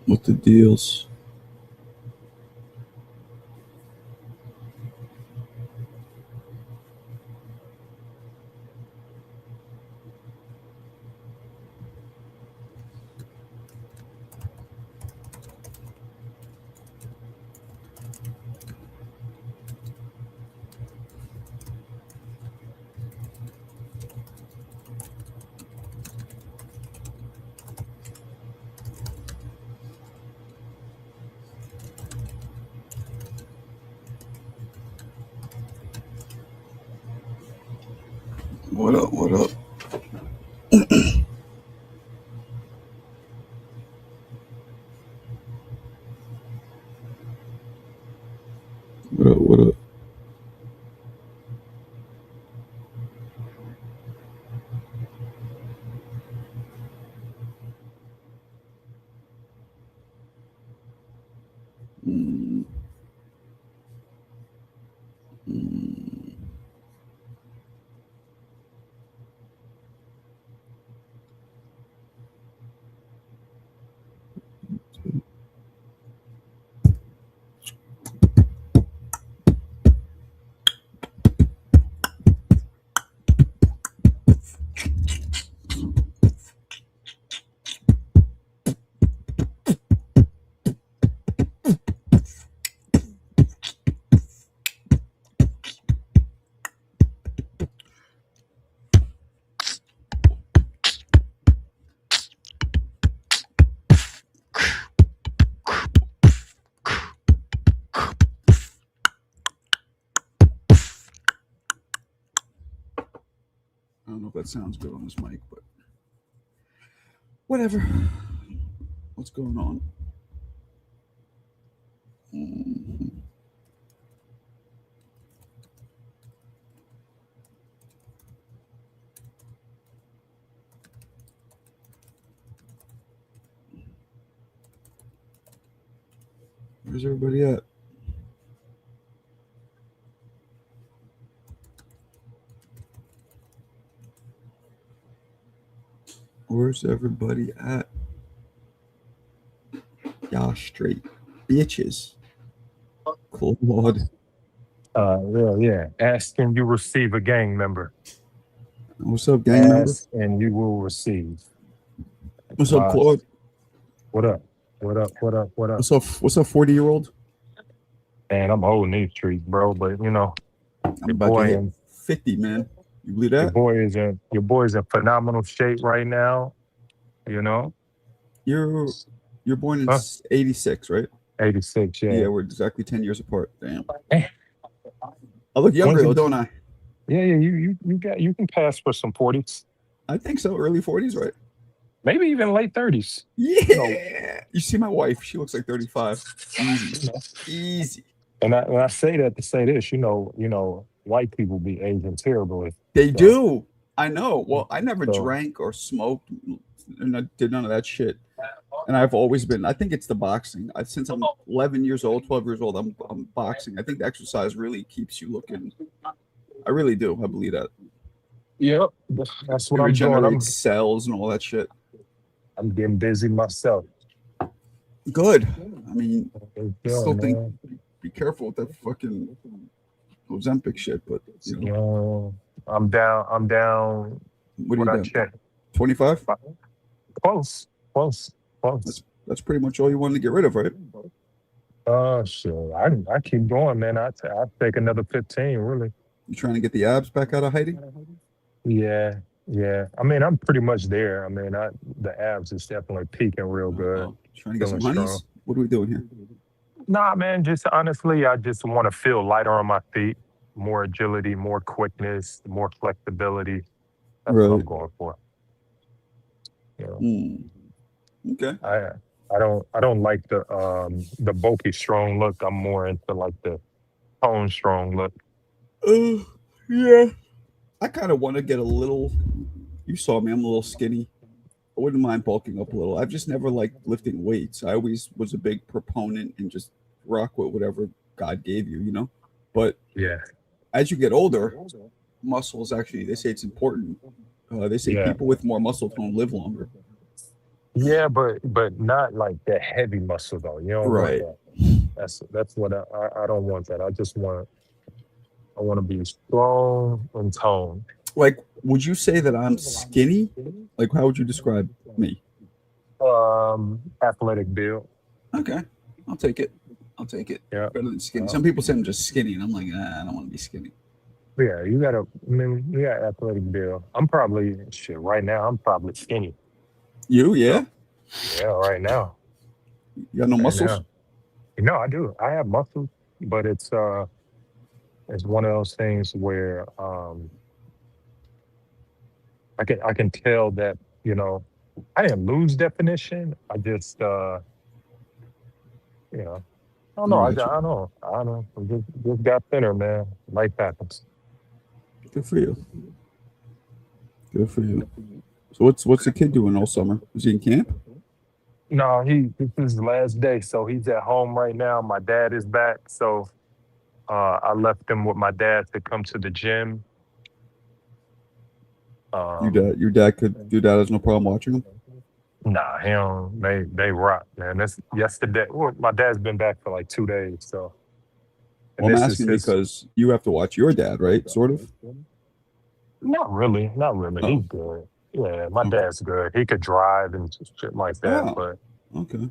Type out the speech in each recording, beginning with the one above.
What the deals? What up? What up? What up? What up? Mm, mm. I don't know if that sounds good on this mic, but whatever. What's going on? Mm. Where's everybody at? Where's everybody at? Y'all straight bitches. Claude. Yeah. Ask and you receive a gang member. What's up, gang member? Ask and you will receive. What's up, Why? Claude? What up? What up? What up? What up? What's up? What's up, 40-year-old? And I'm old in these streets, bro. But I'm your about to boy hit and 50, man. You believe your that? boy is in phenomenal shape right now. You know, You're you're born in huh? 86, right? 86. Yeah, Yeah. we're exactly 10 years apart. Damn. Eh, I look younger When's though, it? don't I? Yeah. You can pass for some 40s, I think so. Early 40s, right? maybe even late 30s. You know, Yeah. You see my wife, she looks like 35. Easy. you know. Easy. And I say that to say this. White people be aging terribly. They So, do. I know. Well, I never so drank or smoked and I did none of that shit. And I've always been, I think it's the boxing. Since I'm 11 years old, 12 years old, I'm boxing. I think the exercise really keeps you looking. I really do. I believe that. yep, that's It what I'm doing. regenerates cells and all that shit. I'm getting busy myself. Good. I mean, I Yeah, still think man. be careful with that fucking Ozempic shit, but I'm down. I'm down. what are you What I doing? checked. 25? Close, close, That's close. that's pretty much all you wanted to get rid of, right? Oh shit! I keep going, man. I take another 15. Really. You trying to get the abs back out of hiding? Yeah, yeah. I mean, I'm pretty much there. I mean, the abs is definitely peaking real good, Trying to get some feeling strong. honeys? What are we doing here? Nah, man. Just honestly, I just want to feel lighter on my feet, more agility, more quickness, more flexibility. That's what Right. I'm going for. You know, Hmm. Okay. I I don't like the bulky strong look. I'm more into like the tone strong look. Uh, yeah. I kind of want to get a little. You saw me. I'm a little skinny. I wouldn't mind bulking up a little. I've just never liked lifting weights. I always was a big proponent and just rock with whatever God gave you. But Yeah, as you get older, muscles actually, they say it's important. They say yeah, people with more muscle tone live longer. Yeah, but not like that heavy muscle though. You don't want Right. that. That's what I don't want that. I want to be strong and toned. Like, would you say that I'm skinny? Like, how would you describe me? Athletic build. Okay, I'll take it. I'll take it. Yeah. Better than skinny. Uh, Some people say I'm just skinny, and I'm like, I don't want to be skinny. yeah, you gotta. I mean, you got athletic build. I'm probably shit right now. I'm probably skinny. You, So yeah? yeah, right now, You got no right muscles? now. No, I do. I have muscles, but it's one of those things where I can tell that you know I didn't lose definition. I just you know I don't I know. I got you. don't know. I don't know. I just got thinner, man. Life happens. Good for you. Good for you. So what's the kid doing all summer? Is he in camp? No, this is the last day, so he's at home right now. My dad is back, so I left him with my dad to come to the gym. Um, Your dad could your dad has no problem watching him. nah, him they rock, man. This yesterday. Well, my dad's been back for like 2 days, so and Well, I'm this is asking his. because you have to watch your dad, right? Sort of. Not really, not really. He's Oh, good. Yeah, my okay. dad's good. He could drive and shit like that, Oh, but okay.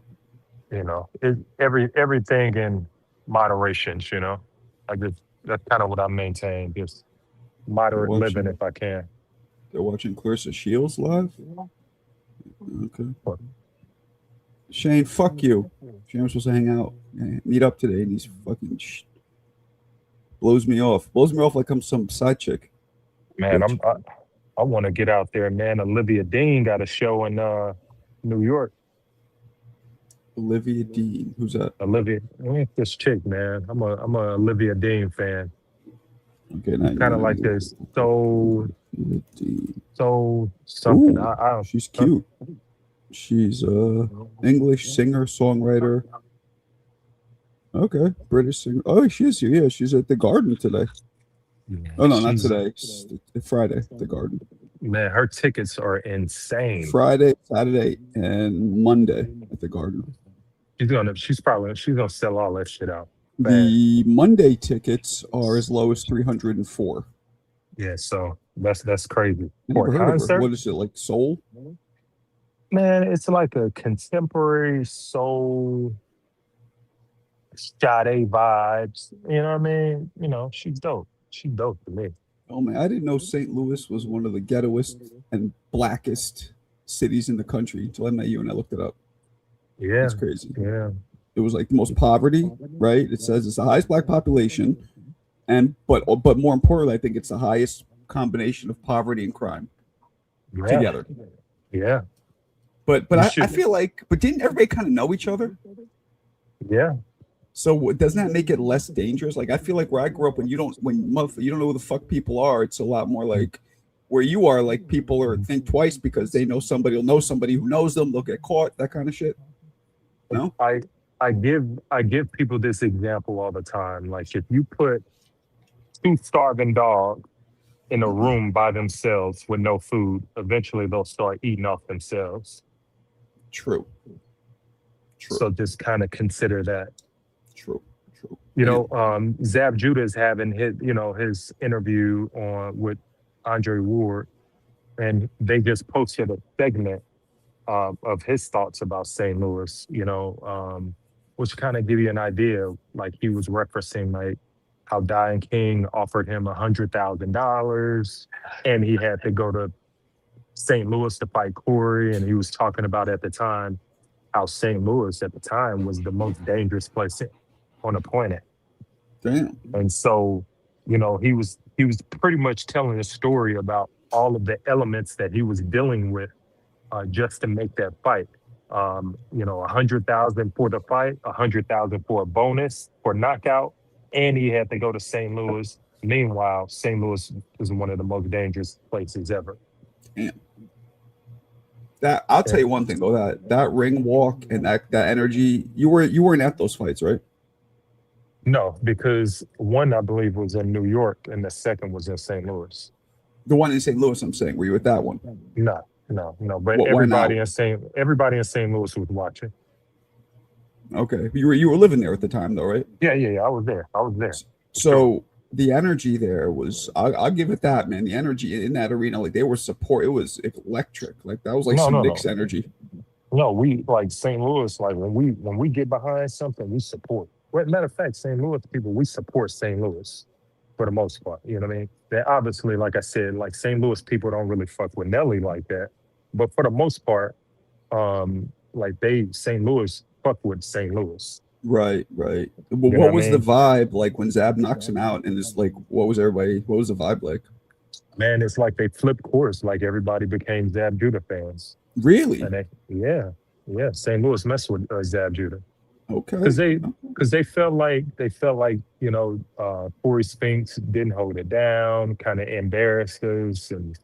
everything in moderation. I just that's kind of what I maintain. Just They're moderate living watching if I can. they're watching Clarissa Shields live. Okay. But, Shane, fuck you. Shane was supposed to hang out, meet up today, and he's fucking blows me off. Blows me off like I'm some side chick, man, bitch. I want to get out there, man. Olivia Dean got a show in New York. Olivia Dean. Who's that? Olivia, this chick, man. I'm a Olivia Dean fan. Okay, now Kind of let me like look this up soul Olivia Dean. something. Ooh, I she's don't. cute. She's English singer songwriter. Okay, British singer. Oh, she is here. Yeah, she's at the Garden today. Yeah, Oh no, not she's today. Friday, the Garden. man. Her tickets are insane. Friday, Saturday, and Monday at the Garden. She's gonna sell all that shit out fast. The Monday tickets are as low as 304. Yeah, so that's crazy I for a never heard of her. concert. What is it like? Soul? Man, it's like a contemporary soul Sade vibes. You know what I mean? She's dope. She's dope to me. Oh man, I didn't know St. Louis was one of the ghettoest and blackest cities in the country until I met you and I looked it up. Yeah, That's crazy. yeah, It was like the most poverty, right? It says it's the highest black population, and but more importantly, I think it's the highest combination of poverty and crime yeah, together. yeah. But You I should. feel like, but didn't everybody kind of know each other? Yeah, So doesn't that make it less dangerous? Like I feel like where I grew up, when you don't you don't know who the fuck people are, it's a lot more like where you are. Like people are think twice because they know somebody will know somebody who knows them. They'll get caught. That kind of shit. No. I I give people this example all the time. Like if you put two starving dogs in a Mhm. room by themselves with no food, eventually they'll start eating off themselves. True. True. So just kind of consider that. True. True. And Zab Judah is having his interview on with Andre Ward, and they just posted a segment of his thoughts about St. Louis. Which kind of give you an idea. Like he was referencing like how Diane King offered him $100,000, and he had to go to St. Louis to fight Corey, and he was talking about at the time how St. Louis at the time was the most dangerous place on the planet. damn. And so, he was pretty much telling a story about all of the elements that he was dealing with just to make that fight. 100,000 for the fight, 100,000 for a bonus for knockout, and he had to go to St. Louis. Meanwhile, St. Louis is one of the most dangerous places ever. Damn. That I'll tell Yeah. you one thing though, that ring walk and that energy, you weren't at those fights, right? No, because one I believe was in New York, and the second was in St. Louis. The one in St. Louis, I'm saying. Were you at that one? No, no. But Why not? everybody in St. Louis was watching. Okay, you were living there at the time, though, right? Yeah. I was there. So the energy there was, I'll give it that, man. The energy in that arena, like they were support, it was electric. Like that was like some No. Knicks energy. No, we like St. Louis. Like when we get behind something, we support. Well, matter of fact, St. Louis people, we support St. Louis for the most part. You know what I mean? They obviously, like I said, like St. Louis people don't really fuck with Nelly like that. But for the most part, like St. Louis fuck with St. Louis. Right. Well, You know what what I was the mean? vibe like when Zab knocks him out? And it's like, what was the vibe like? Man, it's like they flipped course. Like everybody became Zab Judah fans, Really? and yeah. St. Louis messed with Zab Judah. Okay. Because they felt like Corey Spinks didn't hold it down, kind of embarrassed us, and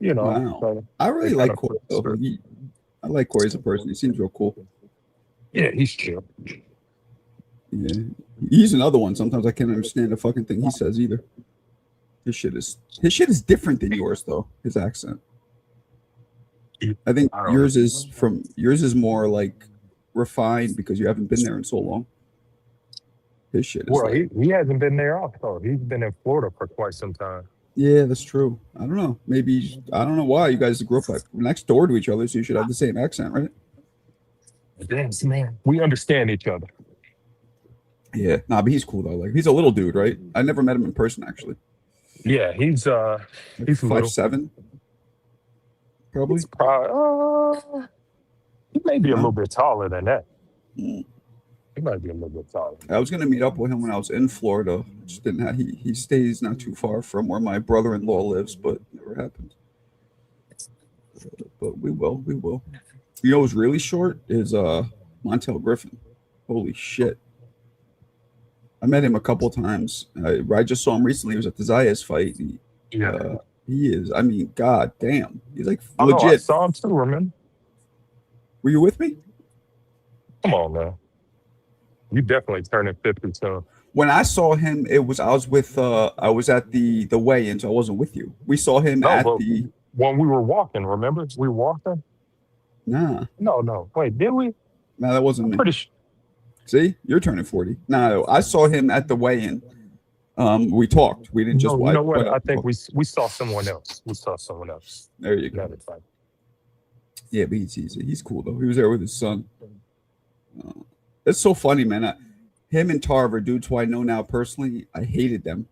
Wow. so I really they like kinda Corey. flipped Though. I like Corey as a person. He seems real cool. yeah, he's chill. Yeah. He's another one. Sometimes I can't understand the fucking thing he says either. His shit is different than yours though. His accent. I think I don't yours is more like refined because you haven't been there in so long. His shit is Well, like, he hasn't been there also. He's been in Florida for quite some time. yeah, that's true. I don't know. Maybe I don't know why you guys grew up like next door to each other, so you should have the same accent, right? Yes, man. We understand each other. Yeah, nah, but he's cool though. Like he's a little dude, right? I never met him in person actually. Yeah, he's Like little. 5'7", probably. He's probably he may be a No? little bit taller than that. Mm. He might be a little bit taller. I was gonna meet up with him when I was in Florida. Just didn't have, he stays not too far from where my brother-in-law lives, but never happened. But we will. You know who's really short is Montel Griffin. Holy shit. I met him a couple times. I just saw him recently. He was at the Zayas fight. Yeah. He is. I mean, god damn. He's like I know, I legit. saw him too, remember? Were you with me? Come on, man. You definitely turning 50 soon. When I saw him, I was at the weigh-in, so I wasn't with you. We saw him No, at but the when we were walking, remember? We were walking? nah. No. Wait, did we? No, that wasn't I'm me. pretty sure. See, you're turning 40. No, I saw him at the weigh-in. We talked. We didn't just No, you know what? went I up. think we saw someone else. There you go. That is fine. Yeah, but he's cool though. He was there with his son. It's so funny, man. Him and Tarver, dudes who I know now personally, I hated them.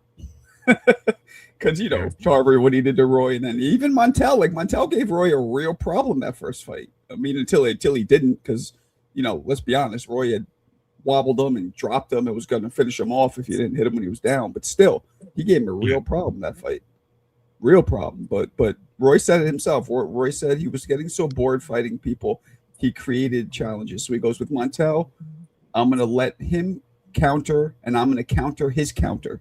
Because, Tarver, what he did to Roy, and then even Montel. Like, Montel gave Roy a real problem that first fight. I mean, until he didn't, because, let's be honest, Roy had wobbled him and dropped him. It was going to finish him off if you didn't hit him when he was down. But still, he gave him a real problem that fight. Real problem. But Roy said it himself. Roy said he was getting so bored fighting people, he created challenges. So he goes with Montel. I'm going to let him counter, and I'm going to counter his counter.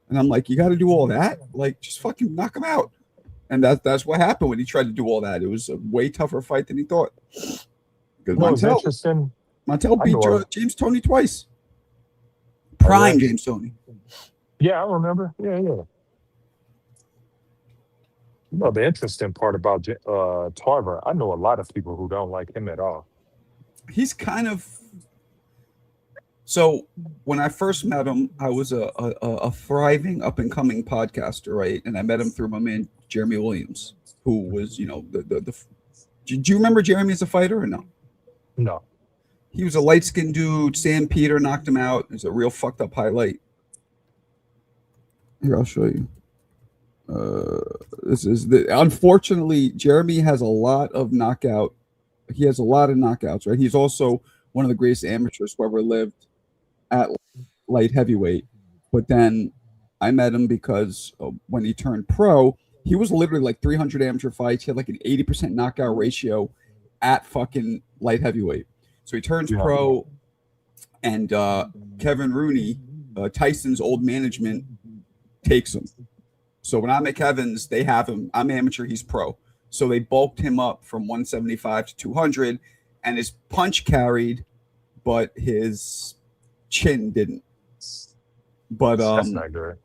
And I'm like, you got to do all that? Like, just fucking knock him out. And that's what happened when he tried to do all that. It was a way tougher fight than he thought. Because Montel beat James Toney twice. Prime James Toney. Yeah, I remember. Yeah. The interesting part about Tarver, I know a lot of people who don't like him at all. He's kind of... So when I first met him, I was a thriving up-and-coming podcaster, right? And I met him through my man, Jeremy Williams, who was, do you remember Jeremy as a fighter or no? No. He was a light-skinned dude. Sam Peter knocked him out. It's a real fucked-up highlight. Here, I'll show you. Unfortunately, Jeremy has a lot of knockout. He has a lot of knockouts, right? He's also one of the greatest amateurs who ever lived at light heavyweight. But then I met him because when he turned pro, he was literally like 300 amateur fights. He had like an 80% knockout ratio at fucking light heavyweight. So he turns pro, and Kevin Rooney, Tyson's old management, takes him. So when I'm at Kevin's, they have him. I'm amateur, he's pro. So they bulked him up from 175 to 200, and his punch carried, but his chin didn't. But that's not good.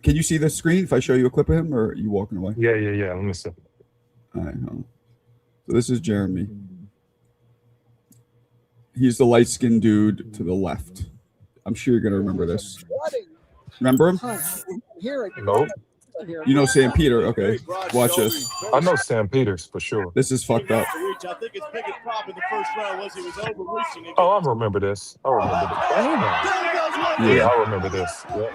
Can you see the screen if I show you a clip of him, or are you walking away? Yeah. Let me see. All right. So this is Jeremy. He's the light-skinned dude to the left. I'm sure you're gonna remember this. Remember him? Nope. You know Sam Peter. Okay, watch this. I know Sam Peters for sure. This is fucked up. I think his biggest problem in the first round was he was overreaching. Oh, I remember this. I remember this. Yeah, I remember this. Yeah.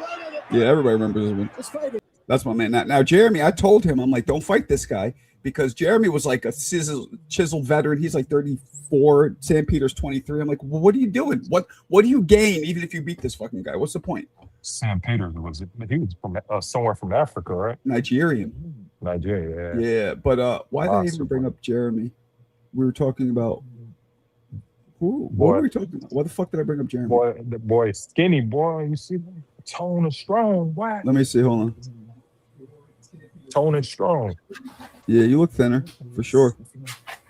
Yeah, everybody remembers this one. That's my man. Now, Jeremy, I told him, I'm like, don't fight this guy because Jeremy was like a chiseled veteran. He's like 34. Sam Peter's 23. I'm like, well, what are you doing? What do you gain even if you beat this fucking guy? What's the point? Sam Peters he was from somewhere from Africa, right? Nigerian. Nigeria. Yeah, but why did I even bring up Jeremy? We were talking about who? What were we talking about? Why the fuck did I bring up Jeremy? The boy, skinny boy. You see, tone is strong. Why? Let me see. Hold on. Tone is strong. Yeah, you look thinner for sure.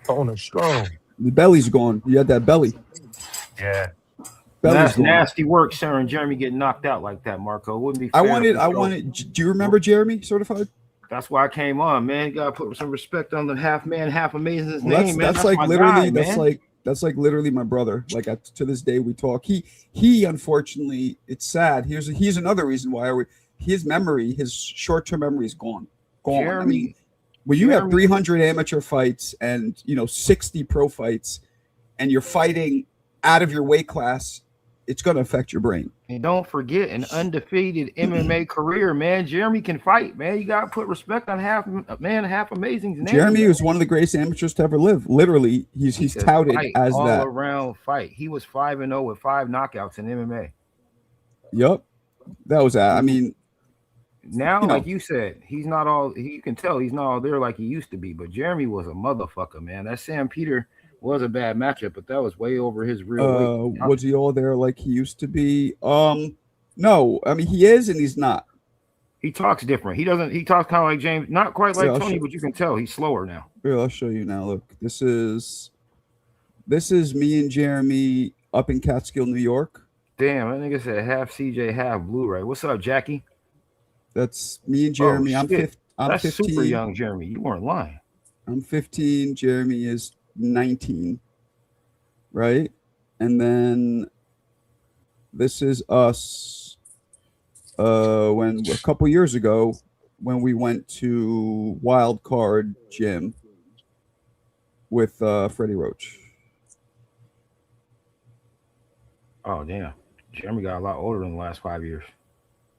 Tone is strong. The belly's gone. You had that belly. Yeah. That's nasty work, Sharon. Jeremy getting knocked out like that, Marco. Wouldn't be fair. I wanted. Do you remember Jeremy Certified? That's why I came on, man. You gotta put some respect on the half man, half amazing's name, man. That's like literally. Guy, that's like literally my brother. Like to this day we talk. He unfortunately, it's sad. Here's another reason why his memory, his short-term memory is gone. Jeremy, I mean, when you have 300 amateur fights and 60 pro fights, and you're fighting out of your weight class, it's going to affect your brain. And don't forget an undefeated MMA career, man. Jeremy can fight, man. You got to put respect on half amazing's name. Jeremy was one of the greatest amateurs to ever live. Literally, he's touted as all that all-around fight. He was 5-0 with 5 knockouts in MMA. Yep, that was that. I mean, now, like you said, he's not all. You can tell he's not all there like he used to be. But Jeremy was a motherfucker, man. That Sam Peter was a bad matchup, but that was way over his real weight. Was he all there like he used to be? No, I mean he is and he's not. He talks different. He talks kind of like James, not quite like Tony, but you can tell he's slower now. Here, I'll show you now. Look, this is me and Jeremy up in Catskill, New York. Damn, I think it's a half CJ, half Blu-ray. What's up, Jackie? That's me and Jeremy. I'm 15. That's super young, Jeremy. You weren't lying. I'm 15. Jeremy is 19, right? And then this is us when a couple years ago when we went to Wild Card Gym with Freddie Roach. Oh damn, Jeremy got a lot older in the last 5 years.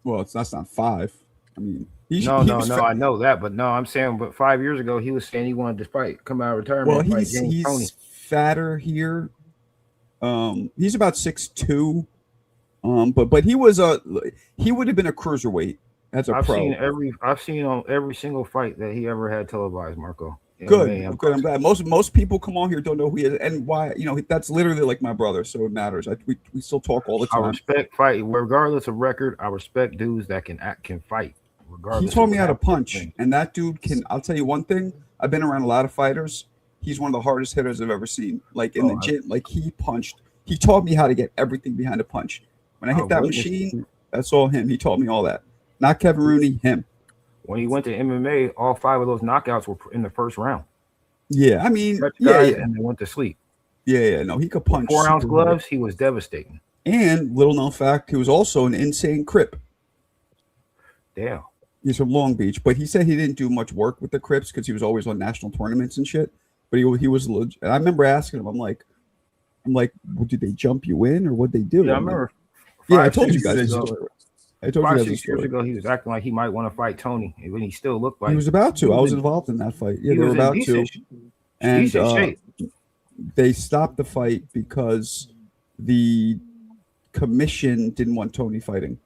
Well, that's not 5. I mean, no, I know that, but no, I'm saying, but 5 years ago, he was saying he wanted to fight, come out of retirement. Well, he's fatter here. He's about 6'2", but he would have been a cruiserweight as a pro. I've seen on every single fight that he ever had televised, Marco. Good. I'm glad. Most people come on here don't know who he is and why. That's literally like my brother, so it matters. We still talk all the time. I respect fight, regardless of record. I respect dudes that can fight. He taught me how to punch, and that dude can. I'll tell you one thing. I've been around a lot of fighters. He's one of the hardest hitters I've ever seen. Like in the gym, like he punched. He taught me how to get everything behind a punch. When I hit that machine, that's all him. He taught me all that. Not Kevin Rooney, him. When he went to MMA, all 5 of those knockouts were in the first round. Yeah, I mean, and they went to sleep. Yeah, no, he could punch. 4-ounce gloves, he was devastating. And little known fact, he was also an insane Crip. Damn. He's from Long Beach, but he said he didn't do much work with the Crips because he was always on national tournaments and shit. But he was legit. And I remember asking him, I'm like, well, did they jump you in or what'd they do? Yeah, I remember. I told you guys. I told you 6 years ago, he was acting like he might want to fight Tony, and when he still looked like he was about to. I was involved in that fight. Yeah, they were about to. And they stopped the fight because the commission didn't want Tony fighting.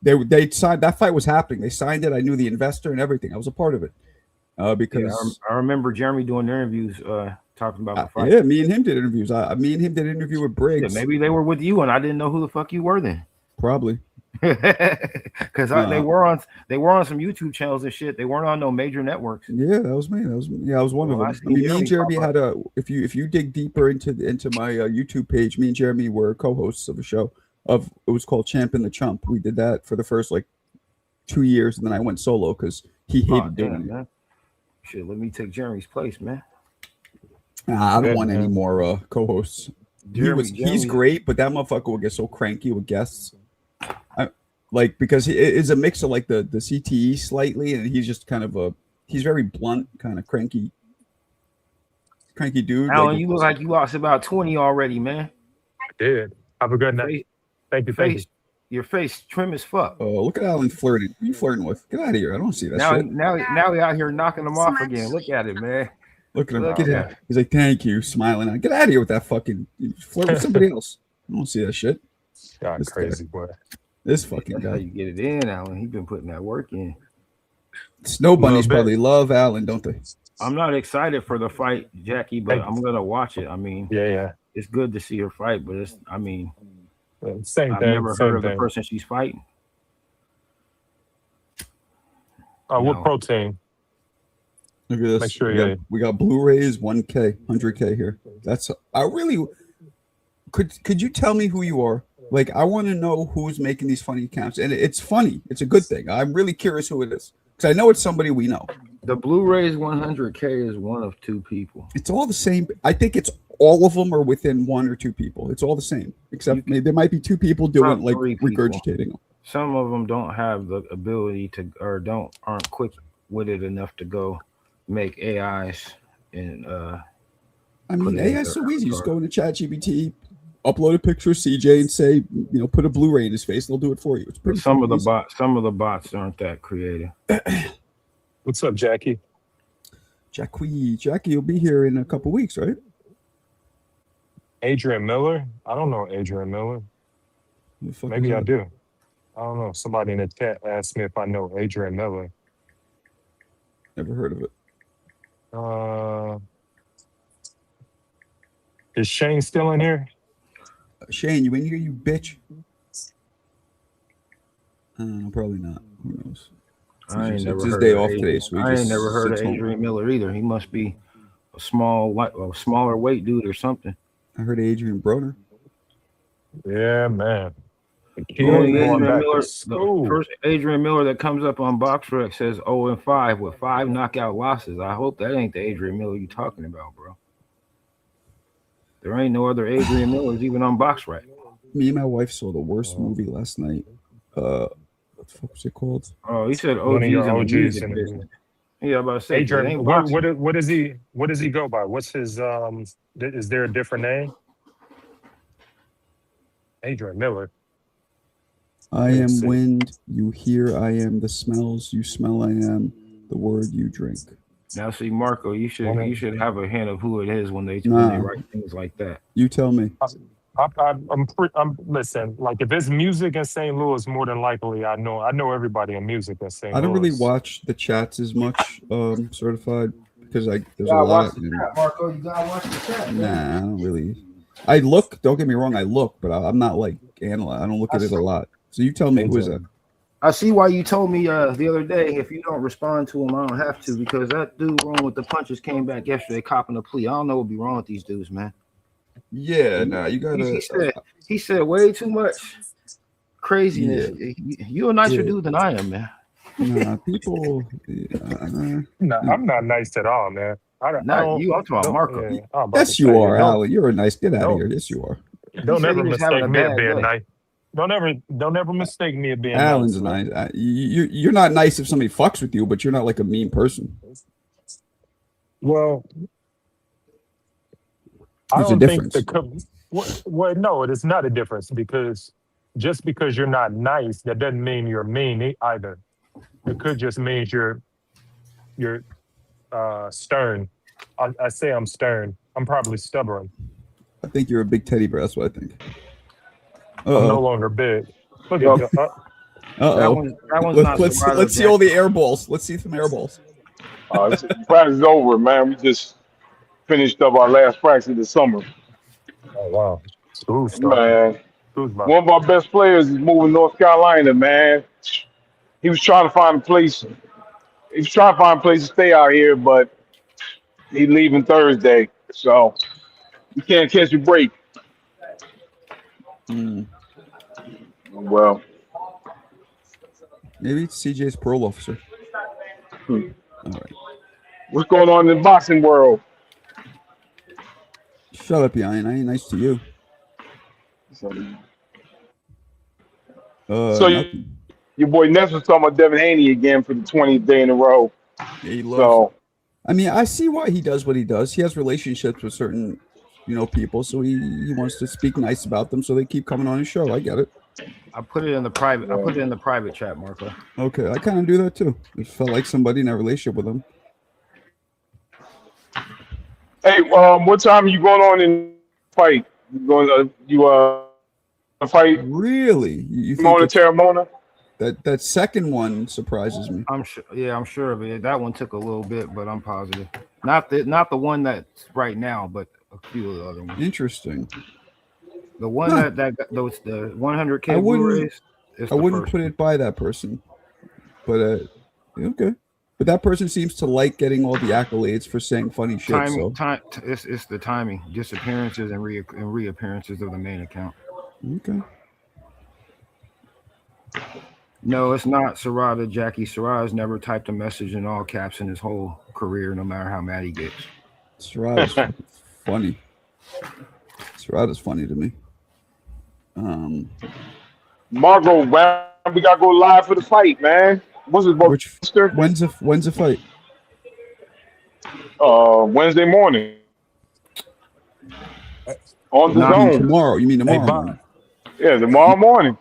They signed that fight was happening. They signed it. I knew the investor and everything. I was a part of it. Because I remember Jeremy doing interviews talking about the fight. Yeah, me and him did interviews. Me and him did an interview with Briggs. Yeah, maybe they were with you and I didn't know who the fuck you were then. Probably. Because they were on some YouTube channels and shit. They weren't on no major networks. Yeah, that was me. I was one of them. I mean, me and Jeremy had if you dig deeper into my YouTube page, me and Jeremy were co-hosts of a show it was called Champ and the Chump. We did that for the first 2 years, and then I went solo because he hated doing it. Man. Shit, let me take Jeremy's place, man. Nah, I don't want Yeah. any more co-hosts. He's Jeremy- great, but that motherfucker will get so cranky with guests. Because he is a mix of like the CTE slightly, and he's just kind of he's very blunt, kind of cranky dude. Alan, like, you look like you lost about 20 already, man. I did. Have a good night. Face, Thank you. Thank you. face, your face trim as fuck. oh, look at Alan flirting. Who you flirting with? Get out of here! I don't see that Now shit. we out here knocking them off again. Look at it, man. Look at him. Look Get at out. He's like, thank you, smiling. Get out of here with that fucking flirt with somebody else. I don't see that shit. God, This crazy boy. This fucking That's how guy. you get it in, Alan. He's been putting that work in. Snow bunnies bit. probably love Alan, don't they? I'm not excited for the fight, Jackie, but I'm gonna watch it. I mean, Yeah. it's good to see her fight, but Same I've thing. never Same heard of the thing. person she's fighting. What No. protein? Look at this. Make sure we got Blu-rays 1K, 100K here. That's I really could you tell me who you are? Like, I want to know who's making these funny accounts, and it's funny. It's a good thing. I'm really curious who it is because I know it's somebody we know. The Blu-rays 100K is one of two people. It's all the same. I think it's all of them are within one or two people. It's all the same, except maybe there might be two people doing About like 3 people. regurgitating them. Some of them don't have the ability to, or aren't quick-witted enough to go make AIs and I put mean, it in AI is so their easy. You just avatar. go into ChatGPT, upload a picture of CJ, and say, put a Blu-ray in his face. They'll do it for you. It's pretty. some of the easy. bots aren't that creative. What's up, Jackie? Jackie will be here in a couple weeks, right? Adrian Miller? I don't know Adrian Miller. Who the fuck Maybe is I that? do. I don't know. Somebody in the chat asked me if I know Adrian Miller. Never heard of it. Is Shane still in here? Shane, you in here, you bitch? Probably not. Who knows? I ain't It's never his heard day of off Adrian- today, so he I ain't just never heard of sits home. Adrian Miller either. He must be a smaller weight dude or something. I heard Adrian Broner. Yeah, man. The The kid only going Adrian back Miller, to school. the first Adrian Miller that comes up on BoxRec says 0-5 with 5 knockout losses. I hope that ain't the Adrian Miller you talking about, bro. There ain't no other Adrian Millers even on BoxRec. Me and my wife saw the worst movie last night. What the fuck was it called? Oh, he said One of your OGs in the OGs music in the business. Yeah, I'm about to say, it Adrian, ain't what boxing. does he go by? What's his is there a different name? Adrian Miller. I Let's am see. wind, you hear, I am the smells, you smell, I am the word you drink. Now, see, Marco, you should have a hint of who it is when they Nah. write things like that. You tell me. I'm listen. Like if it's music in St. Louis, more than likely I know everybody in music in St. Louis. I don't really watch the chats as much, certified, because there's a lot. Marco. You gotta watch the chat. Nah, I don't really. I look. Don't get me wrong. I look, but I'm not like analyze. I don't look at it a lot. So you tell me who is that? I see why you told me the other day if you don't respond to him, I don't have to, because that dude wrong with the punches came back yesterday copping a plea. I don't know what be wrong with these dudes, man. Yeah, nah, you gotta. He said way too much craziness. You're a nicer dude than I am, man. Nah, people. No, I'm not nice at all, man. I Not don't, you. I'm talking about don't- Marco. yeah, I'm about Yes, to you say, are, don't- Alan. You're a nice. Get out of No. here. Yes, you are. Don't said ever he was having mistake a me as bad being day. nice. Don't ever mistake me as being Alan's nice. nice. You're not nice if somebody fucks with you, but you're not like a mean person. Well, I There's a don't think difference. well, no, it is not a difference because just because you're not nice, that doesn't mean you're mean either. It could just mean you're stern. I say I'm stern. I'm probably stubborn. I think you're a big teddy bear. That's what I think. I'm no Uh-oh. longer big. Look Yo. at you. That Uh-oh. one's not Let's Serato see all the air balls. Let's see some air balls. Practice is over, man. We just finished up our last practice of the summer. Oh wow. Smooth stuff. Man, Smooth stuff. one of our best players is moving to North Carolina, man. He was trying to find a place. He was trying to find a place to stay out here, but he's leaving Thursday, so you can't catch a break. Well, Maybe it's CJ's parole officer. Hmm. All right. what's going on in the boxing world? Shut up, Ian. I ain't nice to you. So Nothing. your boy Ness was talking about Devin Haney again for the 20th day in a row. Yeah, he loves So it. I mean, I see why he does what he does. He has relationships with certain, people, so he wants to speak nice about them, so they keep coming on his show. I get it. I put it in the private. I put it in the private chat, Marco. Okay, I kind of do that too. It felt like somebody in a relationship with him. hey, what time are you going on in fight? You going to fight Really? You think Mona it's, Terramona? that second one surprises me? I'm sure. Yeah, I'm sure of it. That one took a little bit, but I'm positive. Not the one that's right now, but a few of the other ones. Interesting. The one Huh. that those the 100K I wouldn't- Blu-rays. I wouldn't put it by that person, but okay. But that person seems to like getting all the accolades for saying funny shit. It's the timing, disappearances and reappearances of the main account. Okay. No, it's not Serrata, Jackie. Serrata's never typed a message in all caps in his whole career, no matter how mad he gets. Serrata's funny. Serrata's funny to me. Margot, man, we gotta go live for the fight, man. What's his book? When's the fight? Wednesday morning. On the Nah, zone. Tomorrow. You mean tomorrow? Hey, Bob. morning? Yeah, tomorrow morning.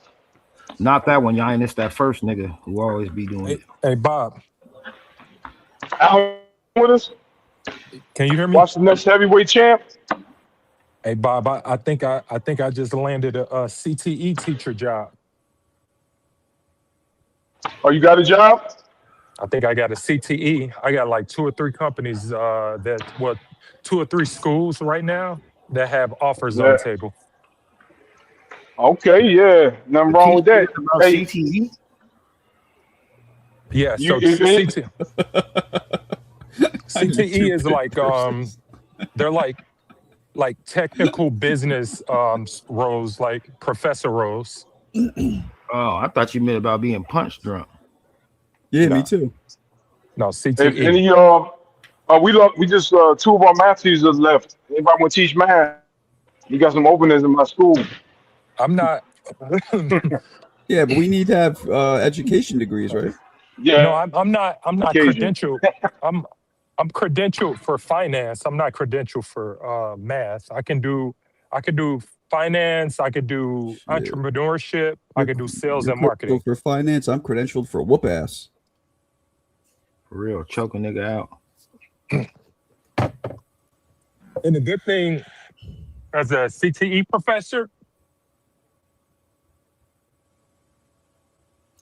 Not that one, y'all. It's that first nigga who always be doing it. Hey, Bob, Out with us. can you hear me? Watch the next heavyweight champ. Hey, Bob, I think I just landed a CTE teacher job. Oh, you got a job? I think I got a CTE. I got like 2 or 3 companies 2 or 3 schools right now that have offers on the table. Okay, yeah. Nothing wrong with that. Hey, CTE? Yeah, so CTE is like they're like technical business roles, like professor roles. Oh, I thought you meant about being punch drunk. Yeah, No. me too. No, if CTE. any we just 2 of our math teachers left. Anybody want to teach math? You got some openings in my school. I'm not. Yeah, but we need to have education degrees, right? Yeah. No, I'm not. I'm not Occasion. credentialed. I'm credentialed for finance. I'm not credentialed for math. I can do finance. I could do Shit. entrepreneurship. I could do sales You're and marketing. credentialed for finance. I'm credentialed for whoop ass. For real, choke a nigga out. And the good thing, as a CTE professor,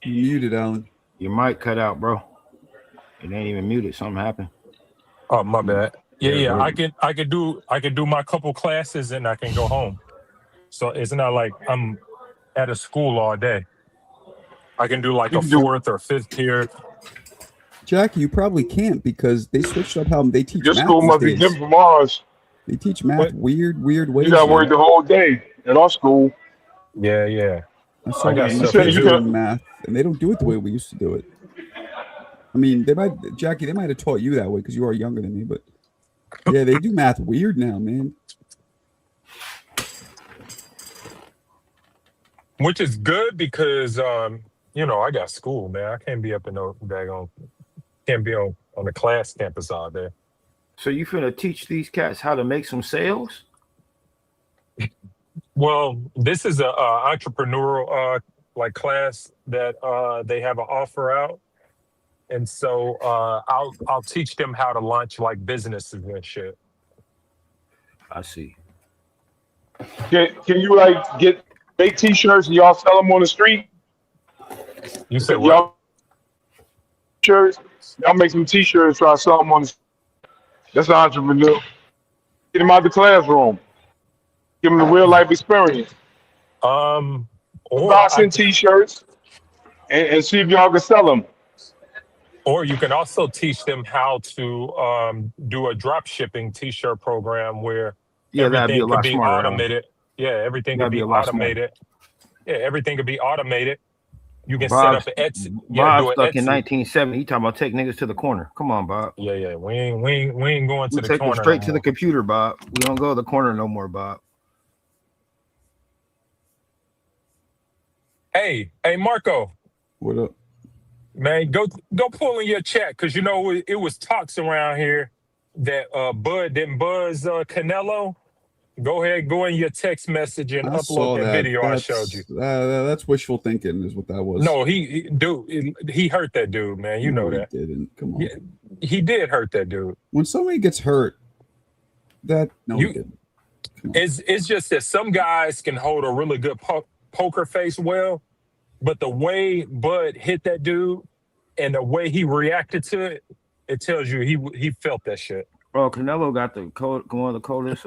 You muted, Alan. Your mic cut out, bro. It ain't even muted. Something happened. oh my bad. Yeah, Yeah, I could do my couple classes and I can go home. So it's not like I'm at a school all day. I can do like You a can do- 4th or 5th year. Jackie, you probably can't because they switched up how they teach Your math school these must be days. different from ours. They teach math What? weird ways. You got to now. work the whole day at our school. Yeah. I saw I got my stuff to kids do. doing math, and they don't do it the way we used to do it. I mean, Jackie, they might have taught you that way because you are younger than me, but yeah, they do math weird now, man. Which is good because I got school, man. I can't be up in no daggone, can't be on the class campus all day. So you finna teach these cats how to make some sales? Well, this is a entrepreneurial like class that they have an offer out, and so I'll teach them how to launch like businesses and shit. I see. Can you make T-shirts and y'all sell them on the street? You said what? Y'all shirts. Y'all make some T-shirts. Try to sell them on the street. That's an entrepreneur. Get them out the classroom. Give them the real life experience. Or Boxing T-shirts and see if y'all can sell them. Or you can also teach them how to do a drop shipping T-shirt program where Yeah, that'd be a everything lot could be smarter. Alan. automated. Yeah, everything That'd could be be a lot smarter. automated. Yeah, everything could be automated. You can Bob's, set up an Etsy. Bob Do an stuck in Etsy. 1970. He talking about take niggas to the corner. Come on, Bob. Yeah. We ain't going to We the take them corner. straight no to the more. computer, Bob. We don't go to the corner no more, Bob. Hey, Marco, What up? man, go pull in your chat because you know it was talks around here that Bud didn't buzz Canelo. Go ahead, go in your text message and I upload saw that that. video I showed you. That's wishful thinking, is what that was. No, he hurt that dude, man. You know No, that. he didn't. Come on. Yeah, he did hurt that dude. When somebody gets hurt, he You- didn't. Come on. It's just that some guys can hold a really good poker face well, but the way Bud hit that dude and the way he reacted to it, it tells you he felt that shit. Bro, Canelo got one of the coldest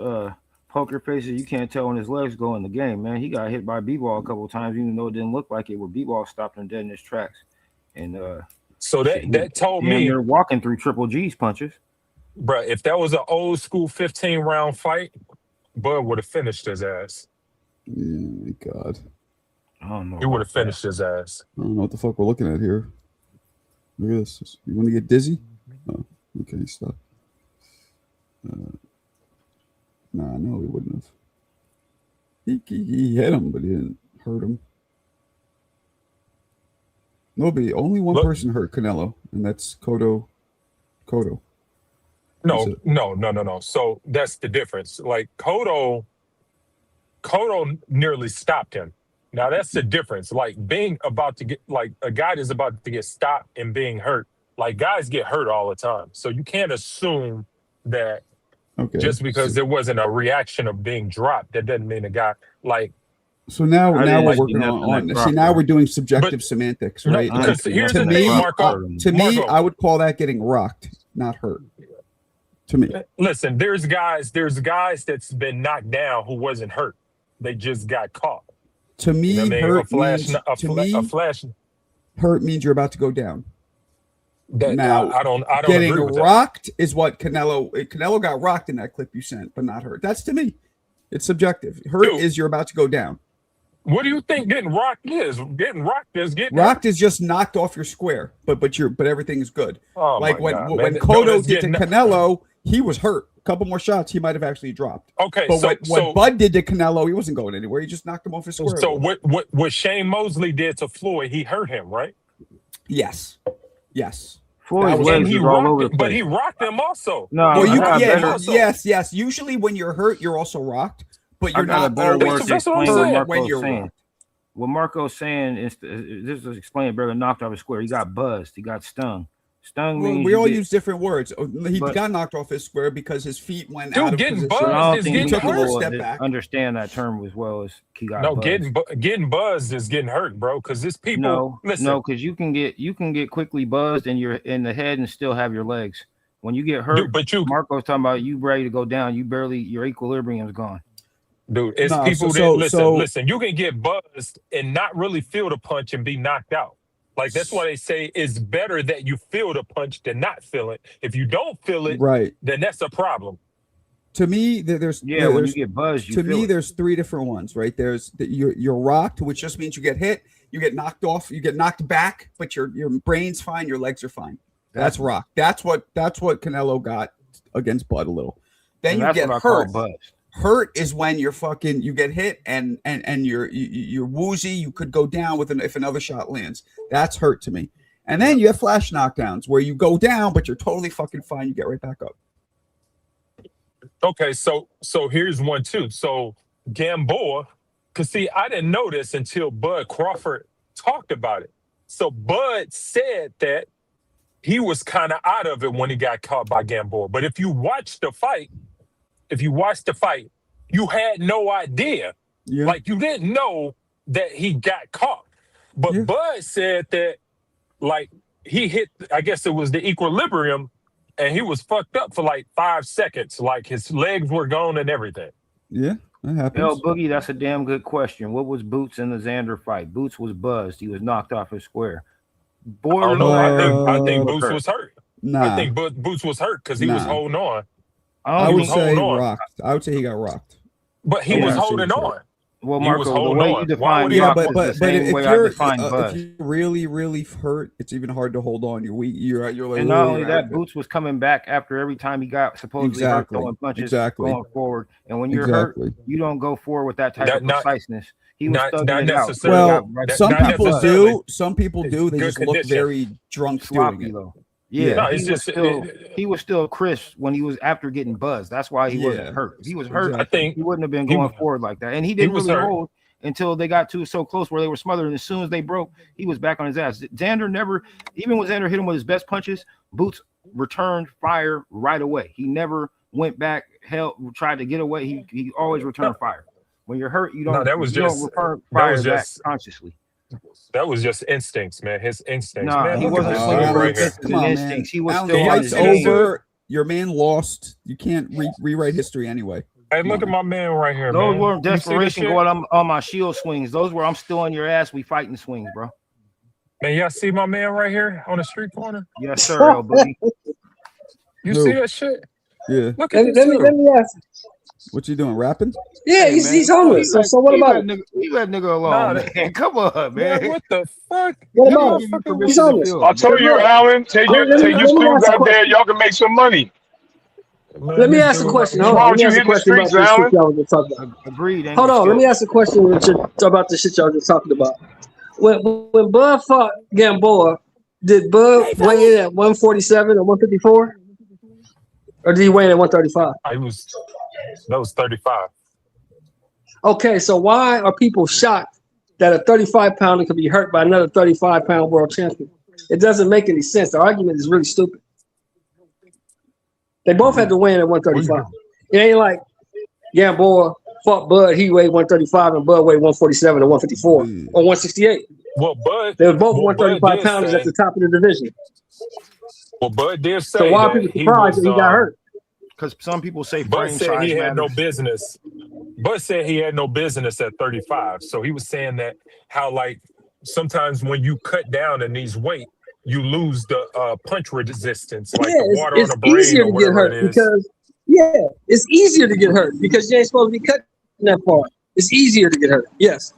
poker faces. You can't tell when his legs go in the game, man. He got hit by B-ball a couple of times, even though it didn't look like it. Where B-ball stopped him dead in his tracks, and So that told me, you're walking through Triple G's punches. bro, if that was an old school 15-round fight, Bud would have finished his ass. Yeah, my God. I don't know. He would have finished his ass. I don't know what the fuck we're looking at here. Look at this. You want to get dizzy? Oh, okay, stop. Nah, no, he wouldn't have. He hit him, but he didn't hurt him. Only one Look. person hurt Canelo, and that's Cotto. That's it. No. So that's the difference. Like Cotto nearly stopped him. Now that's the difference. Like being about to get, like a guy that's about to get stopped and being hurt. Like guys get hurt all the time. So you can't assume that Okay. just because there wasn't a reaction of being dropped, that doesn't mean a guy like. So now I we're didn't see working nothing on. that See, dropped, now though. we're doing subjective But- semantics, No, right? because Like, here's to the me, thing, Marco. to me, Marco. I would call that getting rocked, not hurt. To me, Listen, there's guys that's been knocked down who wasn't hurt. They just got caught. to me, You know what I mean? hurt means a flash. hurt means you're about to go down. That, Now, I don't Getting agree with that. rocked is what Canelo got rocked in that clip you sent, but not hurt. That's to me. It's subjective. Hurt Dude. is you're about to go down. What do you think getting rocked is? Getting rocked is getting Rocked is just knocked off your square, but everything is good. Oh Like my when God, when man. No, Cotto that's did to getting- Canelo, he was hurt. A couple more shots, he might have actually dropped. Okay, But so what Bud did to Canelo, he wasn't going anywhere. He just knocked him off his square. so what Shane Mosley did to Floyd, he hurt him, right? Yes. Floyd's That was- legs And he was all over rocked the him, but place. he rocked him also. No, Well, I you got a better- also- yes. Usually when you're hurt, you're also rocked, but I you're got a not better always word to That's what I'm explain saying. what when Marco's you're saying. rocked. What Marco's saying is this is explaining better. Knocked off his square. He got buzzed. He got stung. Stung Well, means we you all get- use different words. He But- got knocked off his square because his feet went Dude, out of getting position. buzzed I don't is think getting took a little hurt. step back. understand that term as well as he got No, buzzed. getting buzzed is getting hurt, bro. Because this people No, listen. because you can get quickly buzzed and you're in the head and still have your legs. When you get hurt, Dude, but Marco's talking about you ready to go down. Your equilibrium's gone. Dude, it's No, people so- that so- listen. You can get buzzed and not really feel the punch and be knocked out. Like that's why they say it's better that you feel the punch than not feel it. If you don't feel it, Right. then that's a problem. To me, there's Yeah, when you there's get buzzed, you to feel me it. there's three different ones, right? There's you're rocked, which just means you get hit, you get knocked off, you get knocked back, but your brain's fine, your legs are fine. That's rock. That's what Canelo got against Bud a little. Then And you that's get what I call hurt. buzzed. Hurt is when you get hit and you're woozy. You could go down if another shot lands. That's hurt to me. And then you have flash knockdowns where you go down, but you're totally fucking fine. You get right back up. Okay, so here's one too. So Gamboa, because see, I didn't know this until Bud Crawford talked about it. So Bud said that he was kind of out of it when he got caught by Gamboa. But if you watch the fight, you had no idea. Yeah. Like you didn't know that he got caught. But Yeah. Bud said that like he hit, I guess it was the equilibrium, and he was fucked up for like 5 seconds. Like his legs were gone and everything. Yeah, that happens. Yo, Boogie, that's a damn good question. What was Boots in the Xander fight? Boots was buzzed. He was knocked off his square. I don't know. I think Uh, Boots was hurt. Nah, I think Boots was hurt because he was Nah. holding on. I don't would think- say hold on. rocked. I would say he got rocked. But he Yeah, was I see holding what you're on. Well, He was Marco, the holding way on. you Why define would he Yeah, have box but is the but same if way I you're define buzz. if you're really hurt, it's even hard to hold on. You're weak. You're like. And not "Ugh, only that, Boots was coming back after every time he got supposedly hurt, Exactly. throwing punches, Exactly. going forward. And when you're hurt, Exactly. you don't go forward with that type of Not preciseness. He was not thugging it out. necessarily. Well, Right, some not people necessarily. do. Some people It's do. They good just look condition. very drunk doing sloppy it. though. Yeah. Yeah, No, he it's was just still he was still crisp when he was after getting buzzed. That's why he Yeah, wasn't hurt. If he was hurt, I think he wouldn't have been he going was- forward like that. And he didn't was really hurt. hold until they got so close where they were smothered. And as soon as they broke, he was back on his ass. Xander never, even when Xander hit him with his best punches, Boots returned fire right away. He never went back, tried to get away. He always returned fire. When you're hurt, you don't. No, that was you don't just- return that fire was back just- consciously. That was just instincts, man. His instincts. Nah, man, he look at wasn't this swinging dude for right here. instincts Come on, and man. instincts. He was Alan, still the on Fight's his Alan, game. over. Your man lost. You can't rewrite history anyway. Hey, look at my man right here, Those man. weren't You see this desperation shit? going on my shield swings. Those were I'm still on your ass. We fighting swings, bro. Man, y'all see my man right here on the street corner? Yes, sir, El Boogie. You Who? see that shit? Yeah. Look at this Let dude. me ask. What you doing? Rapping? Yeah, Hey, he's man. he's homeless. So what Leave about that it? nigga, leave that nigga alone, Nah, man. Come on, Man, man. what the fuck? What He about didn't it? give you He's permission to homeless. feel. I told you, Look, Alan, take your let me students ask a out there. question. Y'all can make some money. Man, Let me this ask a dude question. right Hold Why on. don't Let me you ask a hit the question about streets, this Alan? shit y'all were just talking about. Agreed. ain't Hold you on. Let still- me ask a question about the shit y'all just talking about. When Bud fought Gamboa, did Bud weigh in at 147 or 154? Or did he weigh in at 135? That was 35. Okay, so why are people shocked that a 35-pounder could be hurt by another 35-pound world champion? It doesn't make any sense. The argument is really stupid. They both had to weigh in at 135. It ain't like Gamboa fought Bud, he weighed 135, and Bud weighed 147 or 154 or 168. Well, Bud, They were both well, Bud 135 did pounders say- at the top of the division. well, Bud did say So why are that people he surprised was. that he got hurt? Because some people say Bud frame said size he had no matters. business. Bud said he had no business at 35. So he was saying that how like sometimes when you cut down in these weight, you lose the punch resistance, like the water it's on the brain easier or to get whatever hurt it is. because it's easier to get hurt because you ain't supposed to be cutting that far. It's easier to get hurt. Yes.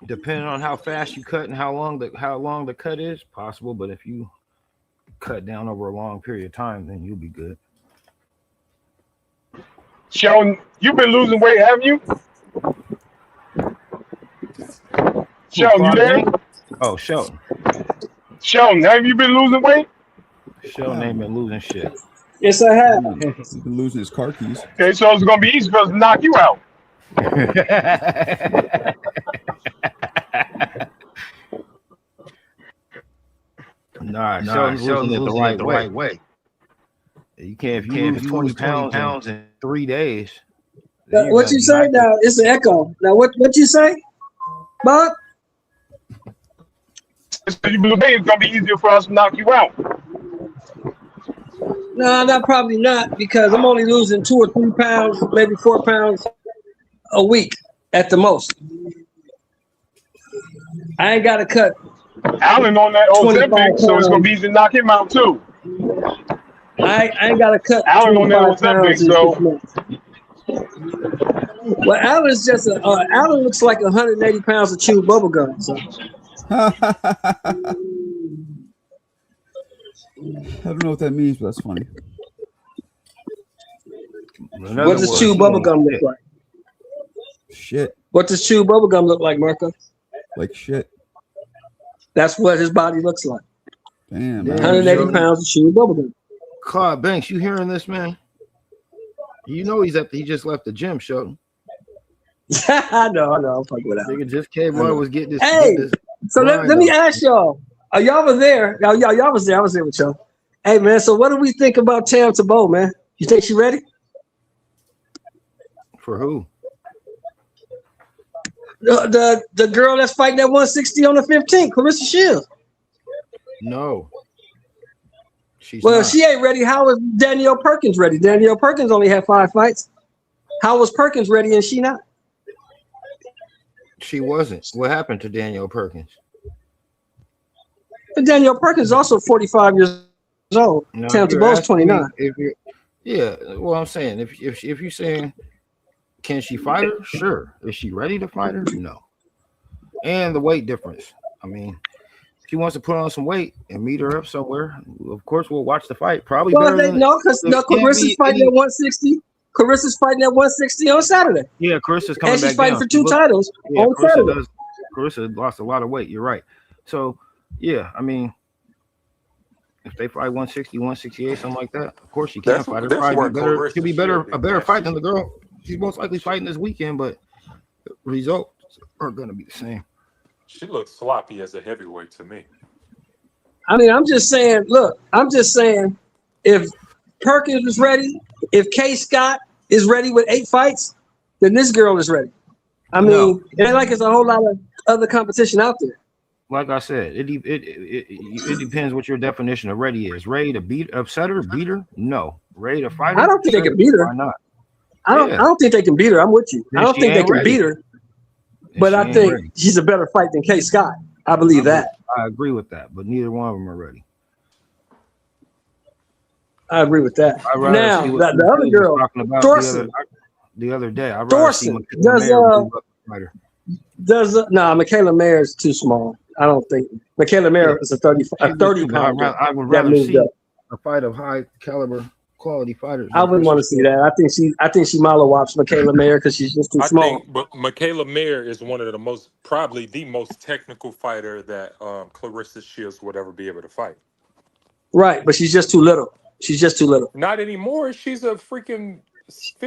Depending on how fast you cut and how long the cut is, possible. But if you cut down over a long period of time, then you'll be good. Sheldon, you've been losing weight, haven't you? Sheldon, you there? Oh, Shelton. Sheldon, have you been losing weight? Shelton ain't been losing shit. Yes, I have. He's been losing his car keys. Okay, so it's gonna be easy for us to knock you out. Nah, Shelton's losing it the right way. You can't if you lose 20 pounds in 3 days. then What gotta you be say hyper. now? It's an echo. Now, what you say, Bob? So you believe it's gonna be easier for us to knock you out. No, not probably not because I'm only losing 2 or 3 pounds, maybe 4 pounds a week at the most. I ain't got to cut. Alan on that 25 Ozempic, so it's gonna be easy to knock him out too. I ain't got to cut Alan on that 25 pounds in Ozempic, 6 months. Well, Alan's just Alan looks like 180 pounds of chewed bubble gum. So. I don't know what that means, but that's funny. What does chewed bubble gum look like? Shit. What does chewed bubble gum look like, Marco? Like shit. That's what his body looks like. Damn. Yeah. man. 180 pounds of chewed bubble gum. Claude Banks, you hearing this, man? You know he just left the gym, Shelton. I know. I'm fucking with Alan. Nigga just came on was getting this. Hey, getting this So let me ask y'all. Y'all was there. Y'all was there. I was there with y'all. Hey man, so what do we think about Tam Tebow, man? You think she ready? for who? The girl that's fighting at 160 on the 15th, Clarissa Shields. No. She's Well, not. she ain't ready. How is Danielle Perkins ready? Danielle Perkins only had 5 fights. How was Perkins ready and she not? She wasn't. What happened to Danielle Perkins? But Danielle Perkins is also 45 years old. No, Tam you're Tebow's asking me 29. if you're, yeah, well, I'm saying if you're saying Can she fight her? Sure. Is she ready to fight her? No. And the weight difference. I mean, if she wants to put on some weight and meet her up somewhere, of course we'll watch the fight. Probably Well, better than because Carissa's fighting at 160. Carissa's fighting at 160 on Saturday. Yeah, Carissa's coming And back she's fighting down. for 2 titles Yeah, on Saturday. Carissa lost a lot of weight. You're right. So, yeah, I mean, if they fight 160, 168, something like that, of course she can That's- fight her. that's Probably where better. Clarissa She'll be better, should be a better next. fight than the girl. She's most likely fighting this weekend, but the results are going to be the same. She looks sloppy as a heavyweight to me. I mean, I'm just saying, if Perkins is ready, if K. Scott is ready with 8 fights, then this girl is ready. I mean, No. it ain't like there's a whole lot of other competition out there. Like I said, it depends what your definition of ready is. Ready to upset her, beat her? No. Ready to fight her? I don't think they can beat her. Why not? I don't think they can beat her. I'm with you. Then I don't she think they ain't can ready. beat her, And but she I ain't think ready. she's a better fight than K. Scott. I believe that. I agree with that, but neither one of them are ready. I agree with that. I'd rather Now, see what the other Phil was girl, talking about Thorson. the other day. I'd rather see Thorson, Michaela does, Mayer move up and fight her. Michaela Mayer is too small. I don't think Michaela Mayer is a 30 pounder. I would that rather moved see up. a fight of high caliber quality fighters. I wouldn't want to see that. I think she milo wops Michaela Mayer because she's just too I small. think, but Michaela Mayer is one of the probably the most technical fighter that Clarissa Shields would ever be able to fight. Right, but she's just too little. She's just too little. Not anymore. She's a freaking.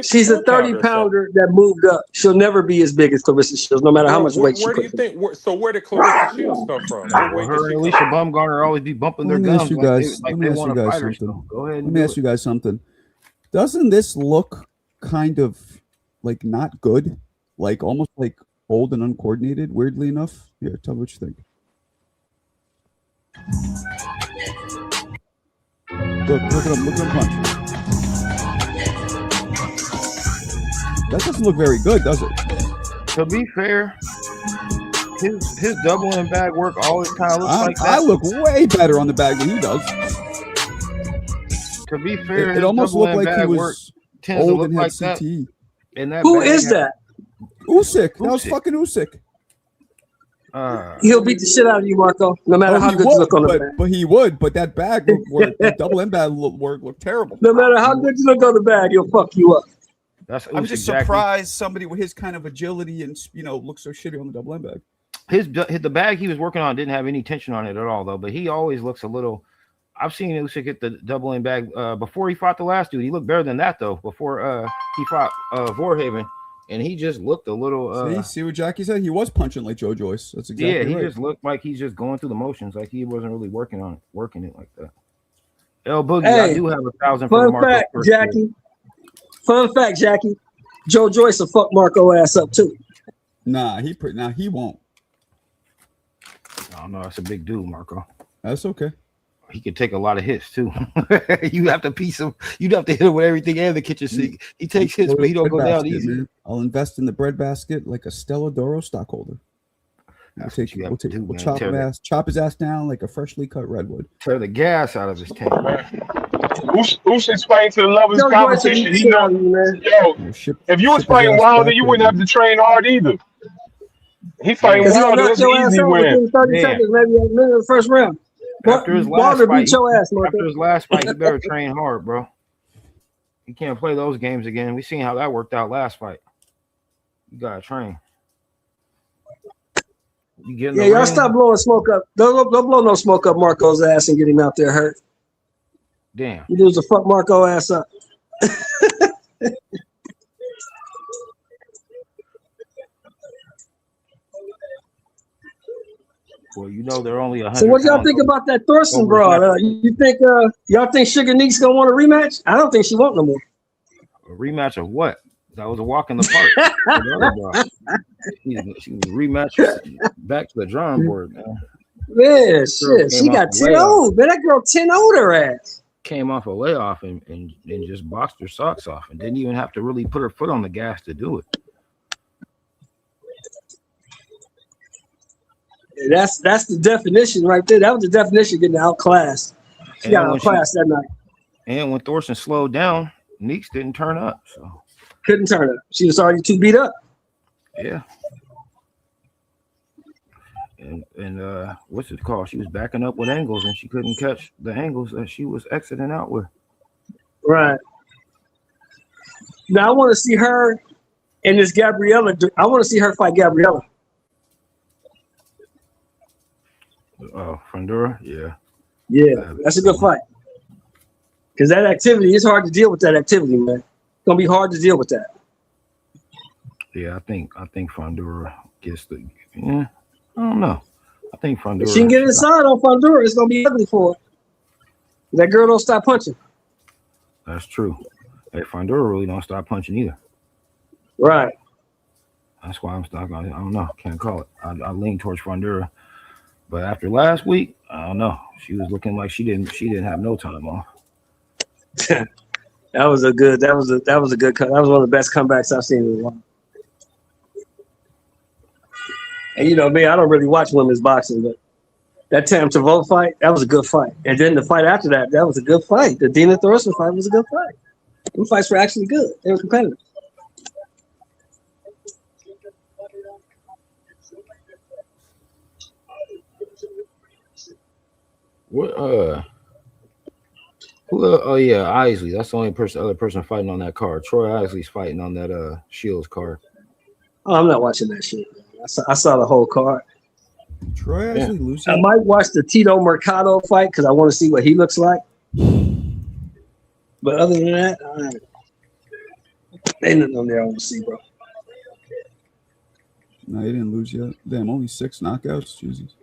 She's a 30 pounder that moved up. She'll never be as big as Clarissa Shields, no matter how much weight she Where do puts. you think? Where did Clarissa Shields come from? What weight Her did and she Alicia come from? Bumgarner always be bumping their Let me ask gums you like guys- they, let me ask want you to guys fight her. something. So go ahead and Let me do ask it. you guys something. Doesn't this look kind of like not good? Like almost like old and uncoordinated, weirdly enough? Here, tell me what you think. Look at him punch. That doesn't look very good, does it? To be fair, his double and bag work always kind of looks like that. I look way better on the bag than he does. To be fair, It his almost double looked and like he bag work was tends to old look and had like that. CTE. And that Who bag is has- that? Usyk. That was Usyk. fucking Usyk. He'll beat the shit out of you, Marco, no matter how he good you would, look on the bag. but he would. But that bag work, the double end bag work looked terrible. No matter how good you look on the bag, he'll fuck you up. That's I'm just Usyk, Jackie. surprised somebody with his kind of agility and looks so shitty on the double end bag. The bag he was working on didn't have any tension on it at all, though. But he always looks a little. I've seen Usyk hit the double end bag before he fought the last dude. He looked better than that though. Before he fought Vorhaven, and he just looked a little. See what Jackie said? He was punching like Joe Joyce. That's exactly Yeah, he right. just looked like he's just going through the motions, like he wasn't really working it like that. El Boogie, Hey, I do have 1,000 for Fun Marco. fact, first Jackie. Fun fact, Jackie. Joe Joyce will fuck Marco ass up too. Nah, he won't. I don't know. That's a big dude, Marco. That's okay. He could take a lot of hits too. You have to piece him. You'd have to hit him with everything and the kitchen sink. He takes hits, but he don't go down Breadbasket, easy. man. I'll invest in the breadbasket like a Stella Doro stockholder. That's what you have to do, We'll man. chop his ass down like a freshly cut redwood. Tear the gas out of his tank. Usyk's fighting to the level of his Joe Joyce will beat competition. the He shit out know, of you, man. yo, if you was ship his fighting ass Wilder, back you there, wouldn't have man. to train hard either. He fighting Because he'll Wilder, knock that's your an ass easy out win. within 30 Man. seconds, maybe a minute of the first round. After his last Wilder fight, beat your ass, Marco. After his last fight, you better train hard, bro. You can't play those games again. We seen how that worked out last fight. You gotta train. You get in the Yeah, y'all ring, stop blowing smoke up. Don't blow no smoke up Marco's ass and get him out there hurt. damn. You lose to fuck Marco ass up. Well, you know they're only 100. So what y'all pounds think over- about that Thorson over broad? half. You think y'all think Sugar Neek's gonna want a rematch? I don't think she won't no more. A rematch of what? That was a walk in the park. The other bro. She was rematch back to the drawing board, man. Yeah, shit. She came got off the 10-0. Man, that girl 10-0'd her ass. Came off a layoff and just boxed her socks off and didn't even have to really put her foot on the gas to do it. Yeah, that's the definition right there. That was the definition of getting outclassed. She got when outclassed that night. and when Thorson slowed down, Neeks didn't turn up. So Couldn't turn her. She was already too beat up. Yeah. And what's it called? She was backing up with angles and she couldn't catch the angles that she was exiting out with. Right. Now I want to see her and this Gabriella. I want to see her fight Gabriella. Fundora, yeah. Yeah, that's a good fight. Because that activity, it's hard to deal with that activity, man. It's gonna be hard to deal with that. Yeah, I think Fundora gets the. Yeah, I don't know. I think Fundora. If she can get inside on Fundora, it's gonna be ugly for her. That girl don't stop punching. That's true. Hey, Fundora really don't stop punching either. Right. That's why I'm stuck on it. I don't know. Can't call it. I lean towards Fundora, but after last week, I don't know. She was looking like she didn't have no time off. That was a good cut. That was one of the best comebacks I've seen in a while. And you know me, I don't really watch women's boxing, but that Tam Tavola fight, that was a good fight. And then the fight after that, that was a good fight. The Dina Thorson fight was a good fight. Them fights were actually good. They were competitive. What oh yeah, Isley. That's the only other person fighting on that card. Troy Isley's fighting on that Shields card. Oh, I'm not watching that shit. I saw the whole card. Troy actually losing. I might watch the Tito Mercado fight because I want to see what he looks like. But other than that, ain't nothing on there I want to see, bro. No, he didn't lose yet. Damn, only 6 knockouts. Jesus.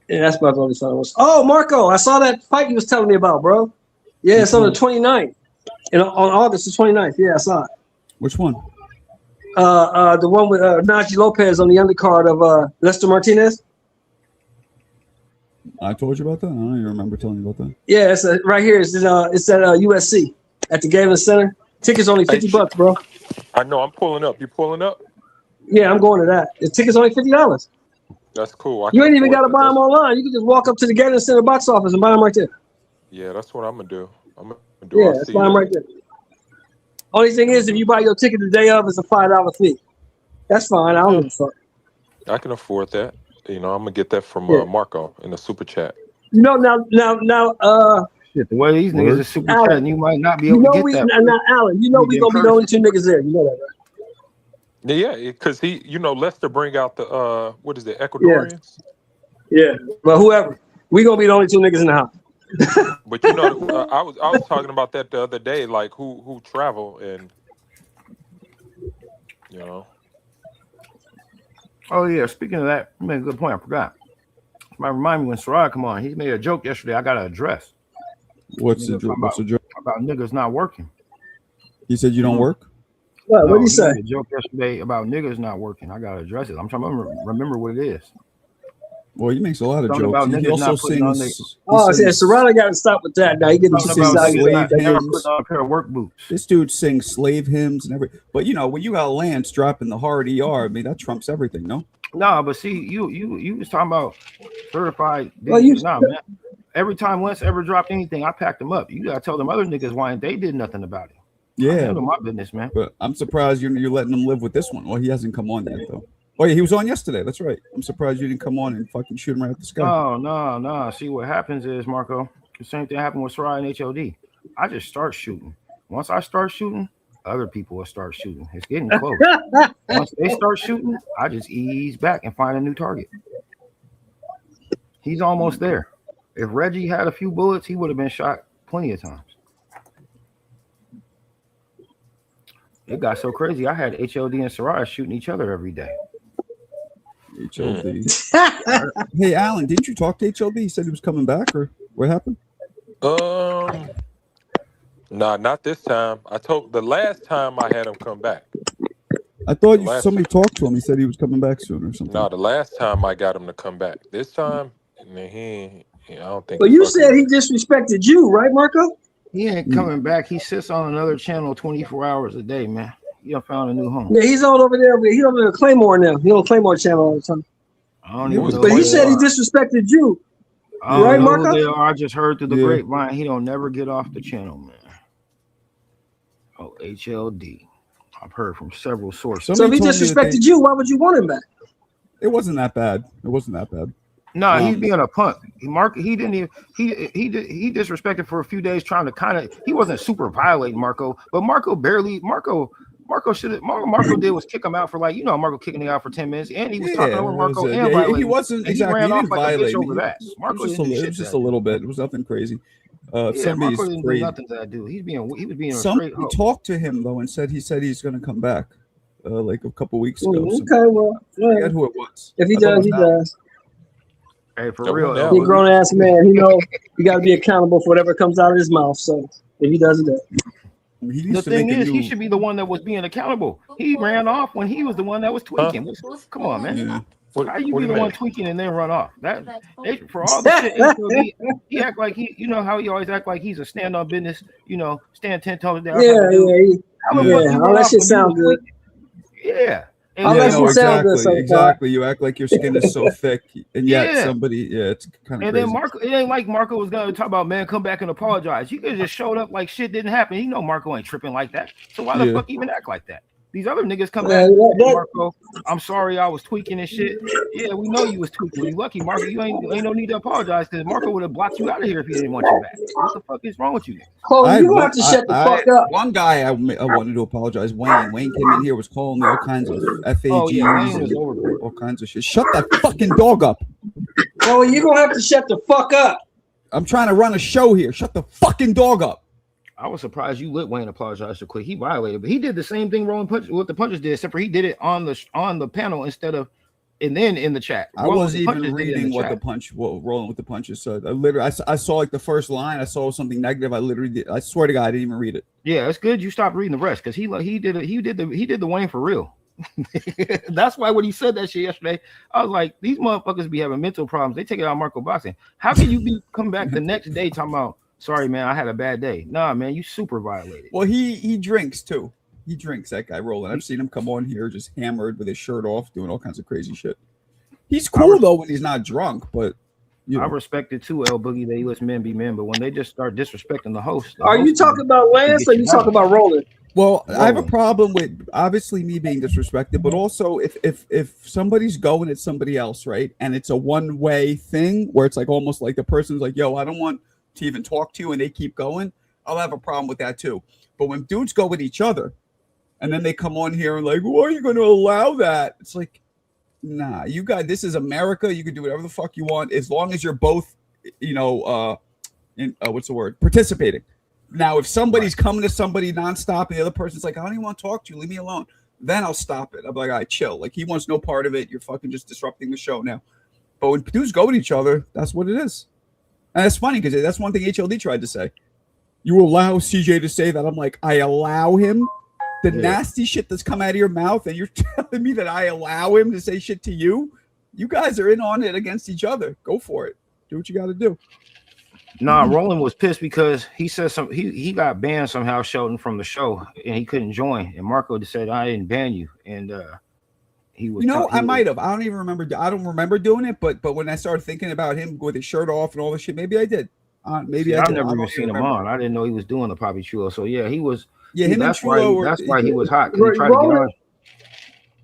Yeah, that's about the only fight I was. Oh, Marco, I saw that fight you was telling me about, bro. Yeah, it's on the 29th. On August the 29th. Yeah, I saw it. Which one? The one with Najee Lopez on the undercard of Lester Martinez. I told you about that. I don't even remember telling you about that. Yeah, it's right here. It's at USC at the Galen Center. Tickets only $50, bro. I know. I'm pulling up. You pulling up? Yeah, I'm going to that. The tickets only $50. That's cool. You ain't even got to buy them online. You can just walk up to the Galen Center box office and buy them right there. Yeah, that's what I'm gonna do. I'm gonna do. Yeah, that's buy them right there. Only thing is, if you buy your ticket the day of, it's a $5 fee. That's fine. I don't give a fuck. I can afford that. You know, I'm gonna get that from Marco in the super chat. You know, now. Shit, the way these niggas are super Alan, chatting, you might not be able to get that. Now, Alan, you know we gonna be the only 2 niggas there. You know that, right? Yeah, because Lester bring out the what is it, Ecuadorians? Yeah, but whoever, we gonna be the only 2 niggas in the house. But I was talking about that the other day, like who travel and Oh yeah, speaking of that, you made a good point. I forgot. Might remind me when Sarah come on. He made a joke yesterday. I got to address. What's the joke? What's the joke? About niggas not working. He said you don't work? What did he say? Made a joke yesterday about niggas not working. I got to address it. I'm trying to remember what it is. Well, he makes a lot of Something jokes. about He niggas also not sings. Oh, yeah, Serrano got to stop with that. Now he getting Something six about out slave here. Never hymns. put on a pair of work boots. This dude sings slave hymns and everything. But when you got Lance dropping the hard ER, I mean that trumps everything, no? No, but see, you was talking about certified. Well, man. Every time Lance ever dropped anything, I packed them up. You gotta tell them other niggas why they did nothing about it. I Yeah, handle my business, man. but I'm surprised you're letting him live with this one. Well, he hasn't come on yet, though. Oh yeah, he was on yesterday. That's right. I'm surprised you didn't come on and fucking shoot him right at the sky. No. See, what happens is, Marco, the same thing happened with Sarai and HOD. I just start shooting. Once I start shooting, other people will start shooting. It's getting close. Once they start shooting, I just ease back and find a new target. He's almost there. If Reggie had a few bullets, he would have been shot plenty of times. It got so crazy. I had HOD and Sarai shooting each other every day. HOD. Hey, Alan, didn't you talk to HOD? He said he was coming back, or what happened? Nah, not this time. The last time I had him come back. I thought somebody talked to him. He said he was coming back soon or something. No, the last time I got him to come back. This time, I don't think. But you said he disrespected you, right, Marco? He ain't coming back. He sits on another channel 24 hours a day, man. He done found a new home. Yeah, he's all over there. He's over there at Claymore now. He's on Claymore channel all the time. I don't even know. But he said he disrespected you. I don't Right, know Marco? who they are. I just heard through the grapevine he don't never get off the channel, man. Oh, HLD. I've heard from several sources. So if Somebody he told me that disrespected you, why would you want him back? it wasn't that bad. It wasn't that bad. No, he's Um, being a punk. He didn't even he disrespected for a few days, trying to kind of, he wasn't super violating Marco, but Marco did was kick him out for, like, Marco kicking him out for 10 minutes, and he was talking over it Marco was, and yeah, violating. he wasn't and he exactly. ran He off didn't like a bitch violate over me. that. Marco It was didn't do shit just to a that little bit. It was nothing crazy. dude. Yeah, Somebody's Marco didn't do crazy. nothing to that dude. He was being a Somebody straight hoe. talked to him though and said he's going to come back, like a couple weeks ago. So Okay, well, I forget yeah. who it was. If he I thought it does, was he Al. does. Hey, for Yeah, real, well, El He a now- grown ass man. He know you got to be accountable for whatever comes out of his mouth. So if he does, he does. He needs The to thing make a is, he new. should be the one that was being accountable. He ran off when he was the one that was tweaking. Come on, man. Yeah. How you what be do the one mean? tweaking and then run off? For all the shit, HLD, he act like how he always act like he's a stand on business. Stand 10 toes down. Yeah, type of dude. yeah, How the Yeah. fuck you yeah. run All that off shit when you sound was good. tweaking? Yeah. And All Yeah, that no, shit sound good exactly, so far. exactly. You act like your skin is so thick, and yet Yeah. somebody, it's kind of And crazy. then Marco, it ain't like Marco was gonna talk about, man, come back and apologize. You could have just showed up like shit didn't happen. You know Marco ain't tripping like that. So why the Yeah. fuck even act like that? These other niggas come Yeah, back, that- Marco, I'm sorry I was tweaking and shit. Yeah, we know you was tweaking. You lucky, Marco. You ain't no need to apologize, because Marco would have blocked you out of here if he didn't want you back. What the fuck is wrong with you? Chloe, I you gonna had have to one- shut the I- fuck up. One guy I wanted to apologize. Wayne came in here, was calling me all kinds of FAGs Oh yeah, Wayne was and over. all kinds of shit. Shut that fucking dog up. Chloe, you gonna have to shut the fuck up. I'm trying to run a show here. Shut the fucking dog up. I was surprised you let Wayne apologize so quick. He violated, but he did the same thing what the punches did, except for he did it on the panel instead of and then in the chat. I wasn't even reading what Rolling with the Punches said. I saw like the first line. I saw something negative. I swear to God, I didn't even read it. Yeah, it's good you stopped reading the rest, because he did the Wayne for real. That's why when he said that shit yesterday, I was like, these motherfuckers be having mental problems. They take it out of Marco Boxing. How can you come back the next day talking about, sorry man, I had a bad day? Nah, man, you super violated. Well, he drinks too. He drinks, that guy Roland. I've seen him come on here just hammered with his shirt off, doing all kinds of crazy shit. He's cool though when he's not drunk, but I respect it too, El Boogie, that he lets men be men, but when they just start disrespecting the host. Are you talking about Lance or you talking about Roland? Well, I have a problem with obviously me being disrespected, but also if somebody's going at somebody else, right, and it's a one-way thing where it's like almost like the person's like, yo, I don't want to even talk to you, and they keep going, I'll have a problem with that too. But when dudes go with each other and then they come on here and like, why are you going to allow that? It's like, nah, you got, this is America. You can do whatever the fuck you want as long as you're both, what's the word? Participating. Now, if somebody's coming to somebody nonstop and the other person's like, I don't even want to talk to you, leave me alone, then I'll stop it. I'm like, all right, chill. Like, he wants no part of it. You're fucking just disrupting the show now. But when dudes go with each other, that's what it is. And it's funny because that's one thing HLD tried to say. You allow CJ to say that. I'm like, I allow him the nasty shit that's come out of your mouth, and you're telling me that I allow him to say shit to you? You guys are in on it against each other. Go for it. Do what you got to do. Nah, Roland was pissed because he said he got banned somehow, Shelton, from the show, and he couldn't join. And Marco just said, I didn't ban you. And he was, I might have. I don't even remember. I don't remember doing it, but when I started thinking about him with his shirt off and all this shit, maybe I did. Maybe I've did. never even seen him on. I didn't know he was doing the Poppy Chulo. So yeah, he was. Yeah, him and Chulo. That's why he was hot. He tried to get on.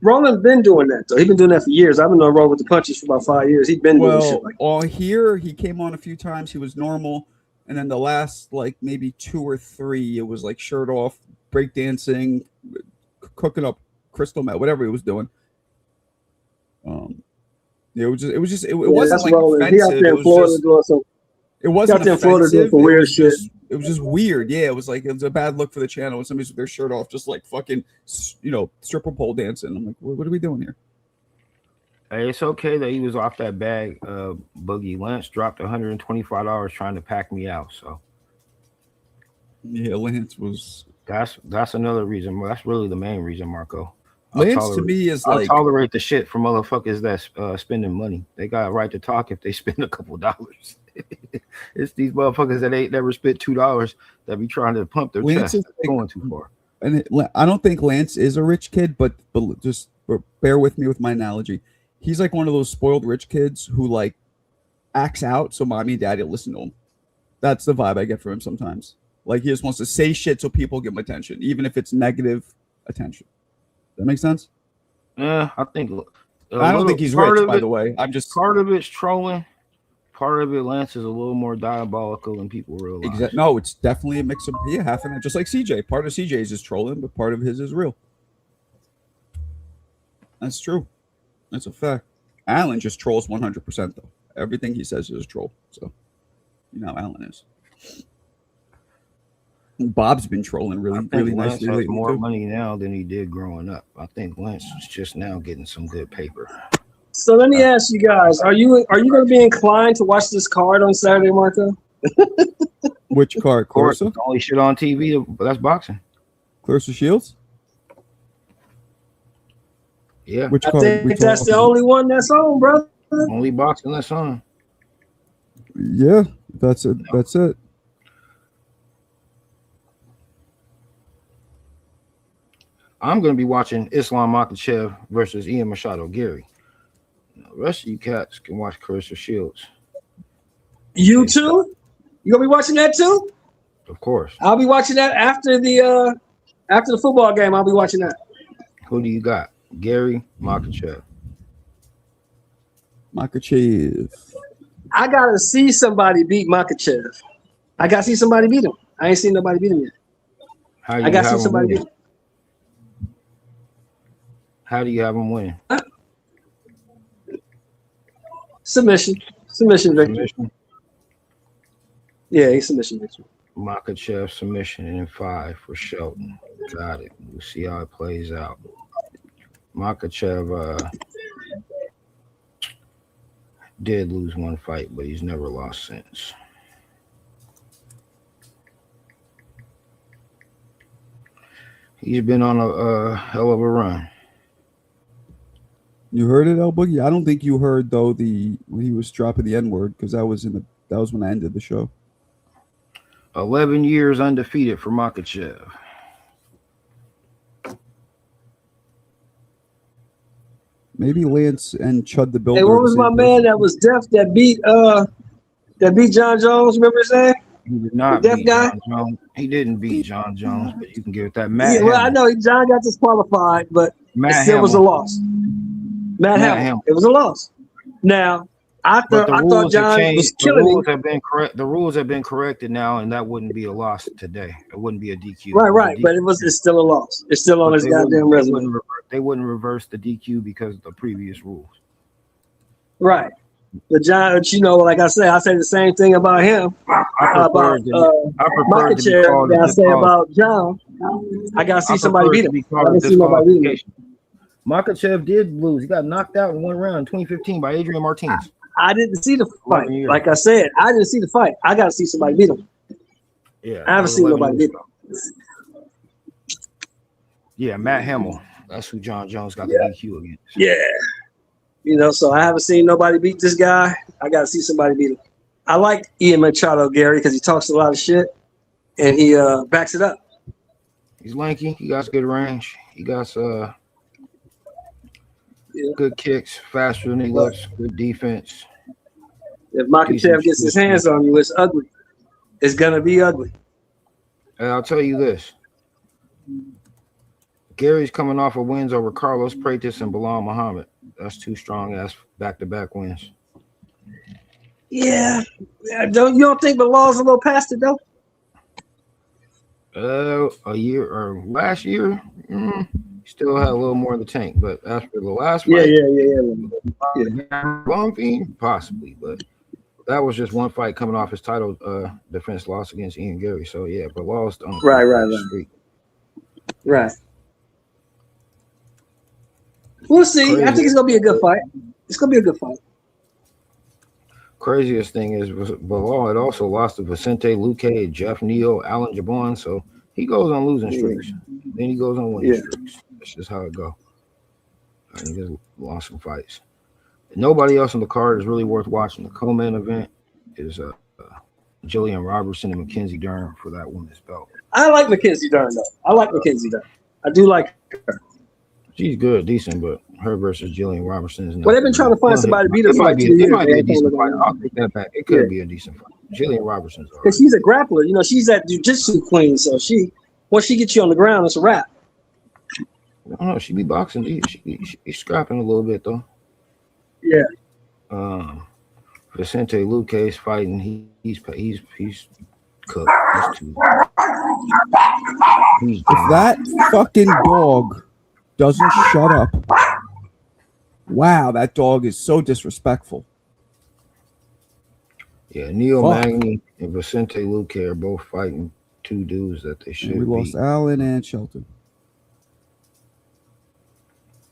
Roland been doing that though. He's been doing that for years. I've been on Roll with the Punches for about 5 years. He's been doing shit like that. On here, he came on a few times. He was normal, and then the last like maybe 2 or 3, it was like shirt off, breakdancing, cooking up crystal meth, whatever he was doing. It wasn't like Roland. He out offensive. there in Florida doing some. It wasn't out there in Florida doing offensive. some weird shit. It was just weird. Yeah, it was a bad look for the channel when somebody's with their shirt off, just like fucking, stripper pole dancing. I'm like, what are we doing here? Hey, it's okay that he was off that bag. Boogie Lance dropped $125 trying to pack me out. So yeah, Lance was. That's another reason. That's really the main reason, Marco. Lance to me is I'll tolerate the shit from motherfuckers that's spending money. They got a right to talk if they spend a couple dollars. It's these motherfuckers that ain't never spent $2 that be trying to pump their Lance chest. Going too far. And I don't think Lance is a rich kid, but just bear with me with my analogy. He's like one of those spoiled rich kids who like acts out so mommy and daddy will listen to him. That's the vibe I get from him sometimes. Like he just wants to say shit so people give him attention, even if it's negative attention. That makes sense? I think I don't think he's rich, by the way. I'm just part of it's trolling. Part of it, Lance, is a little more diabolical than people realize. No, it's definitely a mix of half and half, just like CJ. Part of CJ's is trolling, but part of his is real. That's true. That's a fact. Allen just trolls 100% though. Everything he says is a troll. So you know how Allen is. Bob's been trolling really Lance nicely has lately. more Too. money now than he did growing up. I think Lance is just now getting some good paper. So let me ask you guys: Are you going to be inclined to watch this card on Saturday, Marco? Which card? Of course, Clarissa? the only shit on TV, but that's boxing. Clarissa Shields? Yeah, Which I card? think that's the only one that's on, brother. only boxing that's on. Yeah, that's it. That's it. I'm going to be watching Islam Makhachev versus Ian Machado Gary. Now, the rest of you cats can watch Clarissa Shields, You too? You gonna be watching that too? of course. I'll be watching that after the football game. I'll be watching that. Who do you got? Gary Makhachev. Makhachev. I gotta see somebody beat Makhachev. I gotta see somebody beat him. I ain't seen nobody beat him yet. How do I you gotta have see him somebody beat winning? him. How do you have him winning? Submission victory. Submission. Yeah, he's submission victory. Makhachev submission in 5 for Shelton. Got it. We'll see how it plays out. Makhachev did lose one fight, but he's never lost since. He's been on a hell of a run. You heard it, El Boogie? I don't think you heard though when he was dropping the N-word, because that was when I ended the show. 11 years undefeated for Makhachev. Maybe Lance and Chud the Builder. Hey, what was my man that was deaf that beat John Jones? Remember his name? He did not The deaf beat guy? John Jones. He didn't beat John Jones, but you can give it that. Yeah, well, I know John got disqualified, but it still was a loss. Matt Hamill. It was a loss. Now, I thought John was killing him. The rules have been corrected now, and that wouldn't be a loss today. It wouldn't be a DQ. Right, but it's still a loss. It's still on his goddamn resume. They wouldn't reverse the DQ because of the previous rules. Right. But John, like I say the same thing about him. About Makhachev that I say about John. I gotta see somebody beat him. I didn't see nobody beat him. Makhachev did lose. He got knocked out in one round in 2015 by Adrian Martinez. I didn't see the fight. Like I said, I didn't see the fight. I got to see somebody beat him. Yeah, I haven't seen nobody beat him. Yeah, Matt Hamill. That's who John Jones got the DQ against. Yeah. So I haven't seen nobody beat this guy. I got to see somebody beat him. I like Ian Machado Gary because he talks a lot of shit and he backs it up. He's lanky. He got good range. He got good kicks, faster than he looks, good defense. If Makhachev gets his hands on you, it's ugly. It's going to be ugly. And I'll tell you this. Gary's coming off of wins over Carlos Pratis and Bilal Muhammad. That's 2 strong-ass back-to-back wins. Yeah. You don't think Bilal's a little past it, though? A year or last year, still had a little more in the tank. But after the last fight, long fiend, possibly. But that was just one fight coming off his title defense loss against Ian Gary. So yeah, but lost on the street. Right. We'll see. Crazy. I think it's gonna be a good fight. It's gonna be a good fight. Craziest thing is Bilal had also lost to Vicente Luque, Jeff Neal, Alan Jabon. So he goes on losing streaks. Then he goes on winning streaks. That's just how it goes. And he just lost some fights. Nobody else on the card is really worth watching. The co-main event is Jillian Robertson and Mackenzie Dern for that women's belt. I like Mackenzie Dern, though. I like Mackenzie Dern. I do like her. She's good, decent, but her versus Jillian Robertson is not. Well, they've been trying to find somebody to beat her. It might be a decent fight. I'll take that back. It could be a decent fight. Jillian Robertson's Because she's a grappler. You know, she's that jujitsu queen. So once she gets you on the ground, it's a wrap. I don't know. She be boxing. She be scrapping a little bit though. Yeah. Vicente Luque is fighting. He's cooked. He's too. He's If that fucking dog doesn't shut up, wow, that dog is so disrespectful. Yeah, Neil Fuck. Magny and Vicente Luque are both fighting two dudes that they should And we lost beat. Allen and Shelton.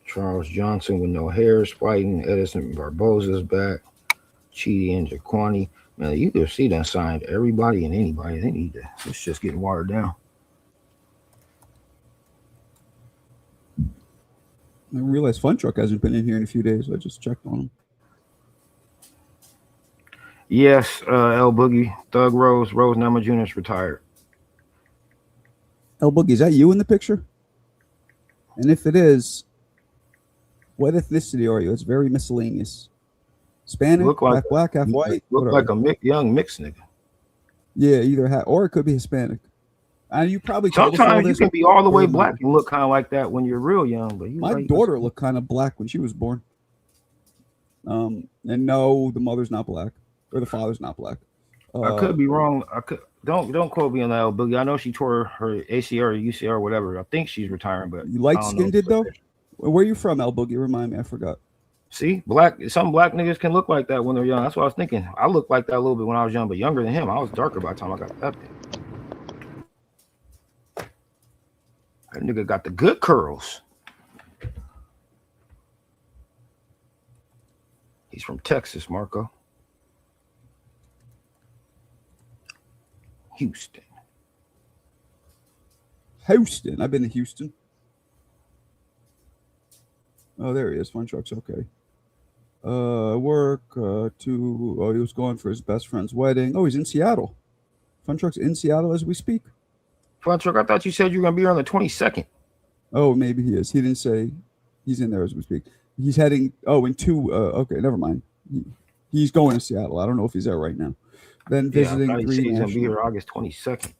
Charles Johnson with no hair is fighting. Edison Barboza's back. Chidi and Jaquani. Man, you can see that signed everybody and anybody. They need to. It's just getting watered down. I realize Fun Truck hasn't been in here in a few days. I just checked on him. Yes, L Boogie, Thug Rose Namajunas is retired. El Boogie, is that you in the picture? And if it is, what ethnicity are you? It's very miscellaneous. Hispanic, Look like half black, half white. Look What are like you? a young mixed nigga. Yeah, either or it could be Hispanic. And you probably told us all Sometimes you this can be all the way before you- black and look kind of like that when you're real young. But My daughter looked kind of black when she was born. And no, the mother's not black or the father's not black. I could be wrong. I could don't quote me on that, L Boogie. I know she tore her ACL or UCL or whatever. I think she's retiring, but You light I don't skinned know. it though. Where are you from, El Boogie? Remind me, I forgot. See, some black niggas can look like that when they're young. That's what I was thinking. I looked like that a little bit when I was young, but younger than him. I was darker by the time I got that big. That nigga got the good curls. He's from Texas, Marco. Houston. Houston. I've been to Houston. Oh, there he is. Fun Truck's okay. Work he was going for his best friend's wedding. Oh, he's in Seattle. Fun Truck's in Seattle as we speak. Fun Truck, I thought you said you were going to be here on the 22nd. Oh, maybe he is. He didn't say he's in there as we speak. He's heading. Oh, in two. Okay, never mind. He's going to Seattle. I don't know if he's there right now. Then visiting I thought you said three he's going to be national. here August 22nd.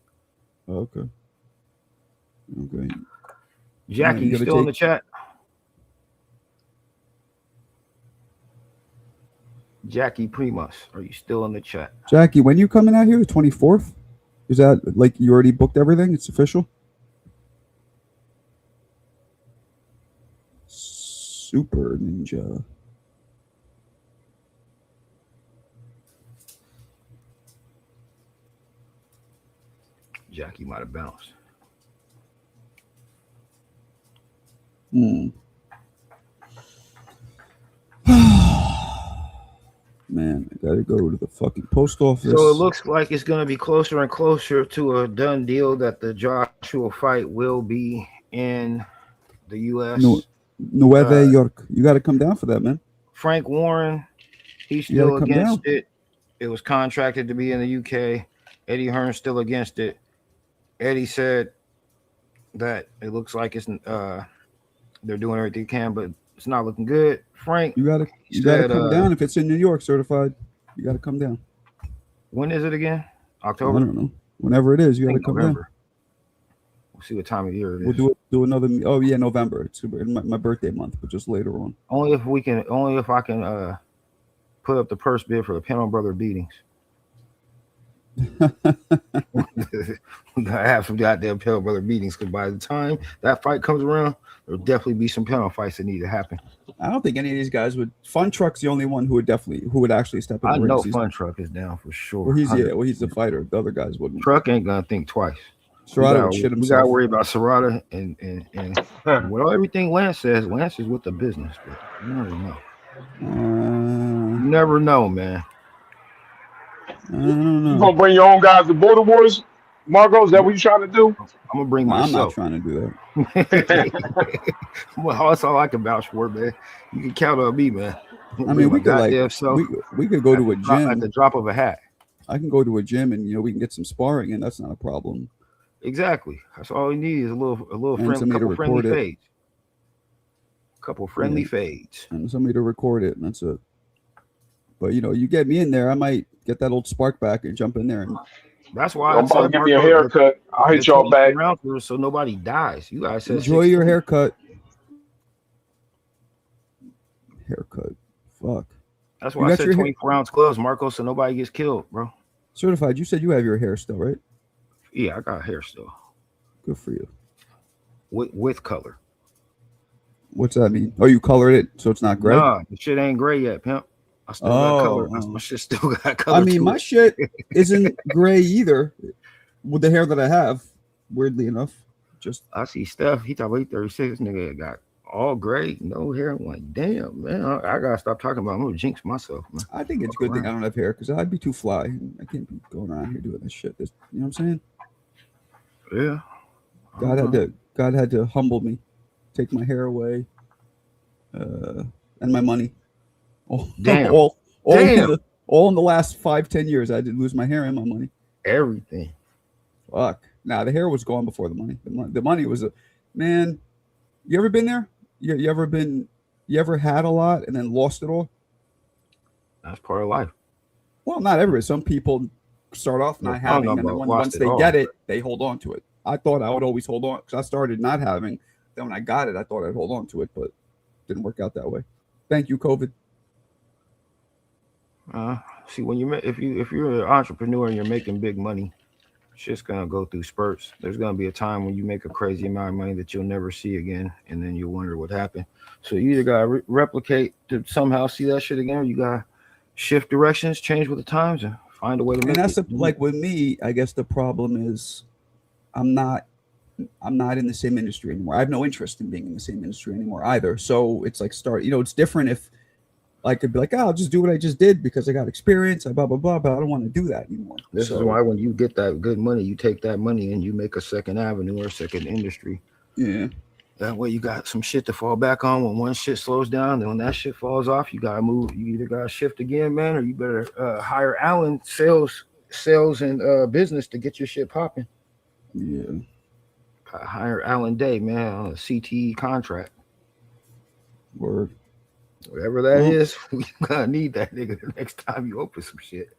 Okay. Okay. Jackie, you gotta still in the take- chat? Jackie Primus, are you still in the chat? Jackie, when you coming out here? The 24th? Is that like you already booked everything? It's official? Super Ninja. Jackie might have bounced. Man, I gotta go to the fucking post office. So it looks like it's going to be closer and closer to a done deal that the Joshua fight will be in the U.S. Nueva York. You got to come down for that, man. Frank Warren, he's You gotta still come against down. it. It was contracted to be in the UK. Eddie Hearn's still against it. Eddie said that it looks like it's they're doing everything they can, but it's not looking good. Frank, You gotta said, come down if it's in New York certified. You gotta come down. when is it again? I October? don't know. Whenever it is, you I gotta think come November. We'll see what time of year it is. down. We'll do another. Oh yeah, November. It's my birthday month, but just later on. Only if I can put up the purse bid for the Penn Brother beatings. We gotta have some goddamn Penn Brother beatings because by the time that fight comes around, there'll definitely be some penalty fights that need to happen. I don't think any of these guys would. Fun Truck's the only one who would actually step in I the ring. know He's- Fun Truck is down for sure. Well, he's the fighter. The other guys wouldn't. Truck ain't gonna think twice. Serrata would shit We himself. gotta worry about Serrata and well, everything Lance says. Lance is with the business, but you never know. You never know, man. I don't know. You gonna bring your own guys to Border Wars, Marco? Is that what you trying to do? I'm gonna bring I'm not myself. trying to do that. Well, that's all I can vouch for, man. You can count on me, man. I mean, we could goddamn self we could go to a at gym. the drop of a hat. I can go to a gym and we can get some sparring, and that's not a problem. Exactly. That's all we need is a little And friend, somebody to couple friendly record it. fades. Couple friendly fades. And somebody to record it, and that's it. But you get me in there, I might get that old spark back and jump in there. And That's why I'm I about to said give me a Marco, haircut. I'll hit y'all back. so nobody dies. You guys said enjoy your 16. haircut. Haircut. Fuck. That's You why I got said your 24-ounce gloves, Marco, so nobody gets killed, bro. Certified. You said you have your hair still, right? Yeah, I got hair still Good for you. with color. What's that mean? Oh, you colored it so it's not gray? Nah, the shit ain't gray yet, pimp. I still got color. Oh. My shit still got color. I mean, to my it. shit isn't gray either. With the hair that I have, weirdly enough, just I see Steph. He talking about 36. Nigga got all gray, no hair. I'm like, damn, man. I gotta stop talking about. I'm gonna jinx myself, man. I think it's a good thing I don't have hair because I'd be too fly. I can't be going around here doing this shit. You know what I'm saying? Yeah. God had to humble me, take my hair away, and my money. Damn. all Damn. In the last 5-10 years, I did lose my hair and my money. Everything. Fuck. Nah, the hair was gone before the money. The money was man. You ever been there? You ever had a lot and then lost it all? That's part of life. Well, not everybody. Some people start off not having, and then once they get it, they hold on to it. I thought I would always hold on because I started not having. Then when I got it, I thought I'd hold on to it, but it didn't work out that way. Thank you, COVID. See, when if you're an entrepreneur and you're making big money, shit's gonna go through spurts. There's gonna be a time when you make a crazy amount of money that you'll never see again, and then you'll wonder what happened. So you either gotta replicate to somehow see that shit again, or you gotta shift directions, change with the times, and find a way to make And that's it. like with me. I guess the problem is, I'm not in the same industry anymore. I have no interest in being in the same industry anymore either. So it's like it's different if I could be like, I'll just do what I just did because I got experience, blah, blah, blah, but I don't want to do that anymore. This is why when you get that good money, you take that money and you make a second avenue or a second industry. Yeah. That way you got some shit to fall back on when one shit slows down. Then when that shit falls off, you gotta move. You either gotta shift again, man, or you better hire Alan sales and business to get your shit popping. Yeah. Hire Alan Day, man, on a CTE contract. Word. Whatever that is, you gonna need that nigga the next time you open some shit.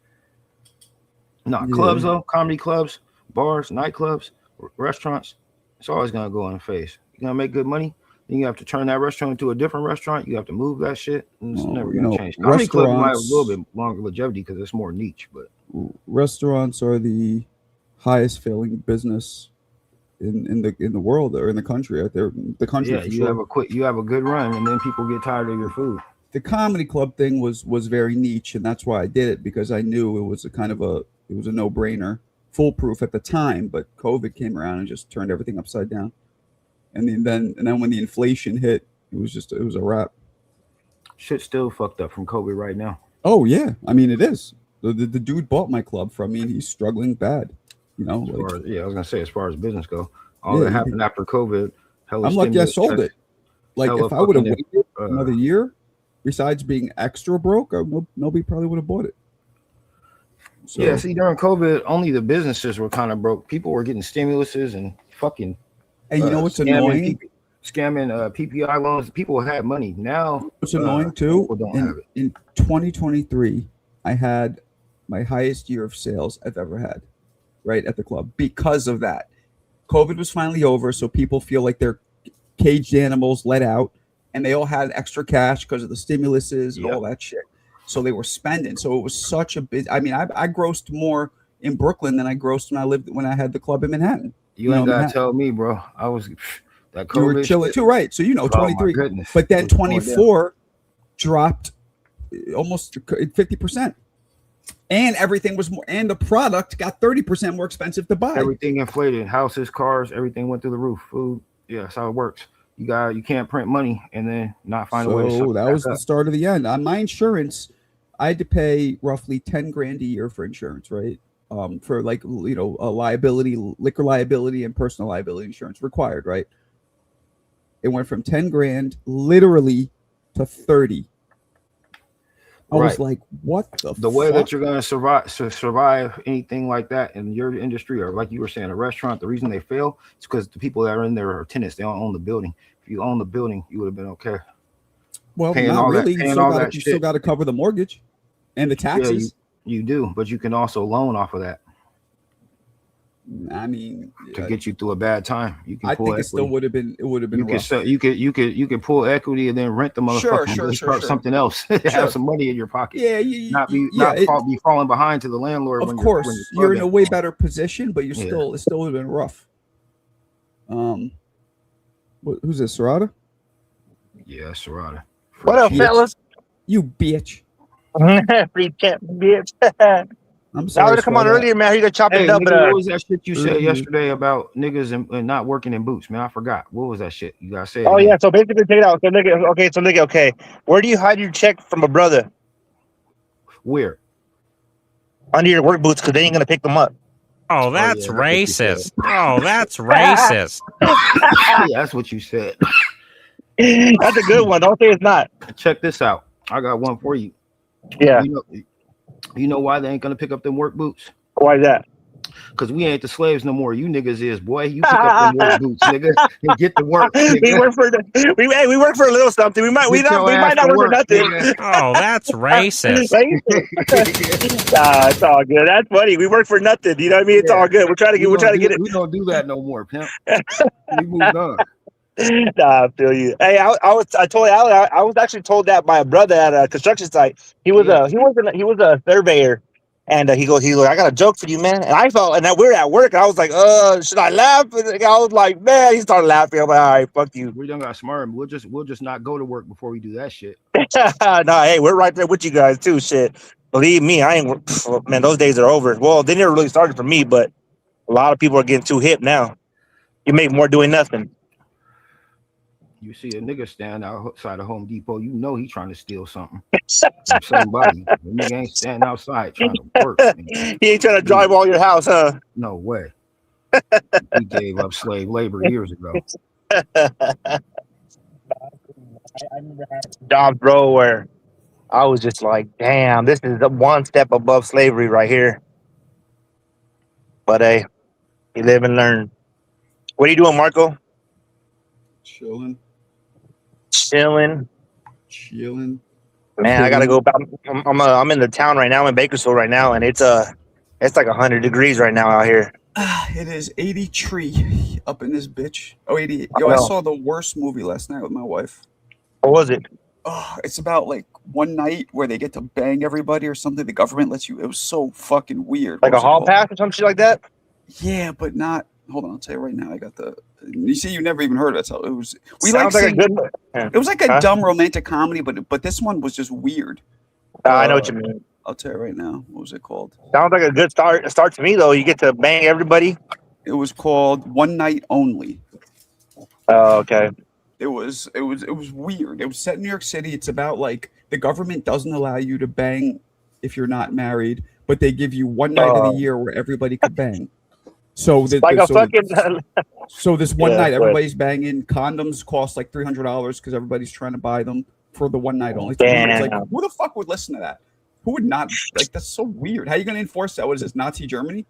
Clubs though, comedy clubs, bars, nightclubs, restaurants, it's always gonna go in the face. You're gonna make good money, then you have to turn that restaurant into a different restaurant. You have to move that shit, and it's never gonna change. Comedy club might have a little bit longer longevity because it's more niche, but restaurants are the highest failing business in the world or in the country out there. The country, yeah, you have a good run, and then people get tired of your food. The comedy club thing was very niche, and that's why I did it, because I knew it was a no-brainer, foolproof at the time. But COVID came around and just turned everything upside down. And then when the inflation hit, it was a wrap. Shit's still fucked up from COVID right now. Oh yeah, I mean it is. The dude bought my club from me, and he's struggling bad. I was gonna say, as far as business go, that happened after COVID. I'm lucky I sold it. Like if I would have waited another year, besides being extra broke, nobody probably would have bought it. So, yeah, see, during COVID, only the businesses were kind of broke. People were getting stimuluses and fucking. And you know what's annoying? Scamming PPI loans. People had money. Now what's annoying too? People don't have it. In 2023, I had my highest year of sales I've ever had, right at the club, because of that. COVID was finally over, so people feel like they're caged animals let out, and they all had extra cash because of the stimuluses and all that shit. So they were spending. So it was such a big. I mean, I grossed more in Brooklyn than I grossed when I had the club in Manhattan. You ain't gotta tell me, bro. I was that COVID. You were chilling too, right? So 23, goodness. But then 24 dropped almost 50%. And everything was more, and the product got 30% more expensive to buy. Everything inflated. Houses, cars, everything went through the roof. Food, yeah, that's how it works. You can't print money and then not find a way to. So that was the start of the end. On my insurance, I had to pay roughly $10,000 a year for insurance, right? For like a liability, liquor liability, and personal liability insurance required, right? It went from $10,000 literally to 30. I was like, what the way that you're going to survive anything like that in your industry, or like you were saying, a restaurant, the reason they fail is because the people that are in there are tenants. They don't own the building. If you own the building, you would have been okay. Well, not really. You still got to cover the mortgage And the taxes. You do, but you can also loan off of that I mean, to get you through a bad time. You can I pull think it equity. still would have been. It would have been. You can rough. sell, you can pull equity and then rent the motherfucker and go start something else. Have some money in your pocket. Yeah, be falling behind to the landlord. Of course, you're in a way better position, but it still would have been rough. Who's this, Serrata? Yeah, Serrata. What up, fellas? You bitch. Free champ, bitch. I'm I sorry. would have come on earlier, man. You got chopped it up. Nigga, what was that shit you said yesterday about niggas and not working in boots, man? I forgot. What was that shit you guys said? Oh yeah, so basically take it out. So nigga, okay. Where do you hide your check from a brother? Where? Under your work boots, because they ain't gonna pick them up. Oh, that's racist. Oh, that's racist. Yeah, that's what you said. That's a good one. Don't say it's not. Check this out. I got one for you. Yeah. You know why they ain't gonna pick up them work boots? Why is that? Because we ain't the slaves no more. You niggas is, boy. You pick up them work boots, nigga, and get to work. Nigga. We work for a little something. We might not work for nothing. Oh, that's racist. Nah, it's all good. That's funny. We work for nothing. You know what I mean? It's all good. We're trying to get it. We don't do that no more, pimp. We moved on. Nah, I feel you. Hey, I told Alan, I was actually told that by a brother at a construction site. He was a surveyor, and he goes, I got a joke for you, man. And I felt, and we were at work, and I was like, should I laugh? And I was like, man, he started laughing. I'm like, all right, fuck you. We done got smart. We'll just not go to work before we do that shit. Nah, hey, we're right there with you guys too. Shit, believe me, I ain't. Man, those days are over. Well, they never really started for me, but a lot of people are getting too hip now. You make more doing nothing. You see a nigga stand outside of Home Depot, you know he trying to steal something from somebody. The nigga ain't standing outside trying to work. Man. He ain't trying to drive all your house, huh? No way. He gave up slave labor years ago. Job, bro, where I was just like, damn, this is the one step above slavery right here. But hey, you live and learn. What are you doing, Marco? Chilling. Man, I gotta go back. I'm in the town right now. I'm in Bakersfield right now, and it's like 100 degrees right now out here. It is 83 up in this bitch. Oh, 88. Yo, I saw the worst movie last night with my wife. What was it? Oh, it's about like one night where they get to bang everybody or something. The government lets you. It was so fucking weird. Like a hall pass or some shit like that? Yeah, but not. Hold on, I'll tell you right now. I got the. You see, you never even heard of it. So it was. It was like a dumb romantic comedy, but this one was just weird. I know what you mean. I'll tell you right now. What was it called? Sounds like a good start to me though. You get to bang everybody. It was called One Night Only. Oh, okay. It was weird. It was set in New York City. It's about like the government doesn't allow you to bang if you're not married, but they give you one night of the year where everybody could bang. So this one night everybody's banging. Condoms cost like $300 because everybody's trying to buy them for the one night only. It's like, who the fuck would listen to that? Who would not? Like, that's so weird. How are you going to enforce that? What is this, Nazi Germany?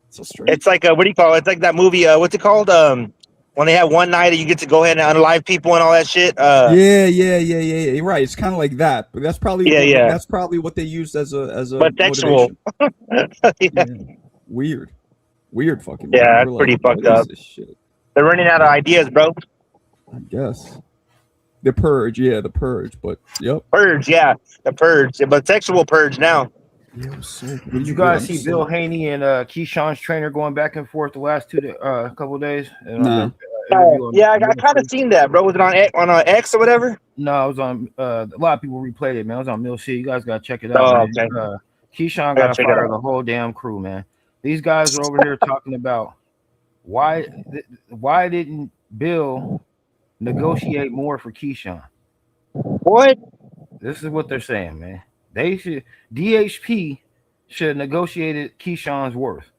It's so strange. It's like what do you call it? It's like that movie. What's it called? When they have one night and you get to go ahead and unalive people and all that shit. Yeah. You're right. It's kind of like that, but that's probably that's probably what they used as a. But sexual. Yeah. Weird fucking. Yeah, that's pretty fucked up. They're running out of ideas, bro. I guess. The Purge, but yep. Purge, yeah, the Purge, but sexual purge now. Did you guys see Bill Haney and Keyshawn's trainer going back and forth the last couple of days? No. Yeah, I kind of seen that, bro. Was it on X or whatever? No, it was on. A lot of people replayed it, man. It was on Mill C. You guys gotta check it out. Okay. Keyshawn got to fire the whole damn crew, man. These guys are over here talking about why didn't Bill negotiate more for Keyshawn? What? This is what they're saying, man. DHP should have negotiated Keyshawn's worth.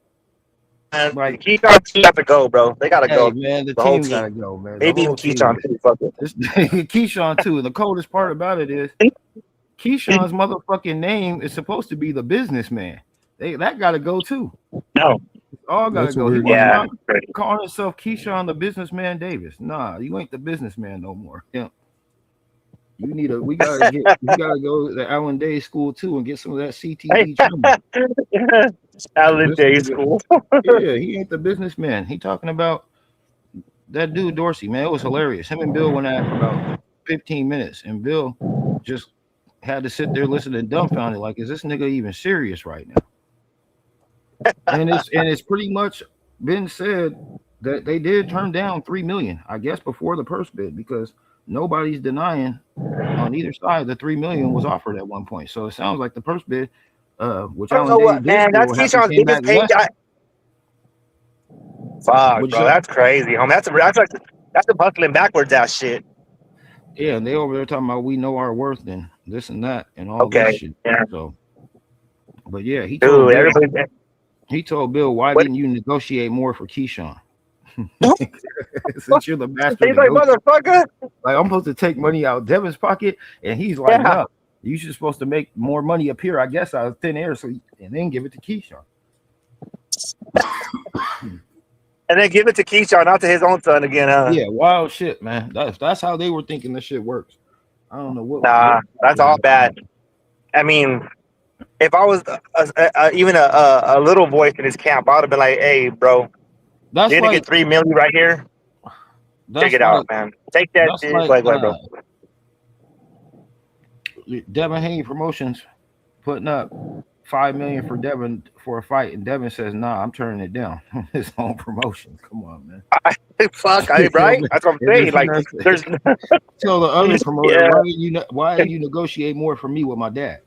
Like Keyshawn got to go, bro. They gotta go, man. The team gotta go, man. Maybe even Keyshawn too. Fuck it. Keyshawn too. And the coldest part about it is Keyshawn's motherfucking name is supposed to be the businessman. That gotta go too. No, all gotta go. Yeah, calling himself Keyshawn the businessman Davis. Nah, you ain't the businessman no more. Yeah. You need a. We gotta get. We gotta go to the Allen Day School too and get some of that CTE training. Allen This Day nigga- School. Yeah, he ain't the businessman. He talking about that dude Dorsey, man. It was hilarious. Him and Bill went at it for about 15 minutes, and Bill just had to sit there listening dumbfounded, like, is this nigga even serious right now? And it's pretty much been said that they did turn down $3 million, I guess, before the purse bid, because nobody's denying on either side the $3 million was offered at one point. So it sounds like the purse bid, which I don't know what, man. That's Keyshawn's biggest pay. Fuck, What'd you bro. say? That's crazy, homie. That's the hustling backwards ass shit. Yeah, and they over there talking about we know our worth and this and that and all Okay, that shit. yeah. So, but yeah, he told Dude, Bill, everybody. he told Bill, why What? didn't you negotiate more for Keyshawn? Since you're the master, He's like, negotiator. motherfucker. Like, I'm supposed to take money out of Devin's pocket, and he's like, Yeah. no, you should supposed to make more money appear, I guess, out of thin air, and then give it to Keyshawn. And then give it to Keyshawn, not to his own son again, huh? Yeah, wild shit, man. That's how they were thinking this shit works. I don't know what. Nah, that's all bad. I mean, if I was even a little voice in his camp, I would have been like, "Hey, bro, That's you're gonna like get $3 million right here. that's Take it like, out, man. Take that that's shit." like, Like, bro. Devin Haney Promotions putting up $5 million for Devin for a fight, and Devin says, "Nah, I'm turning it down." His own promotion. Come on, man. Fuck, right? That's what I'm saying. Like, there's Tell the other promoter, Yeah. why didn't you negotiate more for me with my dad?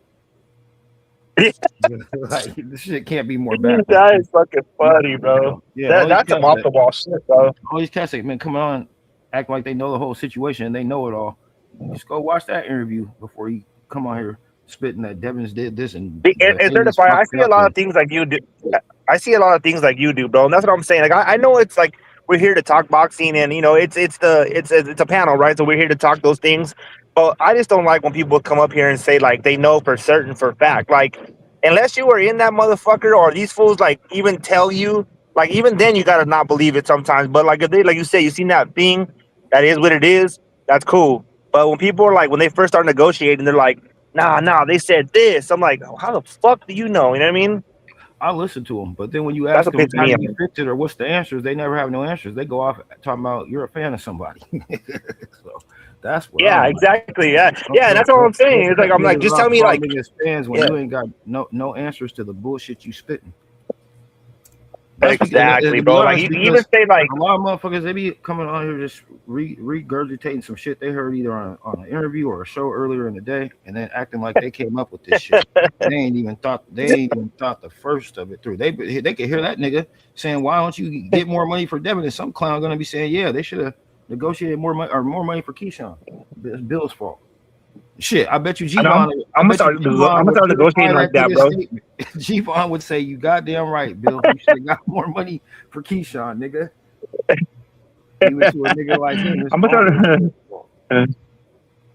Like, this shit can't be more bad. that is fucking funny, bro. Yeah, That's some off the wall shit, bro. all these cats like, man, come on, act like they know the whole situation and they know it all. Just go watch that interview before you come on here spitting that Devin's did this and Certified, I see a lot of things like you do. I see a lot of things like you do, bro. And that's what I'm saying. Like, I know it's like we're here to talk boxing, and you know, it's a panel, right? So we're here to talk those things. But I just don't like when people come up here and say like they know for certain, for fact. Like, unless you were in that motherfucker, or these fools like even tell you, like even then you gotta not believe it sometimes. But like if they, like you say, you seen that thing, that is what it is. That's cool. But when people are like, when they first start negotiating, they're like, nah, they said this. I'm like, how the fuck do you know? You know what I mean? I listen to them, but then when you That's ask what them pisses how me do you off. fix it or what's the answers, they never have no answers. They go off talking about you're a fan of somebody. So that's what. Yeah, exactly. Yeah, and that's all I'm saying. It's like I'm like, just tell me like, fans when Yeah. you ain't got no answers to the bullshit you spitting. That's exactly, because- bro. to be Like honest, you even say like, a lot of motherfuckers, they be coming on here just regurgitating some shit they heard either on an interview or a show earlier in the day, and then acting like they came up with this shit. They ain't even thought the first of it through. They could hear that nigga saying, "Why don't you get more money for Devin?" And some clown gonna be saying, "Yeah, they should have negotiated more money for Keyshawn. It's Bill's fault." Shit, I bet you G-Von. I'm gonna start negotiating like that, bro. G-Von would say, "You goddamn right, Bill. You should have got more money for Keyshawn, nigga." Even to a nigga like him, I'm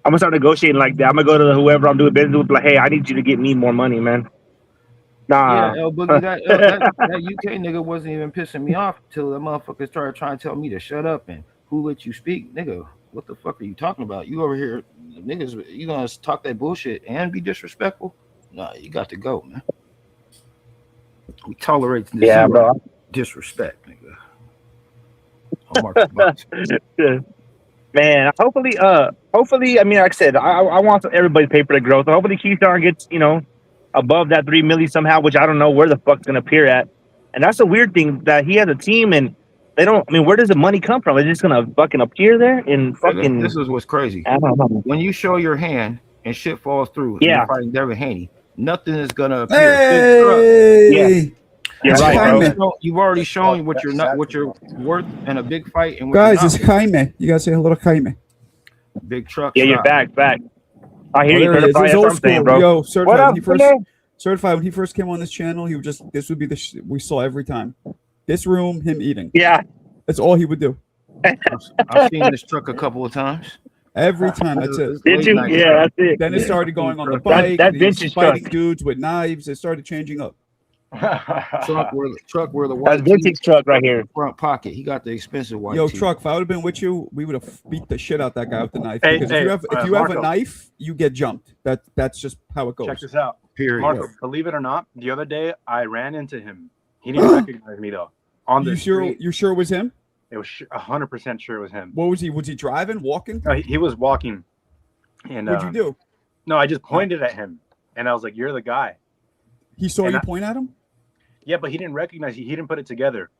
gonna start negotiating like that. I'm gonna go to whoever I'm doing business with, like, hey, I need you to get me more money, man. Nah, Yeah, El Boogie, that UK nigga wasn't even pissing me off till the motherfucker started trying to tell me to shut up and who let you speak, nigga. What the fuck are you talking about? You over here, niggas, you gonna talk that bullshit and be disrespectful? Nah, you got to go, man. We tolerate zero bro. disrespect, nigga. I'll mark the box. Man, hopefully, I mean, like I said, I want everybody to pay for the growth. So hopefully Keyshawn gets, you know, above that 3 million somehow, which I don't know where the fuck's gonna appear at. And that's a weird thing that he has a team and they don't. I mean, where does the money come from? Is it just gonna fucking appear there in fucking? This is what's crazy. I don't know. When you show your hand and shit falls through, Yeah. and you're fighting Devin Haney, nothing is gonna appear. Hey, You're That's right, Jaime. bro. You've already shown what you're worth in a big fight and what guys, you're it's not. Jaime. You gotta say hello to Jaime. Big truck. Yeah, you're stop. back. I hear Oh, you, there he is. certified. He's That's old what I'm saying, school. bro. Yo, certified. What up, When he first man? certified when he first came on this channel, he would just this would be the we saw every time. This room, him eating. Yeah. That's all he would do. I've seen this truck a couple of times. Every time. That's it. Did you? Yeah, that's it. Then it started going on the That- bike. that and he was vintage fighting truck. dudes with knives. It started changing up. Truck where the That's white Vintage truck right here. front pocket. He got the expensive white. Yo, tee. Truck, if I would have been with you, we would have beat the shit out that guy with the knife. Hey, Because hey, if you have a Marco. knife, you get jumped. That's just how it goes. Check this out. Period. Marco, believe it or not, the other day I ran into him. He didn't recognize me though. On the street, You sure it was him? it was 100% sure it was him. What was he? Was he driving, walking? No, he was walking, and What'd you do? no, I just pointed at him, and I was like, "You're the guy." He saw And you I- point at him? Yeah, but he didn't recognize you. He didn't put it together,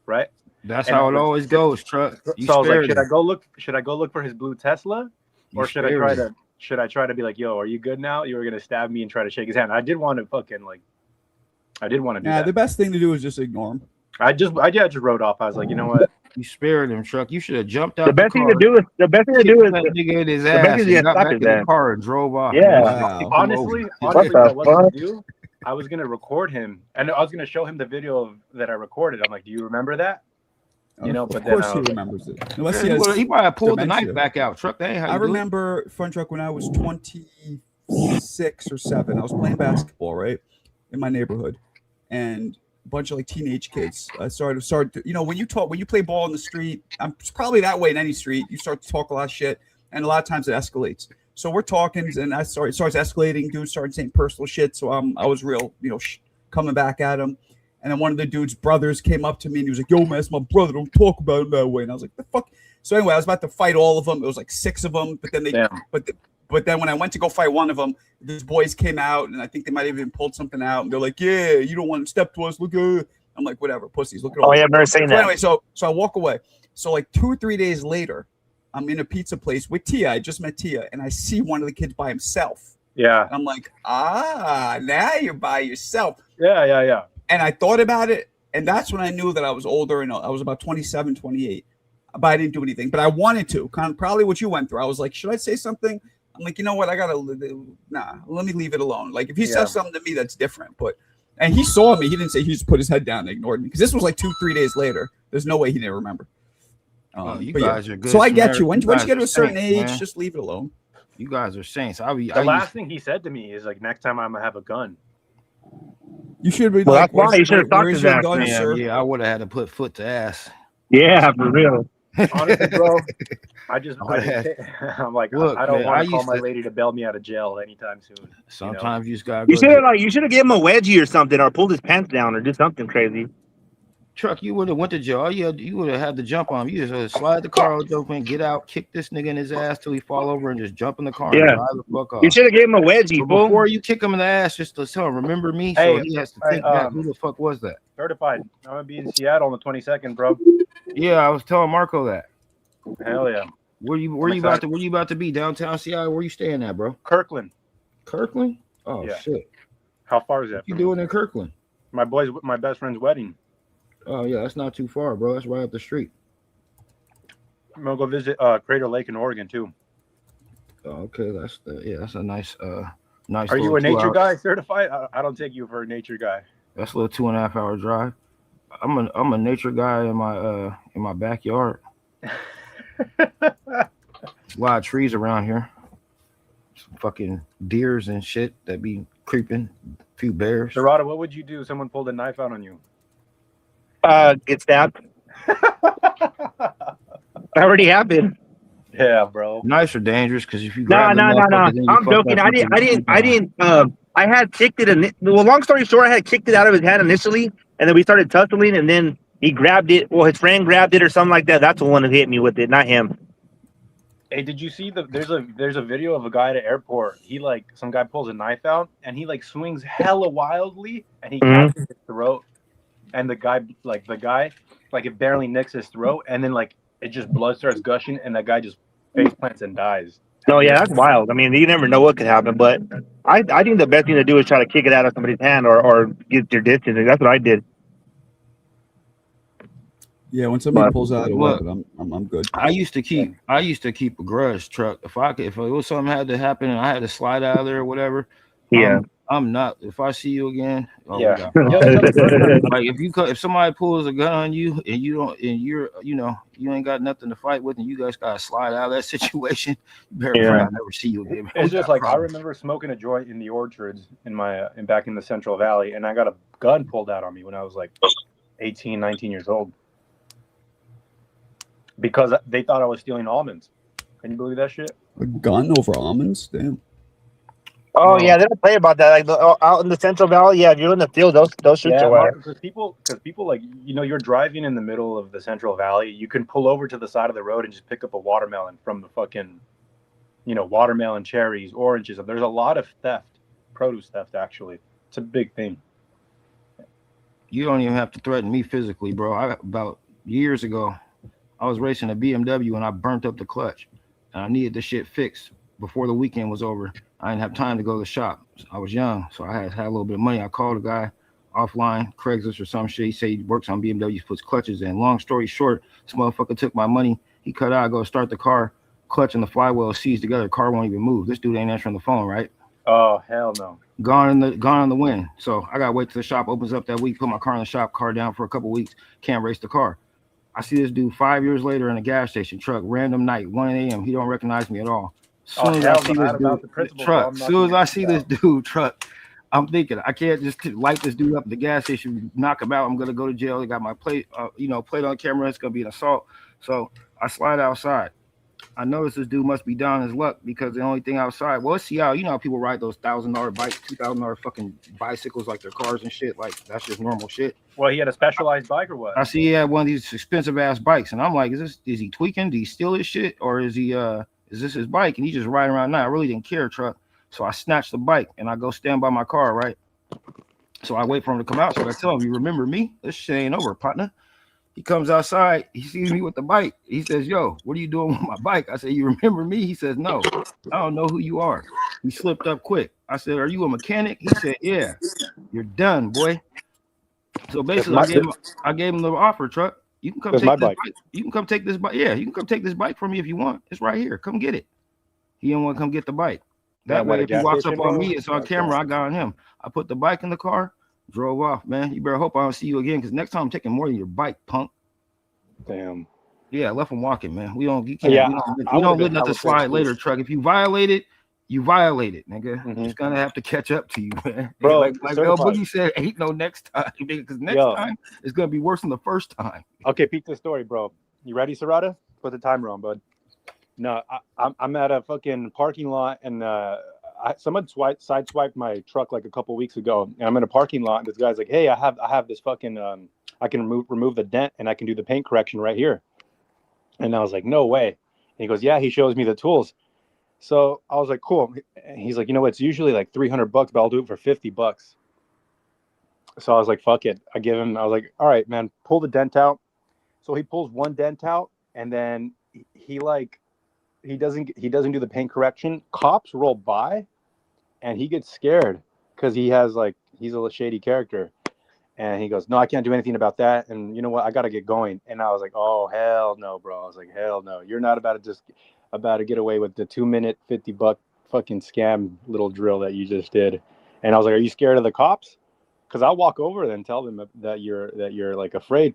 right? That's And how I it was- always goes, Truck. You So I was like, spared "Should him. I go look? Should I go look for his blue Tesla, You or should I spared try him. to? Should I try to be like, yo, are you good now? You were gonna stab me and try to shake his hand. I did want to fucking like, I did want to do Nah, that. the best thing to do is just ignore him. I just wrote off. I was like, you know what? You spared him, Truck. You should have jumped out. The best thing to do is kicked that nigga in his best ass. thing And to got stop back is in the that. car and drove off. Yeah. Wow. Honestly, What what the I was gonna fuck? do, I was gonna record him, and I was gonna show him the video that I recorded. I'm like, do you remember that? You know, of but then course I he was like, remembers it. Unless He he has might have pulled the dementia. knife back out, Truck. That ain't how you I do it. remember Front Truck when I was 26 or 7. I was playing basketball, right, in my neighborhood, and a bunch of like teenage kids. I started to, you know, when you play ball in the street, I'm probably that way in any street. You start to talk a lot of shit, and a lot of times it escalates. So we're talking, and it starts escalating. Dudes started saying personal shit. So I was real, you know, coming back at him. And then one of the dude's brothers came up to me and he was like, "Yo, man, it's my brother. Don't talk about him that way." And I was like, "The fuck." So anyway, I was about to fight all of them. It was like 6 of them, but then but then when I went to go fight one of them, these boys came out, and I think they might have even pulled something out. And they're like, "Yeah, you don't want to step to us. Look at it." I'm like, "Whatever, pussies. Look at all." Oh, yeah, I've never seen So that. anyway, so I walk away. So like 2 or 3 days later, I'm in a pizza place with Tia. I just met Tia, and I see one of the kids by himself. yeah, And I'm like, now you're by yourself. yeah. And I thought about it, and that's when I knew that I was older, and I was about 27, 28. But I didn't do anything. But I wanted to, kind of probably what you went through. I was like, should I say something? I'm like, you know what? Let me leave it alone. Like if he says something to me, that's different. And he saw me. He didn't say, he just put his head down and ignored me. Because this was like 2-3 days later. There's no way he didn't remember. You but guys are good. So I get you. Once you guys get to are a certain saints, age, man. just leave it alone. You guys are saints. The last thing he said to me is like, next time I'm gonna have a gun. You should be Well, like, that's why you should have talked where's to your that, gun, man. sir? Yeah, I would have had to put foot to ass. Yeah, for real. Honestly, bro, I'm like, Look, I don't man, want I to call used my to- lady to bail me out of jail anytime soon. Sometimes you just gotta You go. should have given him a wedgie or something, or pulled his pants down, or do something crazy. Truck, you would have went to jail. All you would have had to jump on him. You just had to slide the car open, get out, kick this nigga in his ass till he fall over, and just jump in the car Yeah. and drive the fuck off. You should have given him a wedgie, But fool. before you kick him in the ass, just to tell him, remember me, so Hey, he has to hey, think back. Who the fuck was that? Certified. I'm gonna be in Seattle on the 22nd, bro. Yeah, I was telling Marco that. Hell yeah. Where you about to be? Downtown Seattle? Where you staying at, bro? Kirkland. Kirkland? Oh Yeah. shit. How far is that? What you from doing in Kirkland? my best friend's wedding. Oh yeah, that's not too far, bro. That's right up the street. I'm gonna go visit Crater Lake in Oregon too. Oh, okay, that's a nice nice. Are you little a nature 2 hour guy certified? I don't take you for a nature guy. That's a little 2.5 hour drive. I'm a nature guy in my backyard. A lot of trees around here. Some fucking deers and shit that be creeping. A few bears. Dorado, what would you do if someone pulled a knife out on you? Get stabbed. Already happened. Yeah, bro. Knives are dangerous because if you No. grab the motherfucker, then you I'm fuck joking. up I didn't. I had kicked it. Well, long story short, I had kicked it out of his hand initially, and then we started tussling, and then he grabbed it. Well, his friend grabbed it or something like that. That's the one that hit me with it, not him. Hey, did you see there's a video of a guy at an airport. Some guy pulls a knife out and he swings hella wildly and he catches his throat, and the guy it barely nicks his throat, and then it just blood starts gushing and that guy just face plants and dies. No, yeah, that's wild. I mean, you never know what could happen, but I think the best thing to do is try to kick it out of somebody's hand or get your distance. That's what I did. Yeah, when somebody But- pulls out a look, weapon, I'm good. I used to keep a grudge, Truck. If it was something had to happen and I had to slide out of there or whatever, Yeah. I'm not. If I see you again, we Yeah. got Yo, problems. Like if somebody pulls a gun on you and you don't, and you're, you ain't got nothing to fight with, and you guys gotta slide out of that situation, you better pray I never see you again. It's just like I remember smoking a joint in the orchards in my back in the Central Valley, and I got a gun pulled out on me when I was like 18, 19 years old because they thought I was stealing almonds. Can you believe that shit? A gun over almonds? Damn. Oh yeah, they don't play about that. Like out in the Central Valley, yeah, if you're in the field, they'll shoot Yeah, your ass. because people like you're driving in the middle of the Central Valley, you can pull over to the side of the road and just pick up a watermelon from the fucking, watermelon, cherries, oranges. There's a lot of theft, produce theft. Actually, it's a big thing. You don't even have to threaten me physically, bro. About years ago, I was racing a BMW and I burnt up the clutch, and I needed the shit fixed before the weekend was over. I didn't have time to go to the shop. I was young, so I had a little bit of money. I called a guy offline, Craigslist or some shit. He said he works on BMWs, puts clutches in. Long story short, this motherfucker took my money. He cut out. I go start the car, clutch and the flywheel seized together. Car won't even move. This dude ain't answering the phone, right? Oh hell no. Gone in the wind. So I gotta wait till the shop opens up that week. Put my car in the shop, car down for a couple weeks. Can't race the car. I see this dude 5 years later in a gas station truck, random night, 1 a.m. He don't recognize me at all. Soon as I see this dude truck, soon as I see this dude truck, I'm thinking I can't just light this dude up at the gas station, knock him out. I'm gonna go to jail. They got my plate, plate on camera. It's gonna be an assault. So I slide outside. I notice this dude must be down his luck because the only thing outside, well, it's Seattle. You know how people ride those $1,000 bikes, $2,000 fucking bicycles like their cars and shit. Like that's just normal shit. Well, he had a specialized bike or what? I see he had one of these expensive ass bikes, and I'm like, is he tweaking? Did he steal his shit, or is this his bike? And he just riding around now. I really didn't care, truck. So I snatched the bike and I go stand by my car, right? So I wait for him to come out. So I tell him, you remember me? This shit ain't over, partner. He comes outside. He sees me with the bike. He says, yo, what are you doing with my bike? I said, you remember me? He says, no, I don't know who you are. He slipped up quick. I said, are you a mechanic? He said, yeah. You're done, boy. So basically, I gave him the offer, truck. You can come take this bike. You can come take this bike. Yeah, you can come take this bike from me if you want. It's right here. Come get it. He didn't want to come get the bike. That way, if he walks up on me, it's on camera. I got on him. I put the bike in the car, drove off. Man, you better hope I don't see you again, because next time I'm taking more than your bike, punk. Damn. Yeah, I left him walking, man. We don't let nothing slide later, truck. If you violate it, you violate it, nigga. Mm-hmm. It's gonna have to catch up to you, man. Bro, like El Boogie said, ain't no next time, because next time it's gonna be worse than the first time. Okay, peep the story, bro. You ready, Serrata? Put the timer on, bud. No, I'm at a fucking parking lot, and someone sideswiped my truck like a couple weeks ago, and I'm in a parking lot, and this guy's like, "Hey, I have this fucking I can remove the dent, and I can do the paint correction right here." And I was like, "No way!" And he goes, "Yeah." He shows me the tools. So I was like, "Cool." And he's like, "You know, it's usually like $300, but I'll do it for $50." So I was like, "Fuck it." I was like, "All right, man, pull the dent out." So he pulls one dent out, and then he doesn't do the paint correction. Cops roll by, and he gets scared because he's a shady character, and he goes, "No, I can't do anything about that." And you know what? I got to get going. And I was like, "Oh hell no, bro!" I was like, "Hell no, you're not about to get away with the 2-minute $50 fucking scam little drill that you just did." And I was like, "Are you scared of the cops?" Because I'll walk over and tell them that you're like afraid.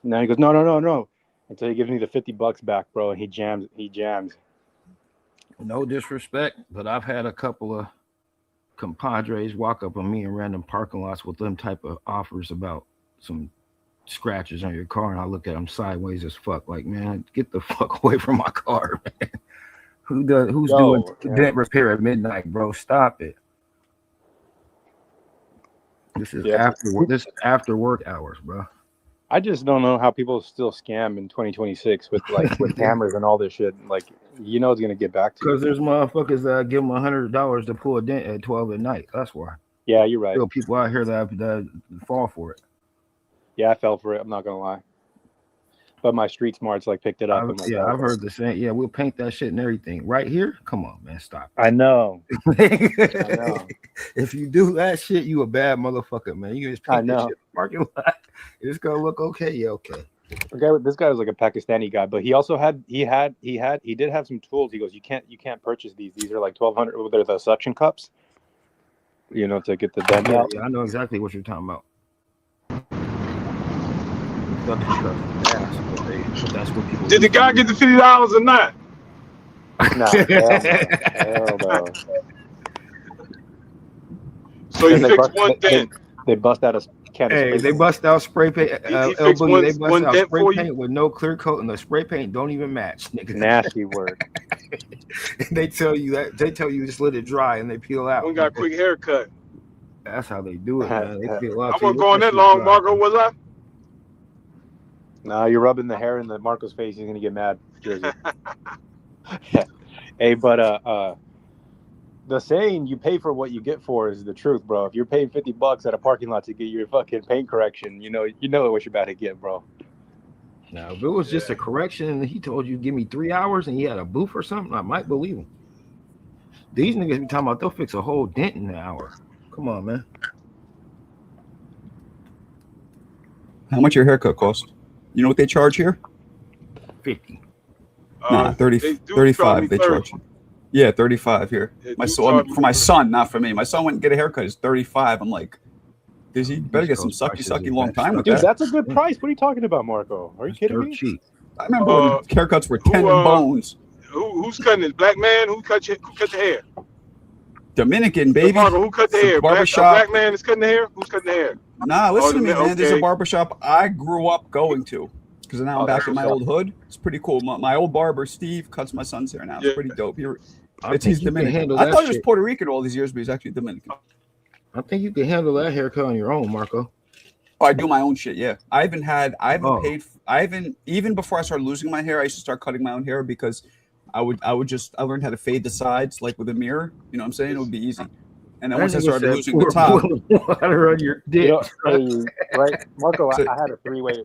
And then he goes, "No." Until he gives me the $50 back, bro, and he jams. No disrespect, but I've had a couple of compadres walk up on me in random parking lots with them type of offers about some scratches on your car, and I look at them sideways as fuck, like, man, get the fuck away from my car, man. Who's doing dent repair at midnight, bro? Stop it. This is after work hours, bro. I just don't know how people still scam in 2026 with cameras and all this shit. Like, it's gonna get back to you. Because there's motherfuckers that give them $100 to pull a dent at 12 at night. That's why. Yeah, you're right. Still people out here that fall for it. Yeah, I fell for it. I'm not gonna lie. But my street smarts picked it up. I've heard the same. Yeah, we'll paint that shit and everything. Right here? Come on, man, stop. I know. If you do that shit, you a bad motherfucker, man. You just paint that shit in the parking lot. It's gonna look okay. Yeah, okay. Okay, this guy was like a Pakistani guy, but he also did have some tools. He goes, you can't purchase these. These are like $1,200. They're the suction cups. You know, to get the dent Yeah, out. yeah, I know exactly what you're talking about. Fucking stuff, ass, but that's what people. Did the guy get the $50 or not? Nah, hell no. So he Then they fixed bust, one dent. they bust out a can of Hey, spray they paint. bust out spray paint. He El fixed Boogie, they bust one out dent spray for you? paint with no clear coat, and the spray paint don't even match, nigga. Nasty work. They tell you that. They tell you just let it dry and they peel out. One got a quick haircut. That's how they do it, man. They peel out. I till wasn't you going let that shit long, dry. Marco, was I? Nah, you're rubbing the hair in the Marco's face. He's gonna get mad. Jersey. Hey, but the saying "you pay for what you get for" is the truth, bro. If you're paying $50 at a parking lot to get your fucking paint correction, you know what you're about to get, bro. Now, if it was just a correction and he told you give me 3 hours and he had a booth or something, I might believe him. These niggas be talking about they'll fix a whole dent in an hour. Come on, man. How much your haircut cost? You know what they charge here? 50. Nah, 30, they do 35 charge me they 30. charge you. Yeah, 35 here. They My do son, charge me for my 30. son, not for me. My son went and get a haircut. It's 35. I'm like, does he better get some East Coast prices sucky is long bad. time with Dude, that? that's a good price. What are you talking about, Marco? Are you It's kidding dirt me? cheap. I remember when the haircuts were 10 who, bones. Who's cutting it? Black man? Who cut the hair? Dominican, baby. Marco, who cut the It's a hair? A barbershop. black man is cutting the hair? Who's cutting the hair? Nah, listen to me, man. There's a okay. barbershop I grew up going to because now I'm Oh, back that's in my what's old hood. It's pretty cool. My old barber, Steve, cuts my son's hair now. It's Yeah. pretty dope. I He's think you can Dominican. handle I that thought he was shit. Puerto Rican all these years, but he's actually Dominican. I think you can handle that haircut on your own, Marco. Oh, I do my own shit. Yeah, I haven't Oh. paid. Even before I started losing my hair, I used to start cutting my own hair because I learned how to fade the sides like with a mirror. You know what I'm saying? It would be easy. And then That once I nigga started said losing the pour top, boiling water on your dick. You know, hey, right, Marco. So- I had a three-way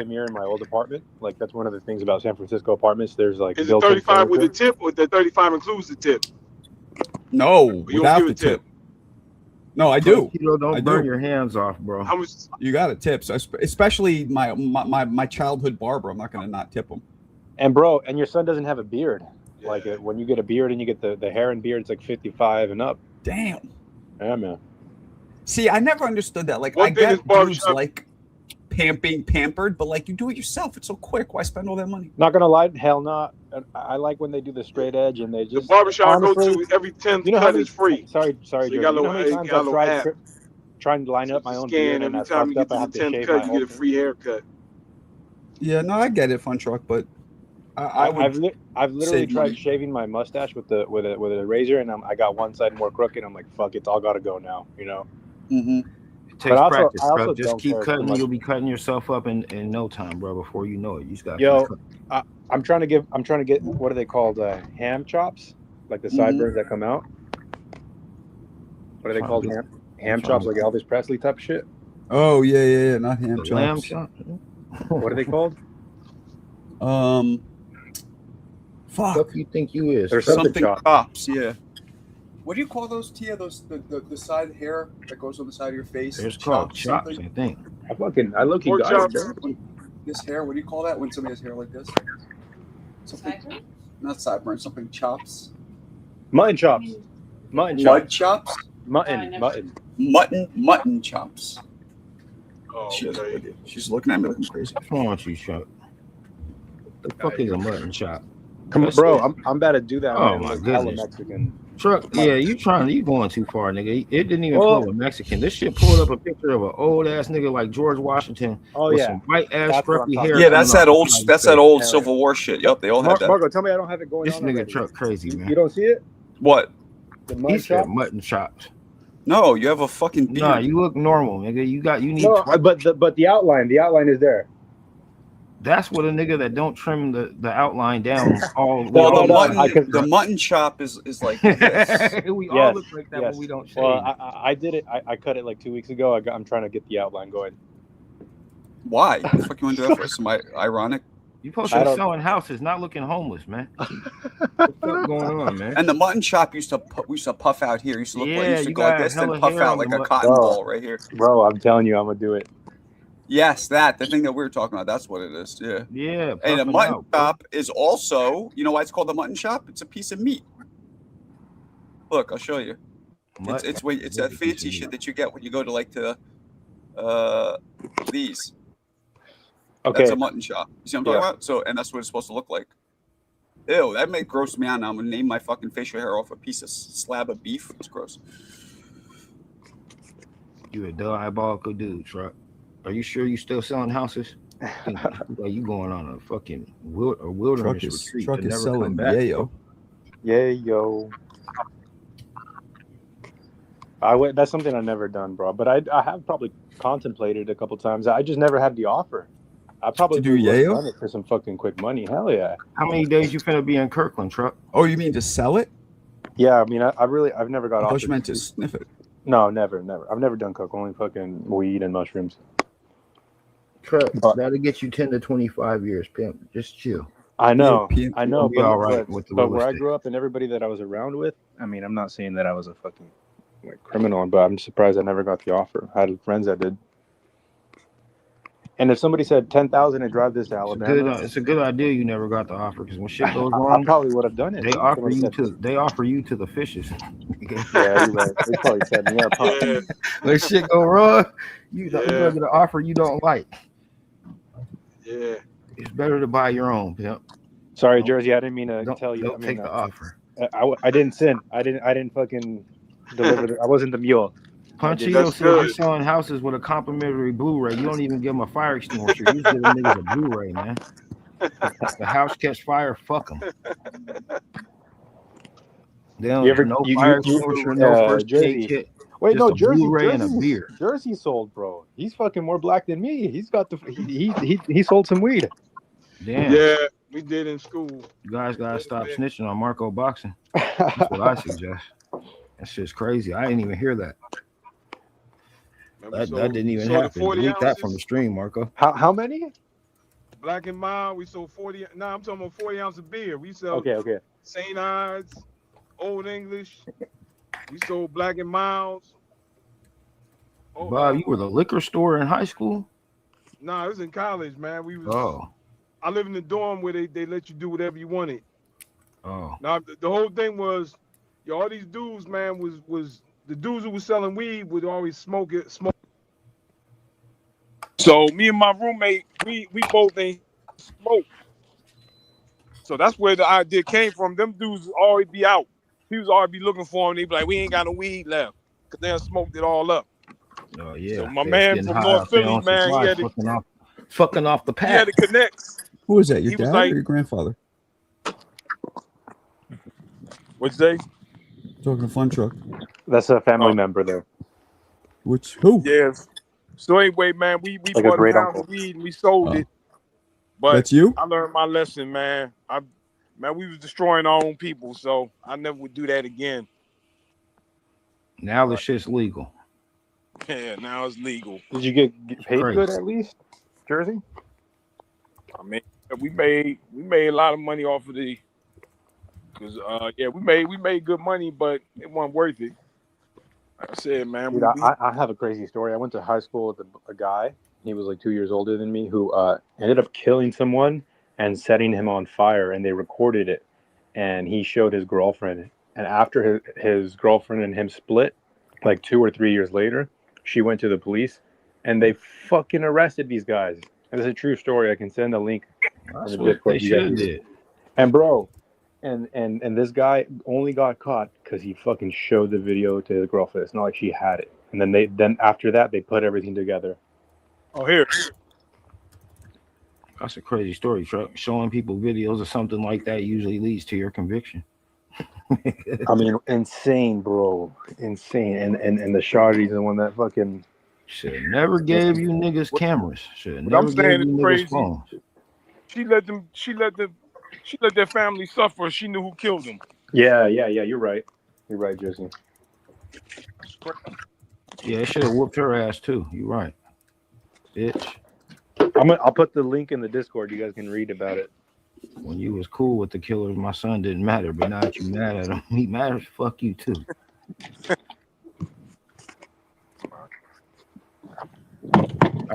mirror in my old apartment. Like that's one of the things about San Francisco apartments. There's like Is it built-in 35 with the furniture. tip, or the 35 includes the tip? no, You don't without give the a tip. tip. No, I do. Kilo, don't I burn do. your hands off, bro. How much? You got to tip. So especially my childhood barber. I'm not going to not tip him. And bro, and your son doesn't have a beard. Like Yeah. when you get a beard and you get the hair and beard, it's like 55 and up. Damn. Yeah, man. See, I never understood that. Like, One I thing is get dudes barbershop- like being pampered, but like you do it yourself. It's so quick. Why spend all that money? Not gonna lie, hell not. I like when they do the straight edge and they The just barbershop I go honestly, to, every 10th you know how cut many, is free. Sorry, So you Joe. got a You know how many little- times you got a I've little tried app. trying to line up my own Scan beard and every that's time you fucked get up. I to have the to 10th shave cut, my you whole get a free haircut. Yeah, no, I get it, Fun Truck, but I would I've literally save tried money. shaving my mustache with a razor, and I got one side more crooked. I'm like, fuck, it's all got to go now, you know. Mhm. It takes also- practice, I also bro. Just don't keep care too cutting, much. you'll be cutting yourself up in no time, bro. Before you know it, you just got. Yo, I'm trying to get what are they called? Ham chops, like the sideburns that come out. What are they Trying called? to- Ham trying chops, to- like Elvis Presley type shit. Oh yeah, not ham The lamb chops. chop. What are they called? Fuck. What you think you is? There's something chop. chops. Yeah. What do you call those, Tia? Those the side hair that goes on the side of your face. There's called chops, something? I think. I look Pork chops. This hair. What do you call that when somebody has hair like this? Something. Not sideburns. Something chops. Mutton chops. Mutton Mud chops. chops. Mutton. Mutton chops. Oh, She has no okay. idea. She's looking at me looking crazy. What's wrong with you, Chuck? The fuck is a mutton chop? Come on, bro. I'm about to do that. Oh, man. my Like, hella goodness. Mexican. Truck, yeah, you going too far, nigga. It didn't even Well- pull a Mexican. This shit pulled up a picture of an old ass nigga like George Washington Oh with yeah. some white ass That's what I'm scruffy talking hair. Yeah, that's that old. coming That's off that old Yeah. Civil War shit. Yup, they all had that. Marco, tell me I don't have it going This on. nigga already. Truck crazy, You man. don't see it? What? The He mutton said chop? mutton chops. No, you have a fucking beard. Nah, you look normal, nigga. You need. No, but the outline is there. That's what a nigga that don't trim the outline down all. Well, No, the no, mutton, I could- the mutton chop is like this. we all Yes, look like that yes. when we don't shave. Well, I did it. I cut it like 2 weeks ago. I'm trying to get the outline going. Why? What the fuck you want to do that for? Some ironic. You supposed I to be don't- selling houses, not looking homeless, man. What's going on, man? And the mutton chop used to puff out here. Used to look like Yeah, used to you go like got this, then hella puff hair out on like the a mut- cotton Oh. ball right here. Bro, I'm telling you, I'm gonna do it. Yes, the thing that we were talking about. That's what it is. Yeah. Yeah, And a puffing mutton out, bro. chop is also, you know why it's called a mutton chop? It's a piece of meat. Look, I'll show you. Mutt? It's that fancy shit that you get when you go to like the these. Okay. That's a mutton chop. You see what I'm talking Yeah. about? So, and that's what it's supposed to look like. Ew, that may gross me out now. I'm gonna name my fucking facial hair off a piece of slab of beef. It's gross. You a diabolical dude, Truck. Are you sure you still selling houses? Like you going on a fucking wilderness retreat Truck to is never selling come back. yayo. Yeah, yo. That's something I've never done, bro. But I have probably contemplated a couple times. I just never had the offer. I probably To do would have yayo? done it for some fucking quick money. Hell yeah. How many days you finna be in Kirkland, Truck? Oh, you mean to sell it? Yeah, I mean, I've never got I offered. thought you meant to sniff it. No, never. I've never done coke. Only fucking weed and mushrooms. Truck, But- that'll get you 10 to 25 years, pimp. Just chill. I know, European- I know, You'll be but, all right but, with the but real where I estate. grew up and everybody that I was around with, I mean, I'm not saying that I was a fucking like criminal, but I'm surprised I never got the offer. I had friends that did. And if somebody said 10,000 and drive this to Alabama, It's a good idea you never got the offer because when shit goes I wrong, probably would have done it. they offer you to the fishes. Yeah, you're right. They probably set me up. Huh? Yeah, When shit go wrong, you Yeah. gonna get an offer you don't like. yeah. It's better to buy your own, pimp. Sorry, Jersey. I didn't mean to tell you. Don't take the offer. I didn't sin. I didn't fucking deliver. I wasn't the mule. Ponchito That's said you're good. selling houses with a complimentary Blu-ray. You don't even give them a fire extinguisher. You just give them niggas a Blu-ray, man. The house catch fire, fuck them. They don't You ever- no you- fire you- extinguisher, no first Jersey. aid kit. Wait, Just no, a Jersey. Blu-ray and a Jersey's- beer. Jersey sold, bro. He's fucking more black than me. He's got the he sold some weed. Damn, Yeah, we did in school. you guys gotta stop snitching on Marco Boxing. That's what I suggest. That's just crazy. I didn't even hear that. Man, we That sold- didn't even sold the happen. 40 Delete that from the ounces. stream, Marco. How many? Black and mild. We sold 40. Nah, I'm talking about 40 ounces of beer. We sell Okay. St. Ides, Old English. We sold black and milds. Oh, Bob, you were the liquor store in high school? Nah, it was in college, man. We was. Oh, I live in the dorm where they let you do whatever you wanted. oh. Now the whole thing was, all these dudes, man, was the dudes who was selling weed would always smoke it. So me and my roommate, we both ain't smoke. So that's where the idea came from. Them dudes always be out. He was always be looking for them. They be like, we ain't got no weed left, cause they done smoked it all up. Oh yeah. So my They man getting from high North out there Philly, on man, supply, he had to, fucking off the he had pack. to connect. Who was that? Your He was dad like- or your grandfather? What'd you say? Talking to Fun Truck. That's a family Oh. member there. Which who? Yeah. So anyway, man, we Like a bought a great pound uncle. of weed and we sold Oh. it. But That's you? I learned my lesson, man. We was destroying our own people, so I never would do that again. Now the shit's legal. Yeah, now it's legal. Did you get paid Crazy. good at least, Jersey? I mean, we made a lot of money off of the, cause we made good money, but it wasn't worth it. Like I said, man, Dude, I have a crazy story. I went to high school with a guy. He was like 2 years older than me who ended up killing someone and setting him on fire, and they recorded it. And he showed his girlfriend. And after his girlfriend and him split, like 2 or 3 years later, she went to the police, and they fucking arrested these guys. And it's a true story. I can send a link. That's in the what Discord. they You guys should can- did. And bro, and this guy only got caught because he fucking showed the video to his girlfriend. It's not like she had it. And then after that, they put everything together. oh here, That's a crazy story, Truck. Showing people videos of something like that usually leads to your conviction. I mean, insane, bro, insane. And the Shawty's the one that fucking. Should have never gave you niggas cameras. Should have What I'm never saying gave you is niggas crazy. phones. she let their family suffer. She knew who killed them. Yeah. You're right. You're right, Jesse. Yeah, it should have whooped her ass too. You right, bitch. I'll put the link in the Discord. You guys can read about it. When you was cool with the killers, my son didn't matter. But now that you mad at him, he matters. Fuck you too.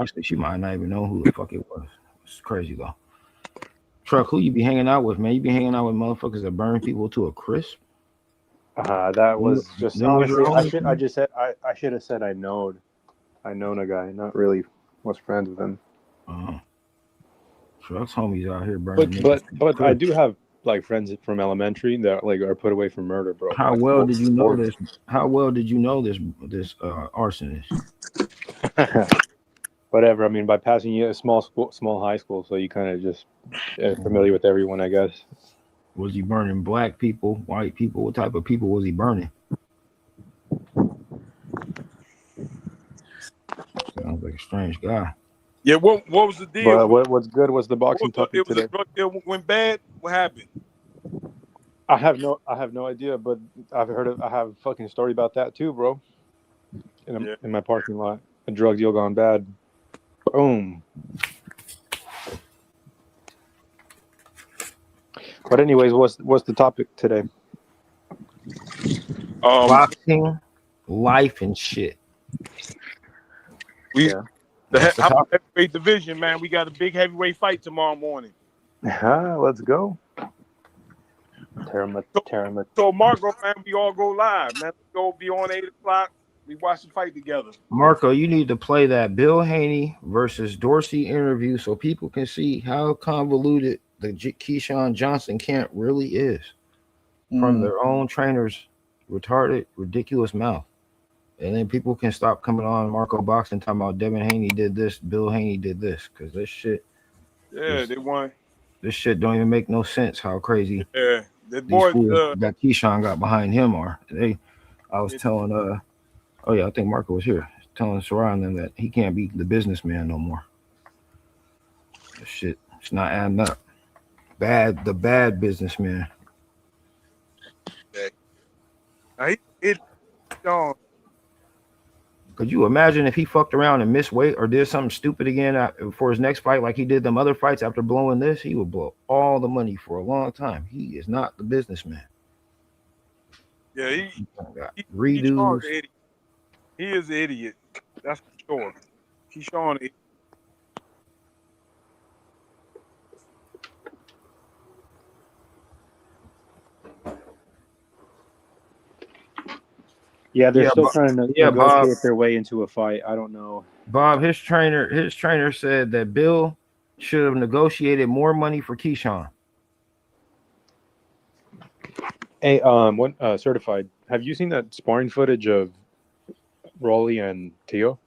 Actually, she might not even know who the fuck it was. It's crazy though. Truck, who you be hanging out with, man? You be hanging out with motherfuckers that burn people to a crisp? That was just Them was your honestly. homies? I should have said I known a guy, not really was friends with him. Trucks homies out here burning. But I do have like friends from elementary that like are put away for murder, bro. How Like, well did you know or- this? How well did you know this arsonist? Whatever. I mean, by passing you a small high school, so you kind of just familiar with everyone, I guess. Was he burning black people, white people? What type of people was he burning? Sounds like a strange guy. Yeah, what was the deal? But what's good was the boxing topic It was today. a drug deal went bad. What happened? I have no idea, but I have a fucking story about that too, bro. In my parking lot, a drug deal gone bad. Boom. But anyways, what's the topic today? Boxing, life, and shit. The heavyweight division, man. We got a big heavyweight fight tomorrow morning. Let's go. So Marco, man, we all go live, man. We go be on 8:00. We watch the fight together. Marco, you need to play that Bill Haney versus Dorsey interview so people can see how convoluted the Keyshawn Johnson camp really is from their own trainer's retarded, ridiculous mouth. And then people can stop coming on Marco Boxing talking about Devin Haney did this, Bill Haney did this, because this shit. Yeah, they won. This shit don't even make no sense. How crazy Yeah, the these boy. fools that Keyshawn got behind him are. I was telling I think Marco was here, telling Soraya and them that he can't be the businessman no more. This shit, it's not adding up. The bad businessman. Could you imagine if he fucked around and missed weight or did something stupid again for his next fight like he did them other fights after blowing this? He would blow all the money for a long time. He is not the businessman. Yeah, he redos. He is an idiot. That's for sure. Keyshawn. Yeah, they're still trying to negotiate Bob, their way into a fight. I don't know. Bob, his trainer said that Bill should have negotiated more money for Keyshawn. Hey, certified. Have you seen that sparring footage of Rolly and Tio?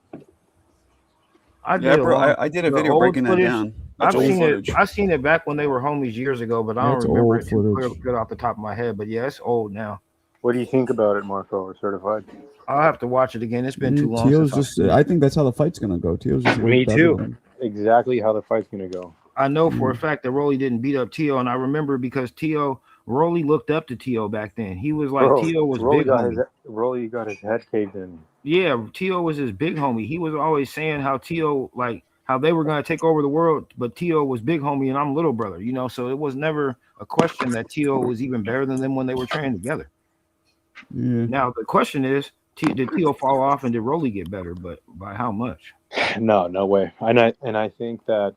I did a video breaking that down. That's old footage. I've seen it back when they were homies years ago, but I don't remember it too good off the top of my head. But yeah, it's old now. What do you think about it, Marco, or certified? I'll have to watch it again. It's been too long. Tio's I think that's how the fight's gonna go. Tio's just Me too. Exactly how the fight's gonna go. I know for a fact that Rolly didn't beat up Tio, and I remember because Rolly looked up to Tio back then. He was like Tio was Rolly big homie. Rolly got his head caved in. Yeah, Tio was his big homie. He was always saying how Tio how they were gonna take over the world, but Tio was big homie and I'm little brother. So it was never a question that Tio was even better than them when they were training together. Yeah. Now the question is, did Tio fall off and did Rolly get better? But by how much? No way. And I think that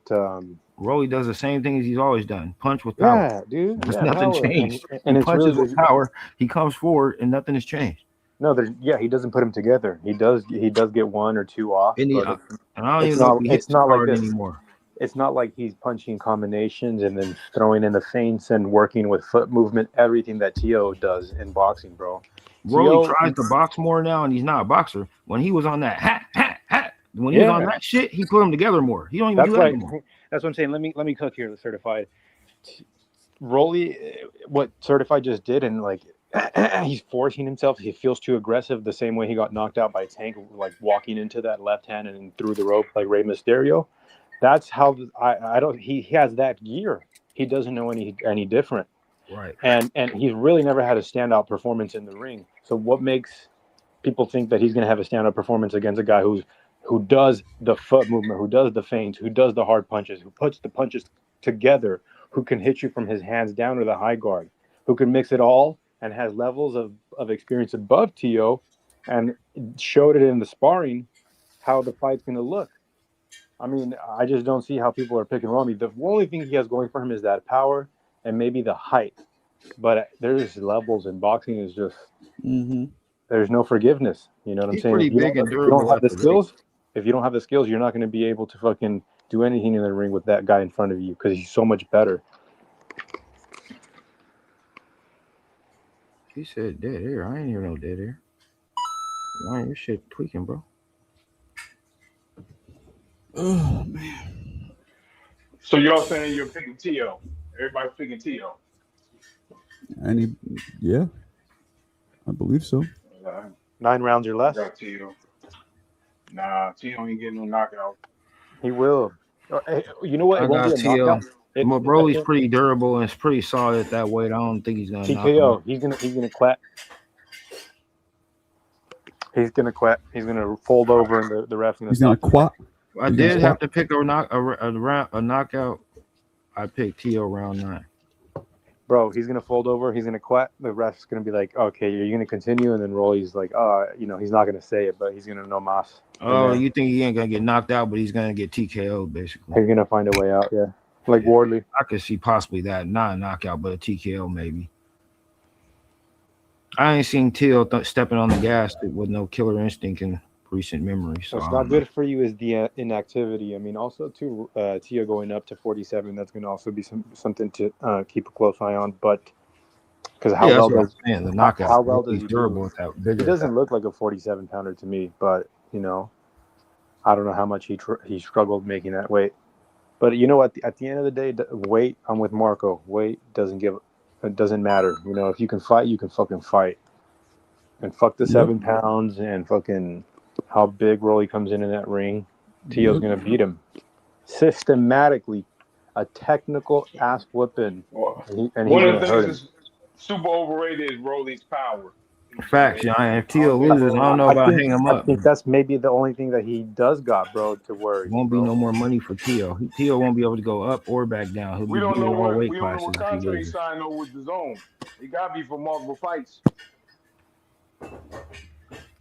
Rolly does the same thing as he's always done. Punch with power. Yeah, dude. There's Yeah, nothing power. changed. And He it's punches really with power. He comes forward and nothing has changed. No, he doesn't put them together. He does get one or two off. And but I don't even know if he hits it's not like hard this anymore. It's not like he's punching combinations and then throwing in the feints and working with foot movement, everything that Tio does in boxing, bro. Rolly tries to box more now, and he's not a boxer. When he was on that when he was on that shit, he put them together more. He don't even do that anymore. That's what I'm saying. Let me cook here, the certified. Rolly, what certified just did, and he's forcing himself. He feels too aggressive, the same way he got knocked out by Tank, like walking into that left hand and through the rope like Rey Mysterio. That's how I don't. He has that gear. He doesn't know any different. Right. And he's really never had a standout performance in the ring. So what makes people think that he's going to have a standout performance against a guy who does the foot movement, who does the feints, who does the hard punches, who puts the punches together, who can hit you from his hands down to the high guard, who can mix it all and has levels of experience above Tio, and showed it in the sparring how the fight's going to look. I mean, I just don't see how people are picking Romy. The only thing he has going for him is that power and maybe the height. But there's levels, and boxing is just Mm-hmm. there's no forgiveness. You know what I'm He's saying? pretty If you big and if you don't durable have at the the weight. skills, if you don't have the skills, you're not going to be able to fucking do anything in the ring with that guy in front of you because he's so much better. He said dead air. I ain't hear no dead air. Man, your shit tweaking, bro. Oh man. So y'all saying you're picking Tio? Everybody's picking Tio. Yeah, I believe so. 9 rounds or I less. got Tio. Nah, Tio ain't getting no knockout. He will. You know what? I It won't got be a knockout. TL. Well, Broly's pretty durable and it's pretty solid at that weight. I don't think he's gonna knock him TKO. out. He's gonna quit. He's gonna quit. He's gonna fold over, and the ref's gonna. He's gonna quat. I did have to pick a knockout. I picked T.O. round 9. Bro, he's gonna fold over. He's gonna quit. The ref's gonna be like, "Okay, you're gonna continue," and then Rolly's like, he's not gonna say it, but he's gonna no mas. Oh, you think he ain't gonna get knocked out, but he's gonna get TKO basically. He's gonna find a way out. Yeah, like Wardley. I could see possibly that, not a knockout, but a TKO maybe. I ain't seen Till stepping on the gas with no killer instinct in recent memory. So What's not good for you is the inactivity. I mean, also too, Tia going up to 47. That's going to also be something to keep a close eye on. But because how well does the knockout? How well does he's he durable do? with that? He doesn't look like a 47 pounder to me. But I don't know how much he struggled making that weight. But you know what? At the end of the day, weight. I'm with Marco. Weight it doesn't matter. If you can fight, you can fucking fight. And fuck the 7 pounds and fucking how big Rolly comes in that ring. Tio's gonna beat him systematically, a technical ass whipping. And One of he's the gonna hurt him. things that's super overrated is Rolly's power. Facts, if Tio loses, I don't know about hanging him I up. think that's maybe the only thing that he does got, bro, to worry. Won't be no more money for Tio. Tio won't be able to go up or back down. He'll We be don't beating know all what weight we don't know classes what if he contract he loses. signed over with the zone. He got to be for multiple fights.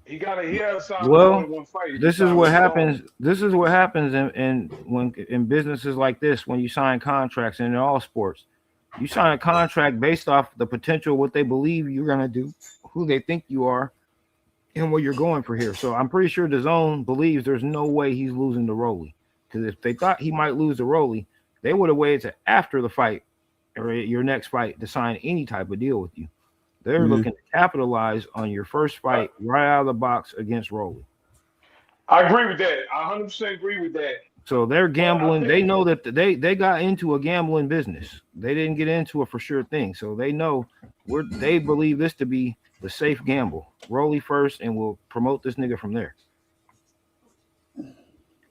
He had to sign Well, more than one fight. this is what happens. This is what happens in businesses like this when you sign contracts, and in all sports, you sign a contract based off the potential, what they believe you're gonna do, who they think you are, and what you're going for here. So I'm pretty sure the zone believes there's no way he's losing to Rolly, because if they thought he might lose to Rolly, they would have waited to after the fight or your next fight to sign any type of deal with you. They're looking to capitalize on your first fight right out of the box against Rolly. I agree with that. I 100% agree with that. So they're gambling. They know that they got into a gambling business. They didn't get into a for sure thing. So they know they believe this to be the safe gamble. Rolly first, and we'll promote this nigga from there.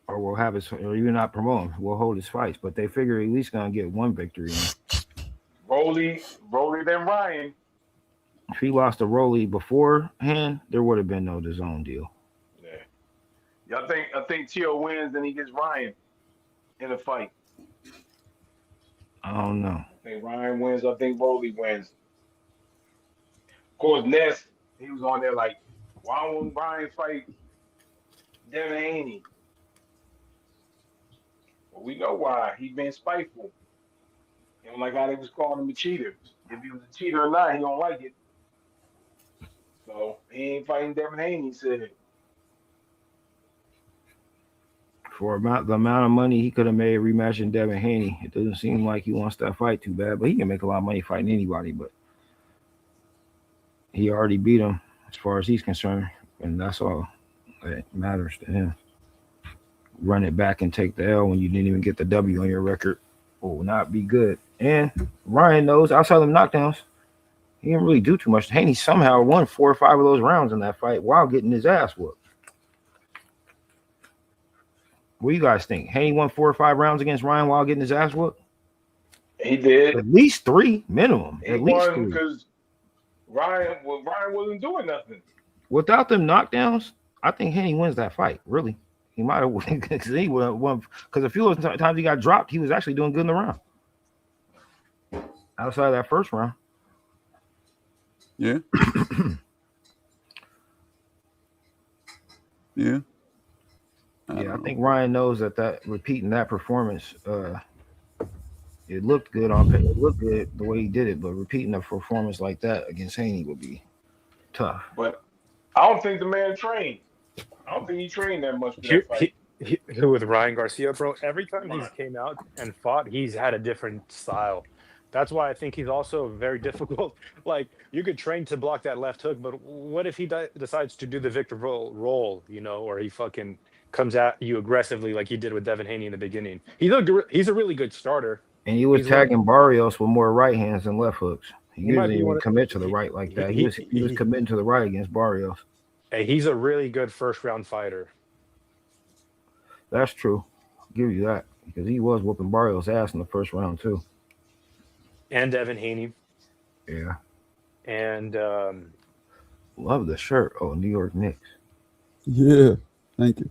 Or we'll have his, or even not promote him. We'll hold his fights. But they figure at least gonna get one victory. Rolly, then Ryan. If he lost to Rolly beforehand, there would have been no DAZN deal. Yeah, I think Tio wins, then he gets Ryan in a fight. I don't know. I think Ryan wins. I think Rolly wins. Of course, Ness, he was on there like, why won't Ryan fight Devin Haney? Well, we know why. He been spiteful. You know, like how they was calling him a cheater. If he was a cheater or not, he don't like it. So he ain't fighting Devin Haney, he said. For the amount of money he could have made rematching Devin Haney, it doesn't seem like he wants that fight too bad. But he can make a lot of money fighting anybody. But he already beat him as far as he's concerned, and that's all that matters to him. Run it back and take the L when you didn't even get the W on your record will not be good. And Ryan knows outside of them knockdowns, he didn't really do too much. Haney somehow won 4 or 5 of those rounds in that fight while getting his ass whooped. What do you guys think? Haney won 4 or 5 rounds against Ryan while getting his ass whooped? He did. At least 3 minimum. He At least won 3. because Ryan wasn't doing nothing. Without them knockdowns, I think Haney wins that fight. Really, he might have won because he would have won. Because a few of the times he got dropped, he was actually doing good in the round. Outside of that first round. Yeah. Yeah. I think Ryan knows that repeating that performance It looked good on paper. It looked good the way he did it, but repeating a performance like that against Haney would be tough. But I don't think the man trained. I don't think he trained that much for that fight. With Ryan Garcia, bro, every time he's Right. came out and fought, he's had a different style. That's why I think he's also very difficult. Like, you could train to block that left hook, but what if he decides to do the Victor roll, you know, or he fucking comes at you aggressively like he did with Devin Haney in the beginning? He's a really good starter. And he was He's tagging Barrios with more right hands than left hooks. He He might usually be one wouldn't of- commit to the right like that. He was committing to the right against Barrios. Hey, he's a really good first round fighter. That's true. I'll give you that. Because he was whooping Barrios' ass in the first round too. And Devin Haney. Yeah. And Love the shirt. Oh, New York Knicks. Yeah. Thank you.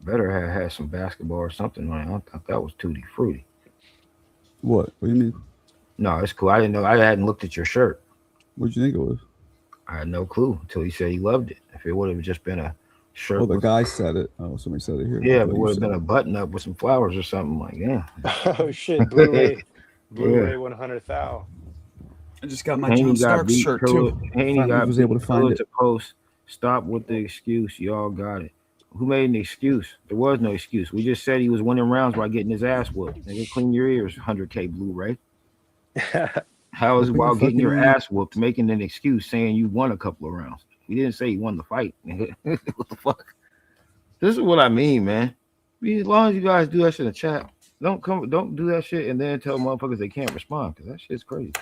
Better have had some basketball or something on it. I thought that was Tutti Frutti. What? What do you mean? No, it's cool. I didn't know. I hadn't looked at your shirt. What'd you think it was? I had no clue until he said he loved it. If it would have just been a shirt. Oh, the with- guy said it. Oh, somebody said it here. Yeah, I if thought it you would have said been it. a button up with some flowers or something like, yeah. oh shit, Blu-ray, Blu-ray Yeah. 100 thou. I just got my Haney John got Starks beat. shirt Pillow- too. Haney Finally got was beat. able to find Pillow it. to post. Stop with the excuse. Y'all got it. Who made an excuse? There was no excuse. We just said he was winning rounds by getting his ass whooped. Nigga, clean your ears, 100K Blu-ray. How is Open while your getting your fucking ass whooped making an excuse saying you won a couple of rounds? We didn't say you won the fight, nigga. What the fuck? This is what I mean, man. As long as you guys do that shit in the chat, don't do that shit and then tell motherfuckers they can't respond because that shit's crazy.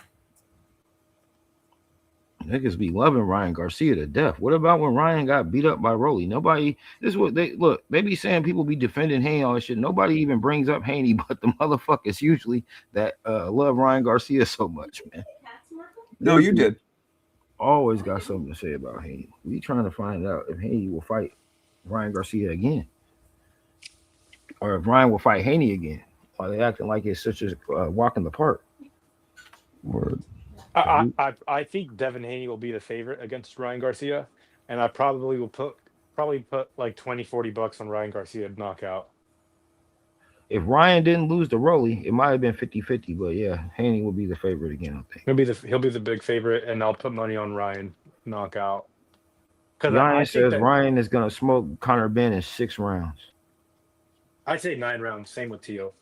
Niggas be loving Ryan Garcia to death. What about when Ryan got beat up by Rolly? Nobody. This is what they look. They be saying people be defending Haney all this shit. Nobody even brings up Haney, but the motherfuckers usually that love Ryan Garcia so much, man. No, you did. Always got something to say about Haney. We trying to find out if Haney will fight Ryan Garcia again, or if Ryan will fight Haney again. Are they acting like it's such a walk in the park? Word. I think Devin Haney will be the favorite against Ryan Garcia, and I probably will put like $20-$40 on Ryan Garcia to knock out. If Ryan didn't lose to Rolly, it might have been 50-50, but yeah, Haney will be the favorite again, I think. He'll be the big favorite, and I'll put money on Ryan knockout. Because Ryan says Ryan is gonna smoke Conor Ben in 6 rounds. I'd say 9 rounds. Same with Tio.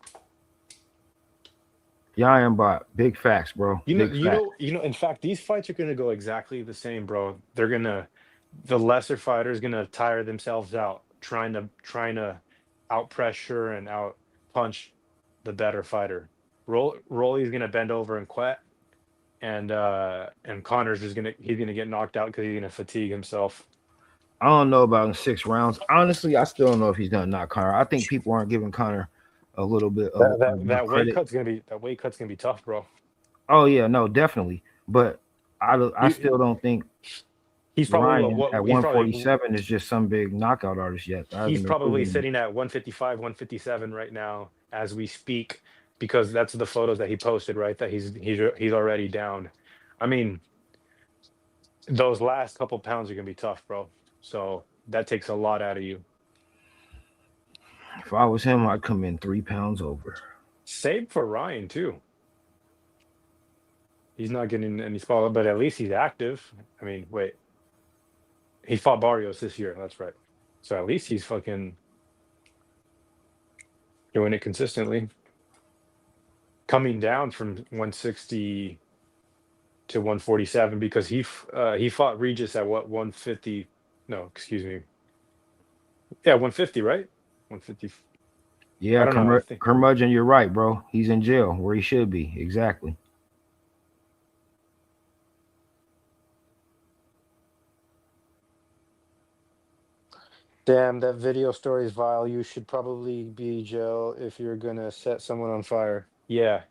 Ryan bought big facts, bro. You Big facts. know. In fact, these fights are gonna go exactly the same, bro. The lesser fighter is gonna tire themselves out trying to out pressure and out punch the better fighter. Rolly's gonna bend over and quit, and Connor's he's gonna get knocked out because he's gonna fatigue himself. I don't know about in 6 rounds. Honestly, I still don't know if he's gonna knock Conor. I think people aren't giving Conor a little bit of That credit. weight cut's gonna be tough, bro. Oh yeah, no, definitely. But I still don't think He's probably Ryan at 147 is just some big knockout artist yet. He's probably sitting at 155, 157 right now as we speak, because that's the photos that he posted, right? That he's already down. I mean, those last couple pounds are gonna be tough, bro. So that takes a lot out of you. If I was him, I'd come in 3 pounds over. Same for Ryan too. He's not getting any spot, but at least he's active. I mean, wait. He fought Barrios this year. That's right. So at least he's fucking doing it consistently. Coming down from 160 to 147 because he fought Regis at what 150? No, excuse me. Yeah, 150, right? 150. Yeah, I don't know, I think- Curmudgeon, you're right, bro. He's in jail where he should be. Exactly. Damn, that video story is vile. You should probably be jail if you're gonna set someone on fire. Yeah.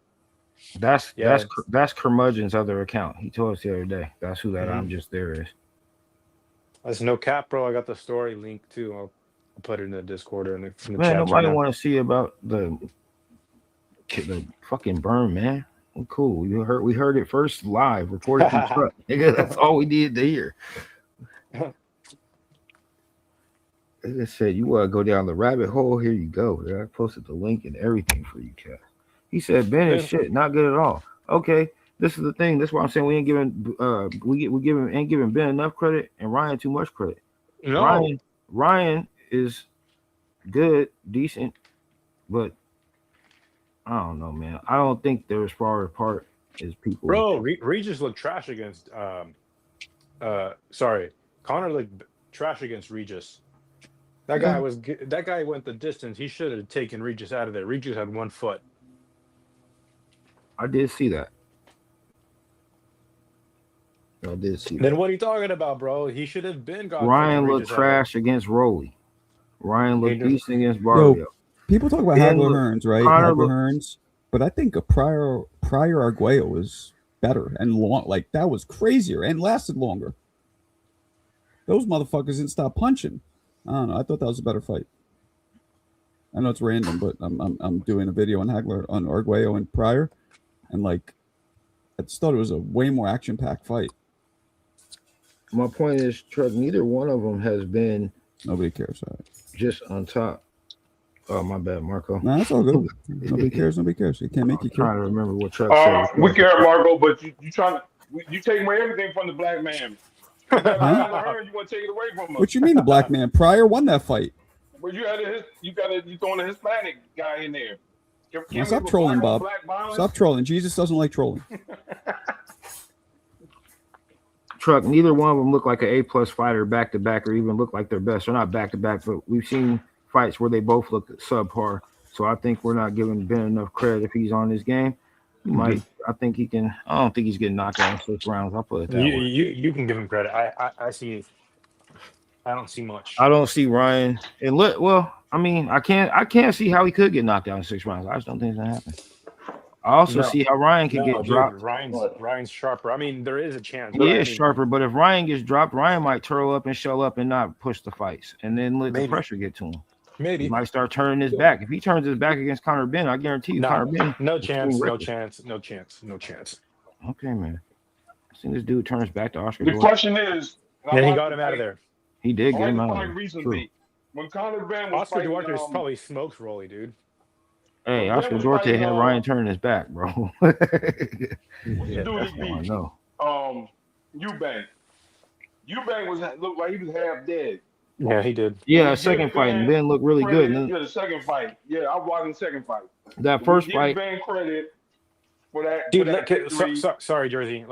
That's Yeah. that's Curmudgeon's other account. He told us the other day. That's who that Mhm. I'm just there is. That's no cap, bro. I got the story link too. I'll put it in the Discord or in the Man, chat. nobody want to see about the fucking burn, man. Well, cool. We heard it first live, recorded from truck. Nigga, that's all we needed to hear. Like I said, you want to go down the rabbit hole? Here you go. I posted the link and everything for you, Cat. He said Ben is Ben- shit, not good at all. Okay, this is the thing. That's why I'm saying we ain't giving ain't giving Ben enough credit and Ryan too much credit. No, Ryan is good, decent, but I don't know, man. I don't think they're as far apart as people. Bro, Regis looked trash against sorry, Connor looked trash against Regis. That guy went the distance. He should have taken Regis out of there. Regis had 1 foot. I did see that. I did see Then that. what are you talking about, bro? He should have been gone. Ryan looked trash against Rolly. Ryan looked decent against Barrio. People talk about Ben Hagler looked- Hearns, right? Connor Hagler looked- Hearns, but I think a prior Arguello was better and long. Like that was crazier and lasted longer. Those motherfuckers didn't stop punching. I don't know. I thought that was a better fight. I know it's random, but I'm doing a video on Hagler on Arguello and Pryor, and like I just thought it was a way more action packed fight. My point is, Truck, neither one of them has been Nobody cares. All right. just on top. Oh, my bad, Marco. No, that's all good. Nobody cares. Nobody cares. You can't make you I'm trying care. to remember what Truck said. We care, Marco, but you take away everything from the black man. You want to take it away from him. What you mean the black man? Pryor won that fight. But you throwing a Hispanic guy in there. Now, stop trolling, Bob. Stop trolling. Jesus doesn't like trolling. Truck, neither one of them look like an A+ fighter back to back, or even look like their best. They're not back to back, but we've seen fights where they both look subpar. So I think we're not giving Ben enough credit if he's on this game. He might. I think he can. I don't think he's getting knocked out in 6 rounds. I'll put it that way. You can give him credit. I see. I don't see much. I don't see Ryan. And well, I mean, I can't see how he could get knocked out in 6 rounds. I just don't think it's gonna happen. I also see how Ryan can get dropped. Ryan's sharper. I mean, there is a chance. He is sharper, but if Ryan gets dropped, Ryan might turtle up and show up and not push the fights, and then let the pressure get to him. Maybe he might start turning his back. If he turns his back against Conor Ben, I guarantee you, Conor Ben. No chance. Okay, man. I seen this dude turn his back to Oscar. The question is, and he got him out of there. He did get him out of there. Recently, when Conor Ben was Oscar fighting, Duarte probably smokes Rolly, dude. Hey, Oscar Duarte had Ryan turning his back, bro. What's the dude That's he all I beat? know. Eubank. Eubank looked like he was half dead. Yeah, he did. Yeah, second fight, and Ben looked really good. Yeah, the second fight. Yeah, I was watching the second fight. That first fight, Ben credit for that. Dude, for that sorry, Jersey.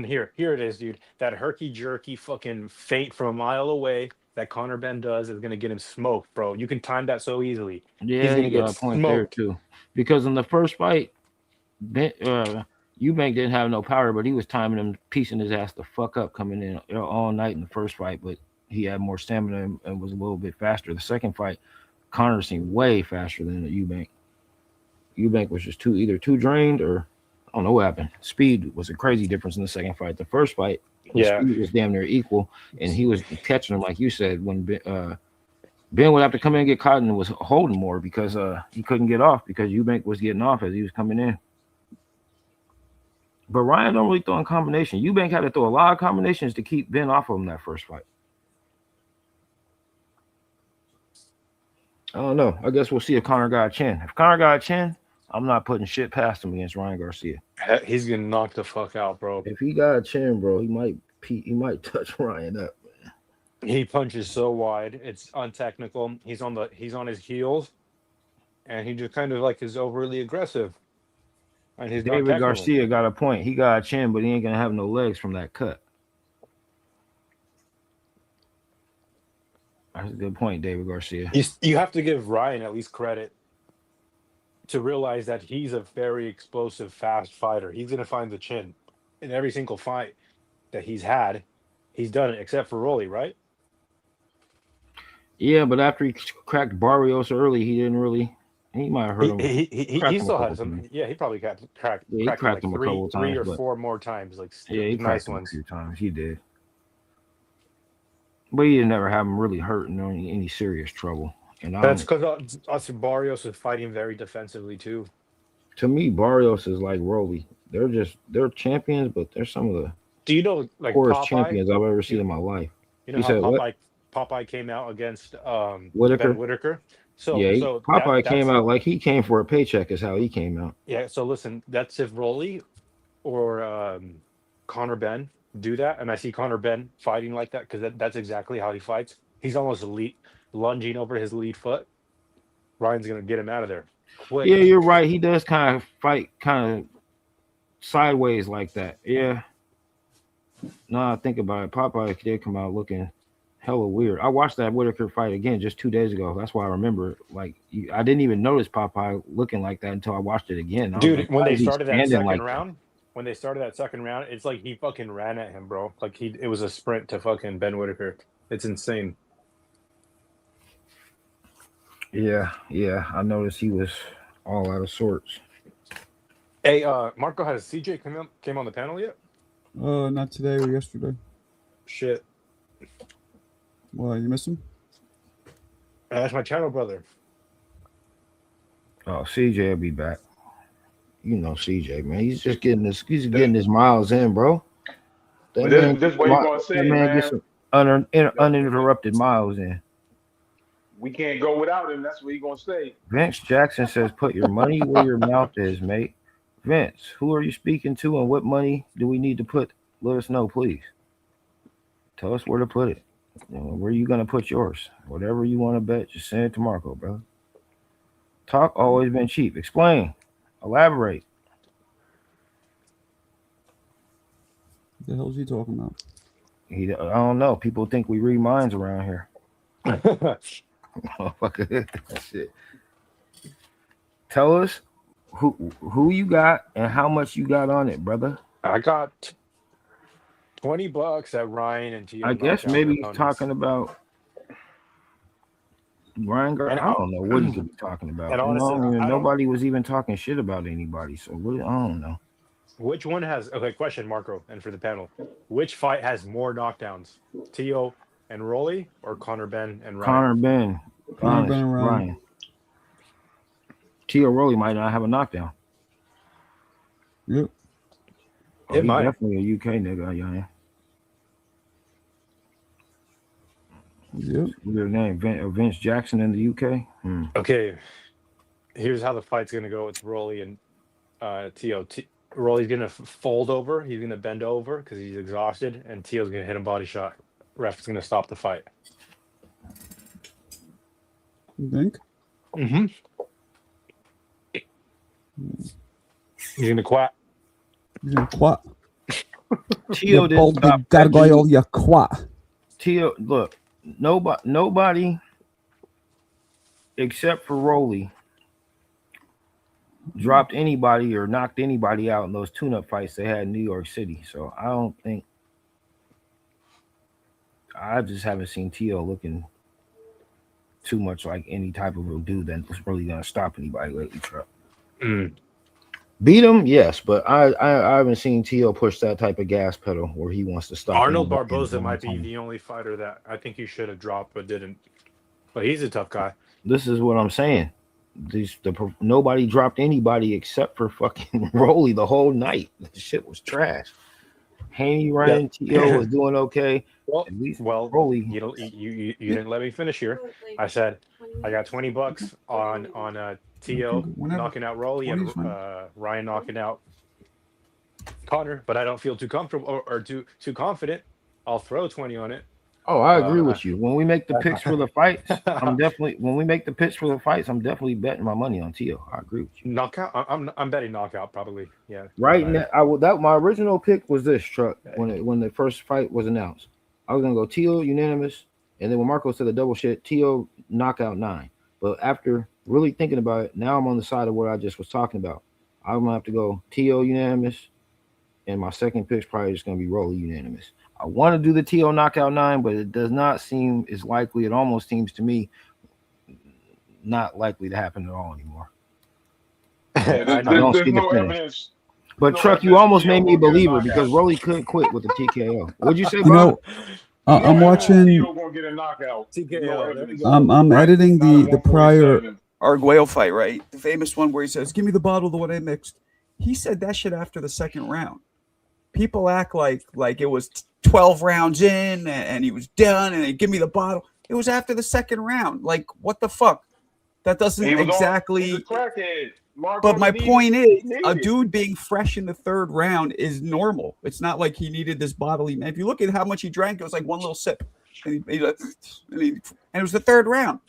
Here it is, dude. That herky jerky fucking feint from a mile away that Conor Ben does is gonna get him smoked, bro. You can time that so easily. yeah, he got a point there too. Because in the first fight, Ben, Eubank didn't have no power, but he was timing him, piecing his ass the fuck up, coming in all night in the first fight. But he had more stamina and was a little bit faster. The second fight, Conor seemed way faster than Eubank. Eubank was just either too drained, or I don't know what happened. Speed was a crazy difference in the second fight. The first fight, speed was damn near equal, and he was catching him, like you said, when Ben would have to come in and get caught and was holding more because he couldn't get off because Eubank was getting off as he was coming in. But Ryan don't really throw in combination. Eubank had to throw a lot of combinations to keep Ben off of him that first fight. I don't know. I guess we'll see if Conor got a chin. If Conor got a chin, I'm not putting shit past him against Ryan Garcia. He's getting knocked the fuck out, bro. If he got a chin, bro, he might touch Ryan up. He punches so wide, it's untechnical. He's on his heels, and he just kind of like is overly aggressive. And he's not David technical. Garcia got a point. He got a chin, but he ain't gonna have no legs from that cut. That's a good point, David Garcia. You have to give Ryan at least credit to realize that he's a very explosive, fast fighter. He's gonna find the chin in every single fight that he's had. He's done it, except for Rolly, right? Yeah, but after he cracked Barrios early, he didn't really. He might have hurt him. He still had some. Yeah, he probably cracked he cracked him like a couple times, three or but- four more times. Like Yeah, he nice cracked him a ones. few times. He did. But he didn't never have him really hurting or any serious trouble. And That's because Oscar Barrios is fighting very defensively too. to me, Barrios is like Rolly. They're champions, but they're some of the Do you know like poorest Popeye? champions I've ever seen in my life. You know You how said what? Popeye came out against Whitaker? Ben Whitaker. So Yeah, Popeye came that's out like he came for a paycheck. Is how he came out. yeah. So listen, that's if Rolly or Connor Ben do that, and I see Connor Ben fighting like that because that's exactly how he fights. He's almost elite, lunging over his lead foot. Ryan's gonna get him out of there quick. Yeah, you're right. He does kind of fight kind of sideways like that. Yeah. No, I think about it. Popeye did come out looking hella weird. I watched that Whitaker fight again just 2 days ago. That's why I remember. Like, I didn't even notice Popeye looking like that until I watched it again. Dude, like, when why they is he started that standing second like that? round, it's like he fucking ran at him, bro. Like it was a sprint to fucking Ben Whitaker. It's insane. Yeah, I noticed he was all out of sorts. Hey, Marco, has CJ came on the panel yet? Not today or yesterday. Shit. Why, you miss him? That's my channel brother. Oh, CJ will be back. You know CJ, man. He's just getting his miles in, bro. But this what you gonna say, that man gets some uninterrupted miles in. We can't go without him. That's what he gonna say. Vince Jackson says, "Put your money where your mouth is, mate." Vince, who are you speaking to, and what money do we need to put? Let us know, please. Tell us where to put it. Where are you gonna put yours? Whatever you want to bet, just send it to Marco, brother. Talk always been cheap. Explain. Elaborate. What the hell is he talking about? I don't know. People think we read minds around here. Shit. Tell us who you got and how much you got on it, brother. I got $20 at Ryan and Tio. I guess maybe he's talking about Ryan Garcia. I don't know what he could be talking about. And honestly, nobody was even talking shit about anybody. So I don't know. Which one has question, Marco, and for the panel, which fight has more knockdowns? Tio and Rolly or Connor Ben and Ryan? Connor Ben. Connor Ben and Ryan. Tio Rolly might not have a knockdown. Yep. It might. Definitely a UK nigga, yeah. Yep. Your name, Vince Jackson in the UK. Okay, here's how the fight's gonna go. It's Rolly and Tio. Rolly's gonna fold over. He's gonna bend over because he's exhausted, and Tio's gonna hit him body shot. Ref's gonna stop the fight. You think? Mm-hmm. He's gonna quack. He's gonna quack. Tio didn't stop. Gargoyle, you quack. Tio, look, nobody except for Rolly dropped anybody or knocked anybody out in those tune-up fights they had in New York City. So I just haven't seen Tio looking too much like any type of a dude that's really gonna stop anybody lately, Truck. Beat him, yes, but I haven't seen Tio push that type of gas pedal where he wants to stop. Arnold Barboza might be the only fighter that I think he should have dropped but didn't. But he's a tough guy. This is what I'm saying. Nobody dropped anybody except for fucking Rolly the whole night. The shit was trash. Haney Ryan, Tio was doing okay. Well, at least Rolly, you didn't let me finish here. I said I got $20 on Tio knocking out Rolly and Ryan knocking out Connor, but I don't feel too comfortable or too confident. I'll throw 20 on it. Oh, I agree with you. When we make the picks for the fights, I'm definitely betting my money on Tio. I agree with you. Knockout. I'm betting knockout probably. Yeah. Right now, my original pick was this, Truck, when the first fight was announced. I was gonna go Tio unanimous, and then when Marco said the double shit, Tio knockout 9. But after really thinking about it, now I'm on the side of what I just was talking about. I'm gonna have to go Tio unanimous, and my second pick's probably just gonna be Rolly unanimous. I want to do the Tio knockout 9, but it does not seem as likely. It almost seems to me not likely to happen at all anymore. I don't see the finish. But Truck, you almost made me a believer because Rolly couldn't quit with the TKO. What'd you say, bro? I'm watching. I'm editing the prior Arguello fight, right? The famous one where he says, "Give me the bottle of the one I mixed." He said that shit after the second round. People act like it was 12 rounds in and he was done and they give me the bottle. It was after the second round. Like, what the fuck? That doesn't He was exactly. he's a crackhead. Marco But my needed- point he is, needed a it. dude being fresh in the third round is normal. It's not like he needed this bodily. If you look at how much he drank, it was like one little sip, and it was the third round.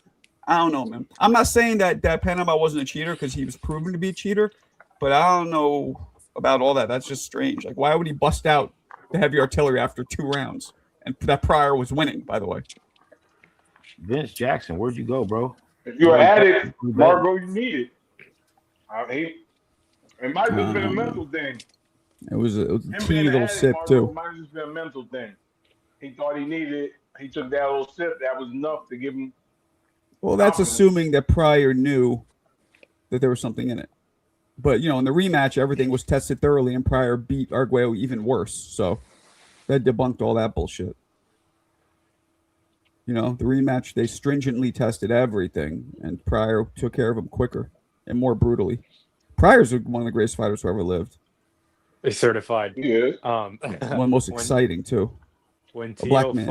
I don't know, man. I'm not saying that Panama wasn't a cheater because he was proven to be a cheater, but I don't know about all that. That's just strange. Like, why would he bust out the heavy artillery after 2 rounds? And that Pryor was winning, by the way. Vince Jackson, where'd you go, bro? If you're Where'd at you it, go? Marco, you need it. It might have just been a mental thing. It was a Him teeny being little an addict, sip Marco, too. might have just been a mental thing. He thought he needed it. He took that little sip. That was enough to give him. Well, that's confidence. assuming that Pryor knew that there was something in it. But, you know, in the rematch, everything was tested thoroughly, and Pryor beat Arguello even worse. So that debunked all that bullshit. You know, the rematch, they stringently tested everything, and Pryor took care of him quicker and more brutally. Pryor's one of the greatest fighters who ever lived. He's certified. Yeah. One of the most exciting, too. When A black Tio man.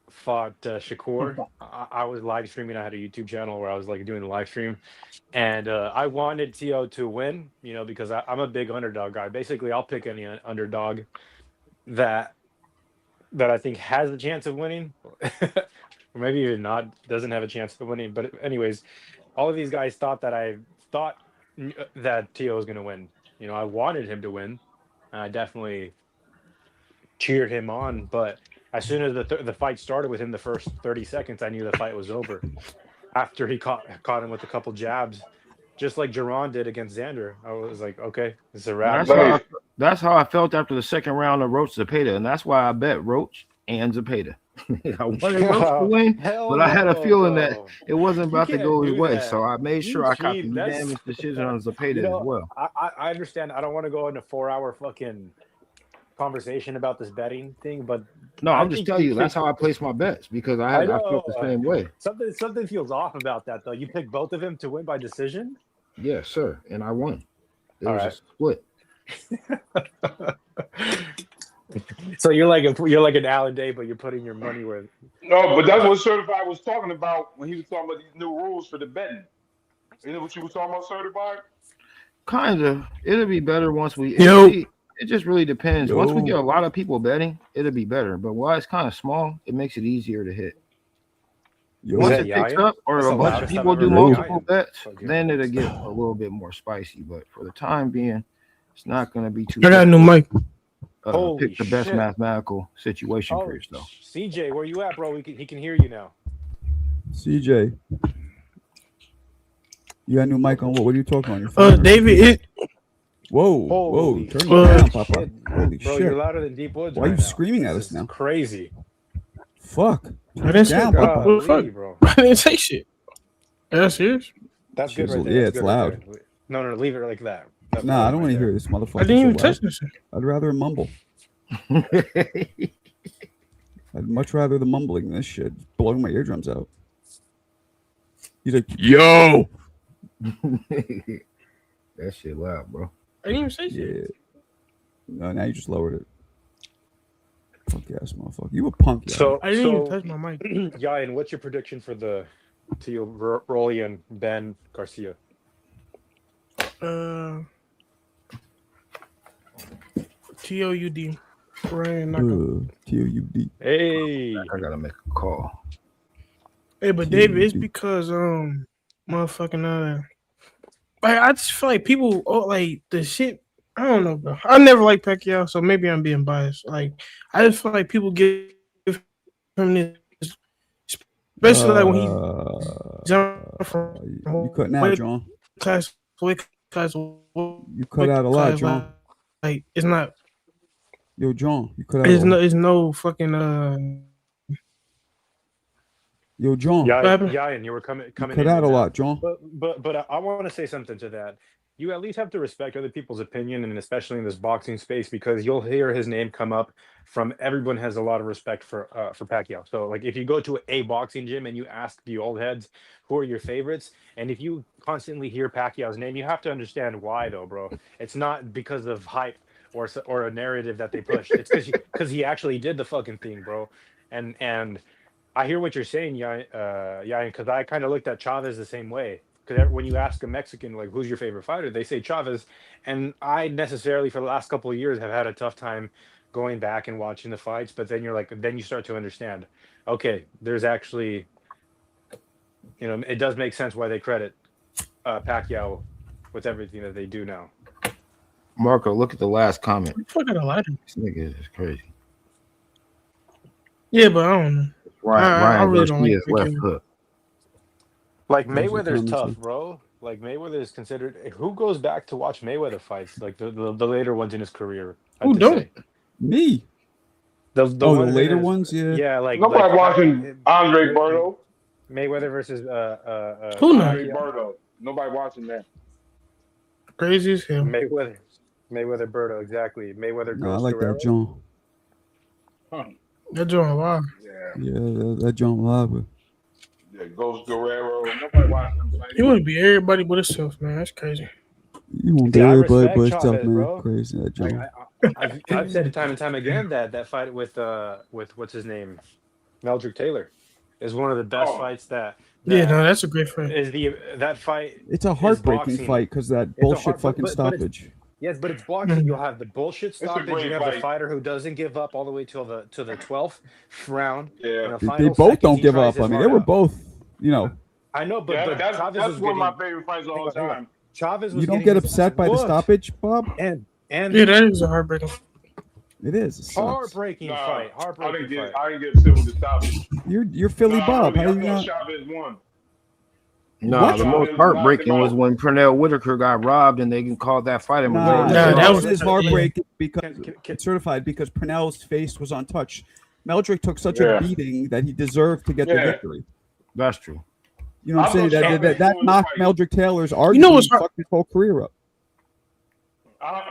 fought Shakur, I was live streaming. I had a YouTube channel where I was like doing the live stream, and I wanted Tio to win, you know, because I'm a big underdog guy. Basically, I'll pick any underdog that I think has a chance of winning, or maybe even not, doesn't have a chance of winning. But anyways, all of these guys thought that Tio was going to win. You know, I wanted him to win, and I definitely cheered him on. But as soon as the fight started, within the first 30 seconds, I knew the fight was over. After he caught him with a couple jabs, just like Jerron did against Xander, I was like, okay, it's a wrap. That's how I felt after the second round of Roach Zepeda, and that's why I bet Roach and Zepeda. I wanted Roach to win, but I had a feeling that it wasn't about to go his way, so I made sure I copied the damage decision on Zepeda as well. I understand. I don't want to go into 4-hour fucking conversation about this betting thing, but No, I I'm just think telling you you that's picked- how I place my bets because I felt the same way. Something feels off about that though. You picked both of them to win by decision. Yes, sir, and I won. It All was right. a split. So you're like an Allen Day, but you're putting your money where. No, but that's what Certified was talking about when he was talking about these new rules for the betting. You know what you was talking about, Certified? Kind of. It'll be better once we. Yo. It just really depends. Once we Yo. get a lot of people betting, it'll be better. But while it's kind of small, it makes it easier to hit. Yo. Once that it picks Yaya? up, or That's a the bunch of loudest I've people ever do heard multiple Yaya. bets, Okay. then it'll get a little bit more spicy. But for the time being, it's not going to be too. I got a new mic. Holy Pick the best shit. mathematical situation Oh, for yourself. CJ, where you at, bro? He can hear you now. CJ. You got a new mic on? What are you talking on? Your phone or- David, Whoa, Holy turn it shit. down, Papa. Holy Bro, shit. you're louder than Deep Woods. Why are right you now. screaming at This us is now? Crazy. Fuck. I Turn didn't it say down, that. Papa. What the fuck? Golly, bro. I didn't say shit. That's serious. That's good right Shizzle. there. Yeah, That's it's good right loud. there. No, leave it like that. That's Nah, I fine don't right want to there. hear this motherfucker. I didn't even so touch loud. this. I'd rather him mumble. I'd much rather the mumbling than this shit. It's blowing my eardrums out. He's like, yo. That shit loud, bro. I didn't even say shit. Yeah. No, now you just lowered it. Fuck ass motherfucker. You a punk, yo. So, I didn't even touch my mic. Yayan, what's your prediction for the Tio Rolly and Ben Garcia? TOUD. Ryan knockout. TOUD. Hey, I gotta make a call. Hey, but David, it's because motherfucking like I just feel like people like the shit. I don't know, bro. I never liked Pacquiao, so maybe I'm being biased. Like I just feel like people give him this, especially like when he jumped from You cutting out, weight John. class to weight class. You cut out a lot, John. Like it's not. Yo, John, you cut out It's a lot. no fucking Yo, John. Yayan, you were coming cut in out with a that. lot, John. But I want to say something to that. You at least have to respect other people's opinion, and especially in this boxing space, because you'll hear his name come up from everyone has a lot of respect for Pacquiao. So like if you go to a boxing gym and you ask the old heads who are your favorites, and if you constantly hear Pacquiao's name, you have to understand why though, bro. It's not because of hype or a narrative that they push. It's because he actually did the fucking thing, bro. And I hear what you're saying, yeah, because I kind of looked at Chavez the same way. Because when you ask a Mexican, like, who's your favorite fighter, they say Chavez. And I necessarily, for the last couple of years, have had a tough time going back and watching the fights. But then then you start to understand, okay, there's actually, it does make sense why they credit Pacquiao with everything that they do now. Marco, look at the last comment. Fuck it, I like him. This nigga is crazy. Yeah, but I don't know. Ryan really don't like Garcia's left Pacquiao. hook. Like Those are Mayweather's tough, comments. bro. Like Mayweather is considered. Who goes back to watch Mayweather fights? Like the later ones in his career. I Who have to don't? say. Me. The The ones in later his- ones, yeah. Yeah, like Nobody watching Andre Berto. Mayweather versus Who not? Andre Berto. Nobody watching that. Crazy as hell. Mayweather Berto, exactly. Mayweather No, I goes like that John. They're doing a lot. Yeah, that John live with. Yeah, Ghost Guerrero. Nobody watching them fight. He want to be everybody but himself, man. That's crazy. You won't See, get I everybody respect but yourself, Chavez, man. bro. Crazy that Like, John. I've said it time and time again that fight with what's his name, Meldrick Taylor, is one of the best fights that. Yeah, no, that's a great fight. Is that fight? It's a is heartbreaking boxing. fight because that It's a bullshit heart- fucking but it's- stoppage. Yes, but it's boxing. You'll have the bullshit a stoppage. great You have the fight. fighter who doesn't give up all the way to the 12th round. Yeah. In the They final both seconds, don't he give tries up. his I mean, heart they were out. both, I know, but Yeah, that's Chavez was one of my getting. favorite fights of all Hang on. time. Chavez was You don't getting get his upset by the whooped. stoppage, Bob? And Yeah, that is a heartbreaking. It is. It sucks. heartbreaking Nah, fight. I Heartbreaking didn't fight. get upset with the stoppage. You're Philly Nah, Bob. really, How do you I not? thought Chavez won. Nah, What? the most heartbreaking was when Pernell Whitaker got robbed and they called that fight. Nah, that that was- was heartbreaking because Can- it's certified because Purnell's face was untouched. Meldrick took such Yeah. a beating that he deserved to get the Yeah. victory. That's true. You know what I'm I saying? thought That Chavez that won the knocked fight. Meldrick Taylor's You argument. know what's hard- fucked his whole career up.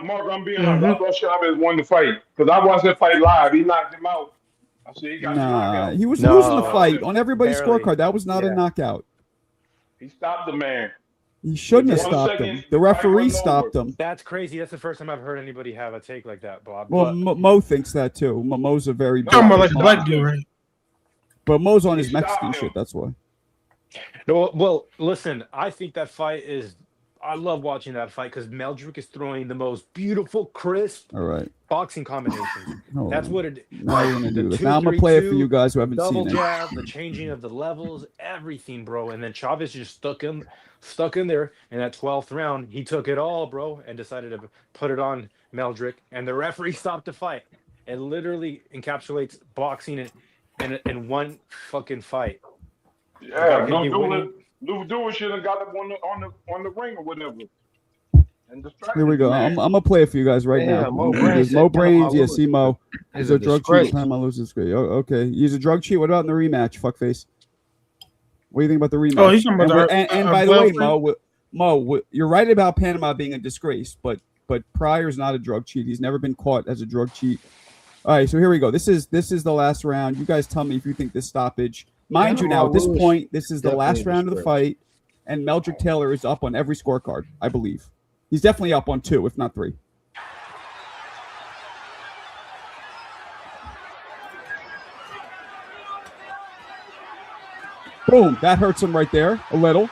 Mark, I'm being honest. I thought Chavez won the fight because I watched that fight live. He knocked him out. I said he got the Nah, knockout. he was No. losing the fight on everybody's Barely. scorecard. That was not a Yeah. knockout. He stopped the man. He shouldn't have 1 stopped second, him. The fight referee wasn't stopped over. him. That's crazy. That's the first time I've heard anybody have a take like that, Bob. Well, But Mo thinks that too. Mo's a very No, Talking about like a Stop black him. dude, right? but Mo's on He his Mexican stopped him. shit. That's why. no, well, listen. I think that fight is. I love watching that fight because Meldrick is throwing the most beautiful, crisp All right. boxing combinations. Hold That's on. what it. Now we're gonna the do this. Now I'm gonna play it for you guys who haven't double seen it. jab, the changing of the levels, everything, bro. And then Chavez just stuck in there in that 12th round. He took it all, bro, and decided to put it on Meldrick. And the referee stopped the fight. It literally encapsulates boxing in one fucking fight. Yeah, Okay, no he doing winning. it. Do should have got up on the ring or whatever. And distracted Here we go. the man. I'm gonna play it for you guys right Yeah, now. Mo Brains Mo said Brains, Panama yeah, Lewis see Mo. is He's a a drug disgrace. cheat. Panama loses great. Oh, okay. He's a drug cheat. What about in the rematch? Fuckface. What do you think about the rematch? Oh, he's talking about and the by the way, Blackburn? Mo, you're right about Panama being a disgrace, but Pryor's not a drug cheat. He's never been caught as a drug cheat. All right, so here we go. This is the last round. You guys tell me if you think this stoppage. Mind you, now at this Lewis point, this is the last definitely round of the disgrace. fight, and Meldrick Taylor is up on every scorecard, I believe. He's definitely up on 2, if not 3. Boom, that hurts him right there a little.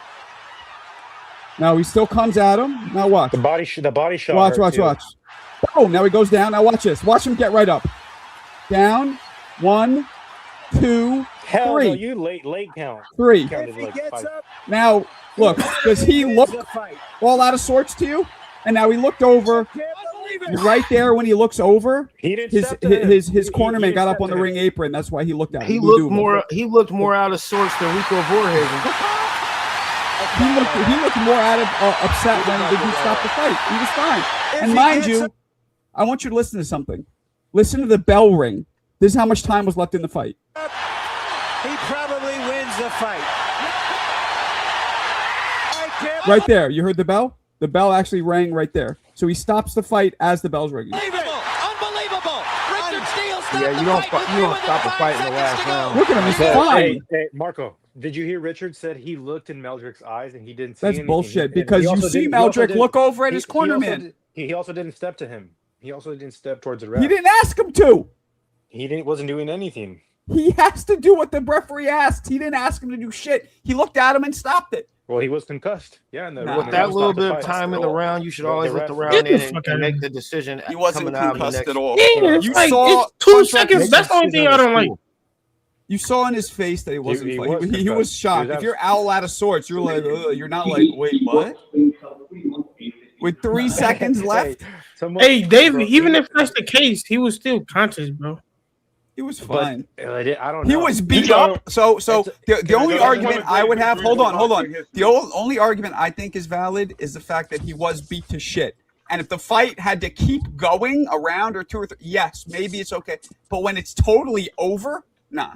Now he still comes at him. Now watch. The body shot. Watch, hurt watch, too. watch. Oh, now he goes down. Now watch this. Watch him get right up. Down. 1, 2, Hell 3. no, you late count. 3. Counted like 5. Now, look, does he look all out of sorts to you? And now he looked over. Right there when he looks over, He didn't his step to him. his He cornerman didn't got up step on the to him. ring apron. That's why he looked at him. He looked more out of sorts than Rico Voorhees. He looked more out of upset when he stopped the fight. He was fine. And mind you, I want you to listen to something. Listen to the bell ring. This is how much time was left in the fight. He probably wins the fight. Right there. You heard the bell? The bell actually rang right there. So he stops the fight as the bell's ringing. Unbelievable! Richard Steele stopped Yeah, you don't stop a fight in the last round. Look at him. He's Hey, fine. hey, Marco, did you hear Richard said he looked in Meldrick's eyes and he didn't see That's anything? bullshit And because he you also see didn't- he also Meldrick didn't- look over at he- his he also cornerman. did- He also didn't step to him. He also didn't step towards the ref. He didn't ask him to. He wasn't doing anything. He has to do what the referee asked. He didn't ask him to do shit. He looked at him and stopped it. Well, he was concussed. Yeah, and With that little bit of time in the round, you should always let the round in and make the decision. He wasn't concussed at all. Yeah, You like, saw it's 2 Punch seconds. That's the only thing I don't like. You saw in his face that he wasn't. He He was was concussed. shocked. He was If you're owl out of sorts, you're like, ugh, you're not like, wait, what? With 3 seconds left, Hey, David, even if that's the case, he was still conscious, bro. he was fine. I don't know. He was beat up. So the only argument I would have, hold on. The only argument I think is valid is the fact that he was beat to shit. And if the fight had to keep going a round or 2 or 3, yes, maybe it's okay. But when it's totally over, nah.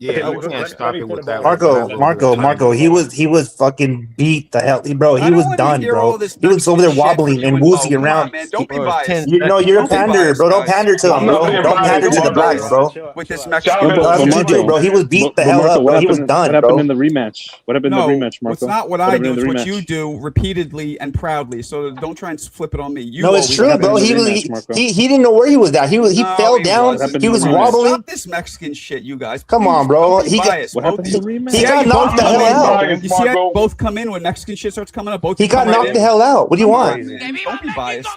Yeah, we can't stop it with that. Marco, he was fucking beat the hell, bro. He was done, bro. He was over there wobbling and woozing around. Don't be biased. You're a pander, bro. Don't pander to him, bro. Don't pander to the blacks, bro. With this That's what you do, bro. He was beat the hell up, bro. He was done, What happened bro. in the rematch? What happened in the rematch, Marco? It's not what I happened do. in the It's what rematch? you do repeatedly and proudly. So don't try and flip it on me. You No, it's always true, have bro. it in He the was rematch, Marco. he didn't know where he was at. He No, fell he down. wasn't. He was wobbling. Stop this Mexican shit, you guys. Come on, Please, bro. don't be He got- biased. What happened in the rematch? He got knocked the hell out. You see how both come in when Mexican shit starts coming up? Both He got come right knocked in. the hell out. What do you want? Don't be biased.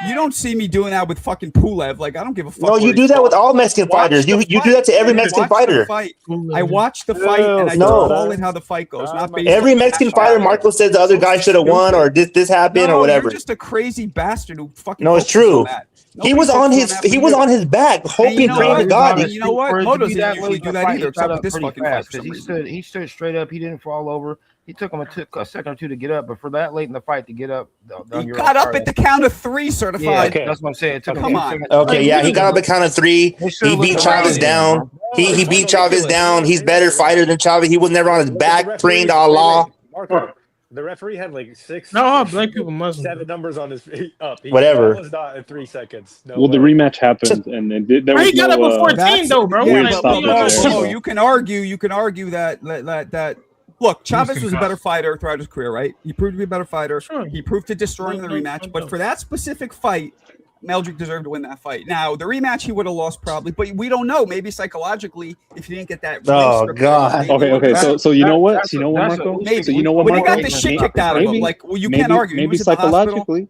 You don't see me doing that with fucking Pulev. Like, I don't give a fuck. No, you where do he's that from. with all Mexican Watch fighters. the You do fight. that to every Yeah, Mexican watch the fighter. fight. I watch the fight and I No. call it how the fight goes. Not based Every on Mexican passion. fighter, Marco says the other guy should have won, or this happened, No, or whatever. You're just a crazy bastard who fucking. No, it's focuses true. on that. He Nobody was on focuses his that he but was you. on his back, And hoping, you know praying to what? God. And you know what? For it to Mo be doesn't that usually late in do the that fight, either, he got except up with this pretty fucking fight fast for some because reason. he stood straight up. He didn't fall over. He took him a second or two to get up, but for that late in the fight to get up, He got up at the count of 3, Yeah, certified. that's what I'm saying. It took him Come 2 on. seconds. Okay, yeah, he got up at count of 3. He beat Chavez down. He beat Chavez down. He's better fighter than Chavez. He was never on his back, trained a la. Marco, the referee had like 6. No, all black people Muslim. 7 numbers on his up. Whatever. That was not in 3 seconds. No Well, the way. rematch happened, and there He was got up no. before 14 though, bro. weird Like, stoppage there, so. You can argue that. Look, Chavez was a better fighter throughout his career, right? He proved to be a better fighter. Sure. He proved to destroy him in the rematch. But for that specific fight, Meldrick deserved to win that fight. Now, the rematch he would have lost probably, but we don't know. Maybe psychologically, if he didn't get that. Oh, race God. Okay. So you know what? So you know what, Marco? Maybe. So you know what, When he Marco? got the shit kicked out of him, like, well, you can't argue. He Maybe was at the hospital. psychologically.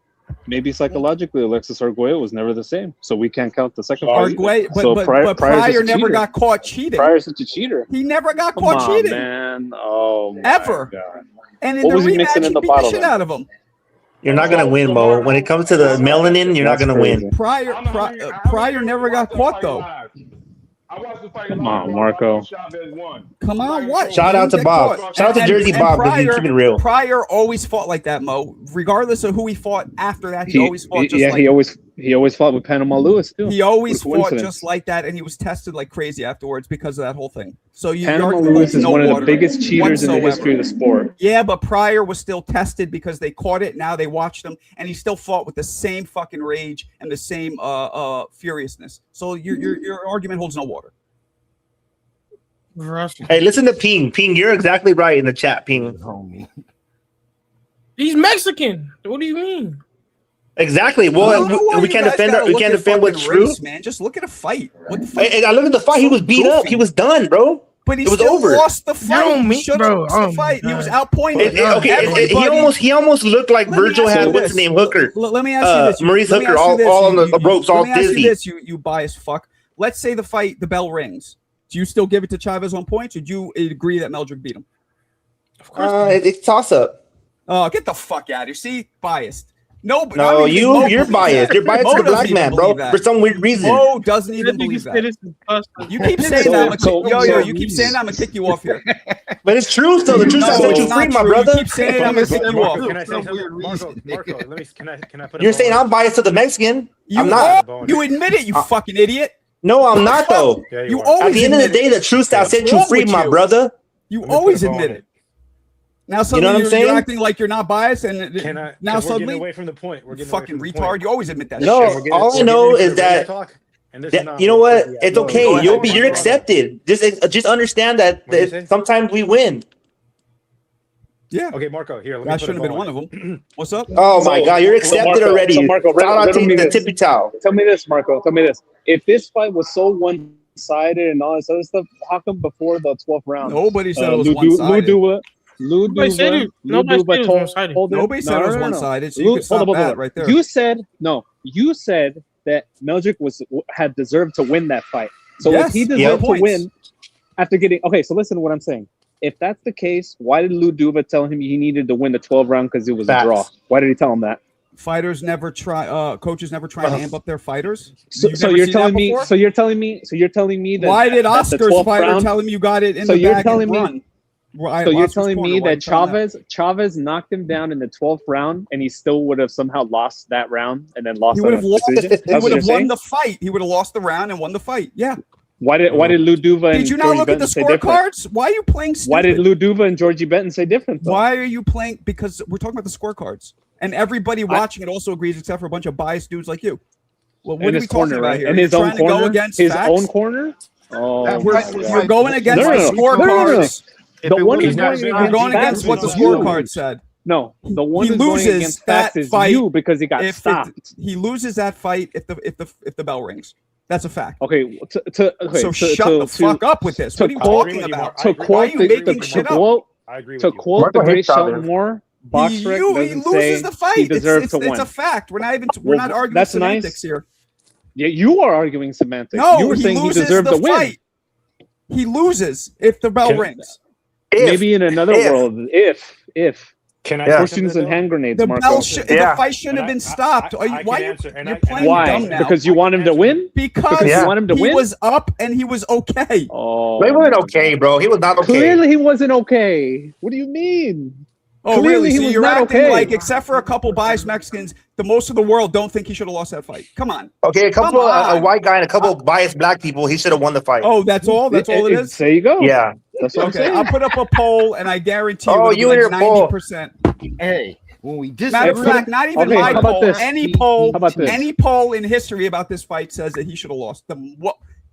Maybe psychologically, Alexis Arguello was never the same, so we can't count the second fight. Arguello, So but Pryor's Pryor a never cheater. got caught cheating. Pryor's such a cheater. He never got Come caught on, cheating. man. Oh, my Ever. God. And in What the was he rematch, mixing in he the beat the bottle shit then? out of him. You're not gonna win, Mo. When it comes to the melanin, you're not gonna win. Pryor never got caught though. Come on, Marco. Come on, what? Shout out to Bob. Shout out to Jersey Bob, because he's keeping it real. Pryor always fought like that, Mo. Regardless of who he fought after that, he always fought just like he always fought with Panama Lewis too. he always What a fought coincidence. just like that, and he was tested like crazy afterwards because of that whole thing. So you Panama argue Lewis like is no one of the water biggest cheaters in the whatsoever. history of the sport. Yeah, but Pryor was still tested because they caught it. Now they watched him, and he still fought with the same fucking rage and the same furiousness. So your argument holds no water. Hey, listen to Ping. Ping, you're exactly right in the chat, Ping. He's Mexican. What do you mean? Exactly. I don't know why We you can't guys defend gotta we look can't at defend what's fucking true. race, man. Just look at a fight. What the fuck? And I look at the fight. He was beat up. He was done, bro. But he it was still over. lost the fight. don't He mean- should have bro, lost oh the fight. my He was God. outpointed. He almost looked like Let me Virgil ask you had what's this. his name Hooker. Let me ask you this. Maurice Let me Hooker, ask you this. all on the ropes, all let me ask dizzy. you this, you biased fuck. Let's say the fight, the bell rings. Do you still give it to Chavez on points, or do you agree that Meldrick beat him? It's toss up. Oh, get the fuck out of here. See, biased. No, but No, you're biased. You're biased to the black man, bro, for some weird reason. Mo doesn't even believe that. You keep saying that. You keep saying that. I'm gonna kick you off here. But it's true, though. The truth No, will set you it's free, not my true. brother. You keep saying it, I'm gonna kick you off. Can I say something? Marco, let me. Can I put? You're saying I'm biased to the Mexican. I'm not. You admit it, you fucking idiot. No, I'm not though. You always At the end of the admit day, it. the truth shall set What's you wrong free, with my you? brother. You always admit it. Now You suddenly know what I'm you're saying? acting like you're not biased, and Can I? now We're suddenly getting away from the point. We're getting fucking away from the retard. point. You always admit that. No, shit. all I know is that you know what? It's okay. Go ahead. You're accepted. Just understand that sometimes we win. Yeah. Okay, Marco. Here, let me. I put shouldn't a have been ball one in. of them. What's up? Oh my God, you're accepted already. So Marco, Shout out riddle to me the this. tippy towel. Tell me this, Marco. Tell me this. If this fight was so one one-sided and all this other stuff. How come before the 12th round, Nobody said it was one-sided. Nobody said it was one-sided. Nobody said it was one-sided, so you can stop that right there. You said that Meldrick had deserved to win that fight. So Yes, if he yeah, deserved to points. win after getting so listen to what I'm saying. If that's the case, why did Lou Duva tell him he needed to win the 12th round because it was a draw? Why did he tell him that? Fighters never try. Coaches never try to amp up their fighters. So you're telling me that Why did that the Oscar's 12th fighter round- tell him you got it in so the you're bag telling and me- run? So you're telling me that Chavez knocked him down in the 12th round, and he still would have somehow lost that round and then lost. He would have on a lost. decision? He That's what would you're have won saying? the fight. He would have lost the round and won the fight. Yeah. Why did Lou Duva and Did you not Georgie look at the Benton say different? scorecards? Why are you playing stupid? Why did Lou Duva and Georgie Benton say different? Though? Why are you playing? Because we're talking about the scorecards, and everybody watching it also agrees, except for a bunch of biased dudes like you. Well, what in are his we talking corner, about right? here? In You're his own trying to go corner. against His facts? own corner. Oh, You're going against the scorecards. The one who's going You're going against what the scorecard said. No, the one He who's going loses against that facts is fight you because he got if stopped. he loses that fight if the bell rings. That's a fact. Okay, So shut the fuck up with this. What are you talking about? To Why are quote you making shit up? to quote the great Shelton Moore, BoxRec He doesn't say loses the fight. he deserved to win. It's a fact. We're not arguing that's semantics nice. here. Yeah, you are arguing semantics. No, you were saying he deserved the to win. fight. He loses if the bell rings. Maybe in another world, if Can I? we're shooting some hand grenades, The Marco. the fight shouldn't have been stopped. Why are you playing Why? dumb now? Because you want him to win? Because you want him to he win? was up and he was okay. Oh, He wasn't okay, bro. He was not okay. Clearly, he wasn't okay. What do you mean? Oh, Clearly really? he So was you're not acting okay. like, except for a couple biased Mexicans, the most of the world don't think he should have lost that fight. Come on. Okay, a couple Come a on. white guy and a couple biased black people. He should have won the fight. Oh, that's all? That's all it is? There you go. Yeah. That's what I'm Okay, saying. I'll put up a poll, and I guarantee Oh, it'll you be and like your poll. 90%. Hey, when we disagree, Matter of fact, not even Okay, my how about poll. this? Any How poll, about this? any poll in history about this fight says that he should have lost.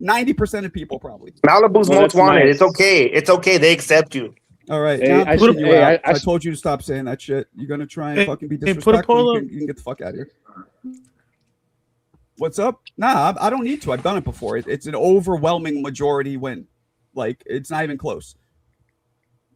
90% of people probably. Malibu's Well, most that's wanted. nice. It's okay. It's okay. They accept you. All right, Hey, now I'm I pushing should- you hey, out. I I should- told you to stop saying that shit. You're gonna try and Hey, fucking be hey, put a disrespectful. poll You up. can get the fuck out of here. What's up? Nah, I don't need to. I've done it before. It's an overwhelming majority win. Like, it's not even close.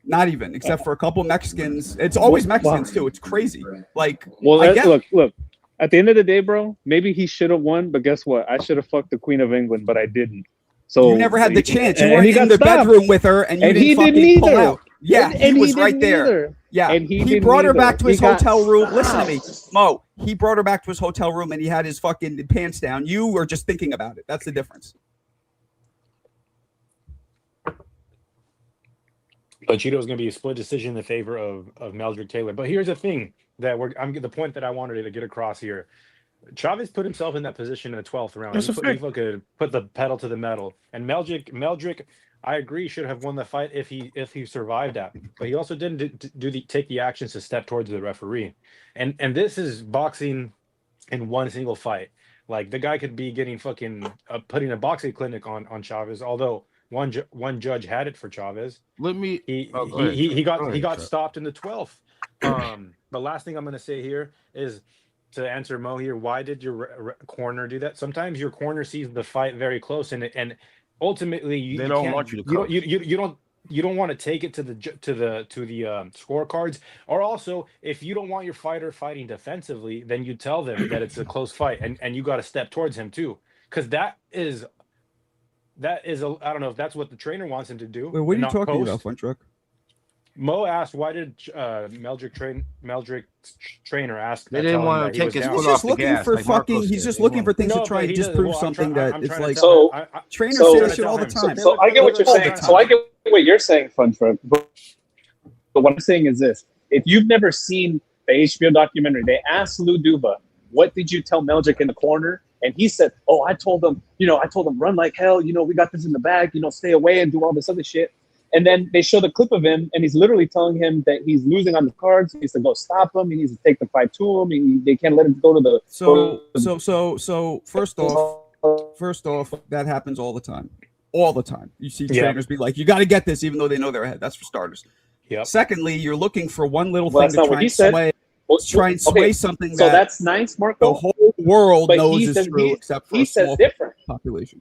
Not even, except for a couple Mexicans. It's always Mexicans too. It's crazy. Like, Well, I get look. At the end of the day, bro, maybe he should have won, but guess what? I should have fucked the Queen of England, but I didn't. So you never had the chance. You and weren't he in got the stopped. bedroom with her, and you And didn't he fucking didn't pull either. out. Yeah, And he was he right didn't there. either. Yeah, And he he didn't brought her either. back to his He got hotel room. Listen to stopped. me, Mo. He brought her back to his hotel room, and he had his fucking pants down. You were just thinking about it. That's the difference. But Cheeto's going to be a split decision in favor of Meldrick Taylor. But here's the thing that the point that I wanted to get across here. Chavez put himself in that position in the 12th round. That's He a put, fact. he fucking put the pedal to the metal. And Meldrick, I agree, should have won the fight if he survived that. But he also didn't take the actions to step towards the referee. And this is boxing in one single fight. Like, the guy could be getting fucking putting a boxing clinic on Chavez, although one judge had it for Chavez. let me. He Oh, go ahead, he got Go he ahead, got Chuck. stopped in the 12th. The last thing I'm going to say here is to answer Mo here. Why did your corner do that? Sometimes your corner sees the fight very close, and ultimately They you don't can't- want you to you don't coach. you don't want to take it to the scorecards. Or also, if you don't want your fighter fighting defensively, then you tell them that it's a close fight, and you got to step towards him too, because that is I don't know if that's what the trainer wants him to do. Wait, what are and you not talking post. about, Fun Truck? Mo asked, why did Meldrick's trainer ask? They didn't tell him want that to he take was his down? foot He's off just the looking gas. for like Marco fucking. said. He's just They looking want- for things No, to try but and he disprove doesn't- well, I'm something try- that I'm it's trying to like tell- trainers so- say that shit all the time. So I get what you're All the saying. time. So I get what you're saying, Fun Truck. But what I'm saying is this: if you've never seen the HBO documentary, they asked Lou Duva, "What did you tell Meldrick in the corner?" And he said, "Oh, I told him, run like hell. We got this in the bag. Stay away and do all this other shit." And then they show the clip of him, and he's literally telling him that he's losing on the cards. He needs to go stop him. He needs to take the fight to him. They can't let him go to the. So first off, that happens all the time. All the time. You see Yeah. trainers be like, you got to get this, even though they know they're ahead. That's for starters. Yep. Secondly, you're looking for one little Well, thing that's to not try what he and said. sway. Well, Try and okay, sway something So that that's nice, Marco. the whole world But knows he is said true, he- except for he a said small different. population.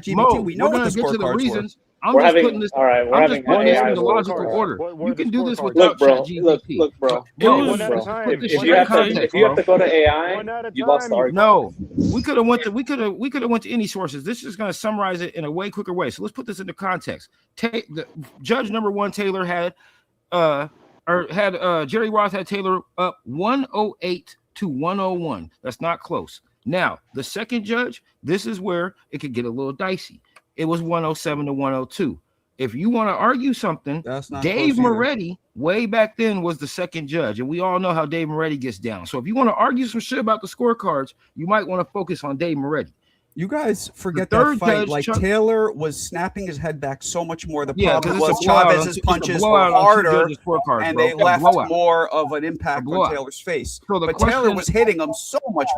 ChatGPT. Mo, We know we're what the gonna get to the scorecards were. reasons. I'm We're just having putting this. all right. We're I'm having just putting this AI in the vote. logical order. What You are the can do this scorecards? without Look, bro. ChatGPT. Look, bro. No, One let's at a Bro. time. put this If shit you in have to, context, if you have bro. to go to AI, One at a you lost the time. argument. No, we could have went to any sources. This is going to summarize it in a way quicker way. So let's put this into context. The judge number one Taylor had Jerry Roth had Taylor up 108 to 101. That's not close. Now, the second judge, this is where it could get a little dicey. It was 107 to 102. If you want to argue something, That's not Dave close either. Moretti, way back then, was the second judge, and we all know how Dave Moretti gets down. So if you want to argue some shit about the scorecards, you might want to focus on Dave Moretti. You guys forget The that third fight. judge, Like Chuck- Taylor was snapping his head back so much more. The Yeah, problem 'cause was it's a blowout on Chavez's two- it's a punches were blowout on two harder, judges' scorecards, and bro. they It's a left blowout. more of an impact on blowout. Taylor's face. So the But Taylor question- was hitting him so much.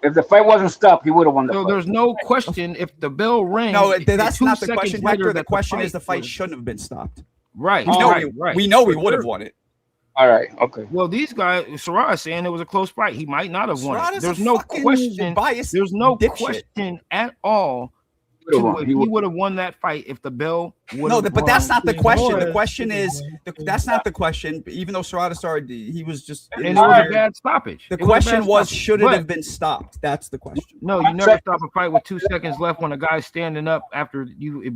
If the fight wasn't stopped, he would have won the So fight. there's no question if the bell rang. No, that's 2 not the seconds question, later Hector. The that question is the fight was- shouldn't have been stopped. Right, We know, right. we know we would have won it. All right, okay. Well, these guys, Sarah is saying it was a close fight. He might not have won it. Serrata's There's a no fucking question. biased There's no dipshit. question at all. Would've To won. if He he would- would have won that fight if the bell would No, have but that's rung. not the Yeah, question. The boy, question it's- is that's not the question. Even though Serrata started, he was just. And it was a bad stoppage. The It was a question bad was, stoppage. should it But- have been stopped? That's the question. No, you never stop a fight with 2 seconds left when a guy's standing up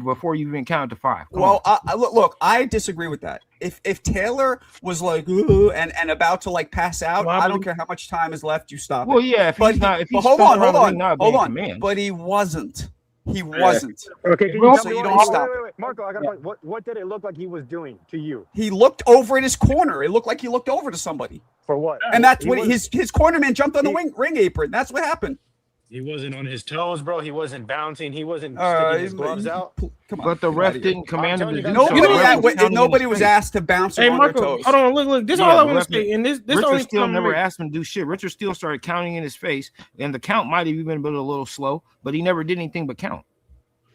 before you even count to 5. Come Well, on. look, I disagree with that. If Taylor was like "Ooh," and about to like pass out, I don't Wobbly. care how much time is left. You stop. Well, it. yeah, if But he's not, if but he's hold spinning on, around hold the on, ring, not hold being on. command. But he wasn't. He wasn't. Okay, can Well, you so tell me you what- don't stop wait, Marco, I got a question. What did it look like he was doing to you? He looked over in his corner. It looked like he looked over to somebody, For what? and that's He what was- his cornerman jumped on the ring apron. That's what happened. He wasn't on his toes, bro. He wasn't bouncing. He wasn't sticking his gloves out. Come on. But the get ref outta here. didn't command him to do so. Nobody, The ref was counting nobody in was his face. asked to bounce Hey, on their Marco, toes. hold on, look. This is Yeah, all I the want ref- to say. And this Richard only Steele come never to asked him to do shit. Richard Steele started counting in his face, and the count might have even been a little slow, but he never did anything but count.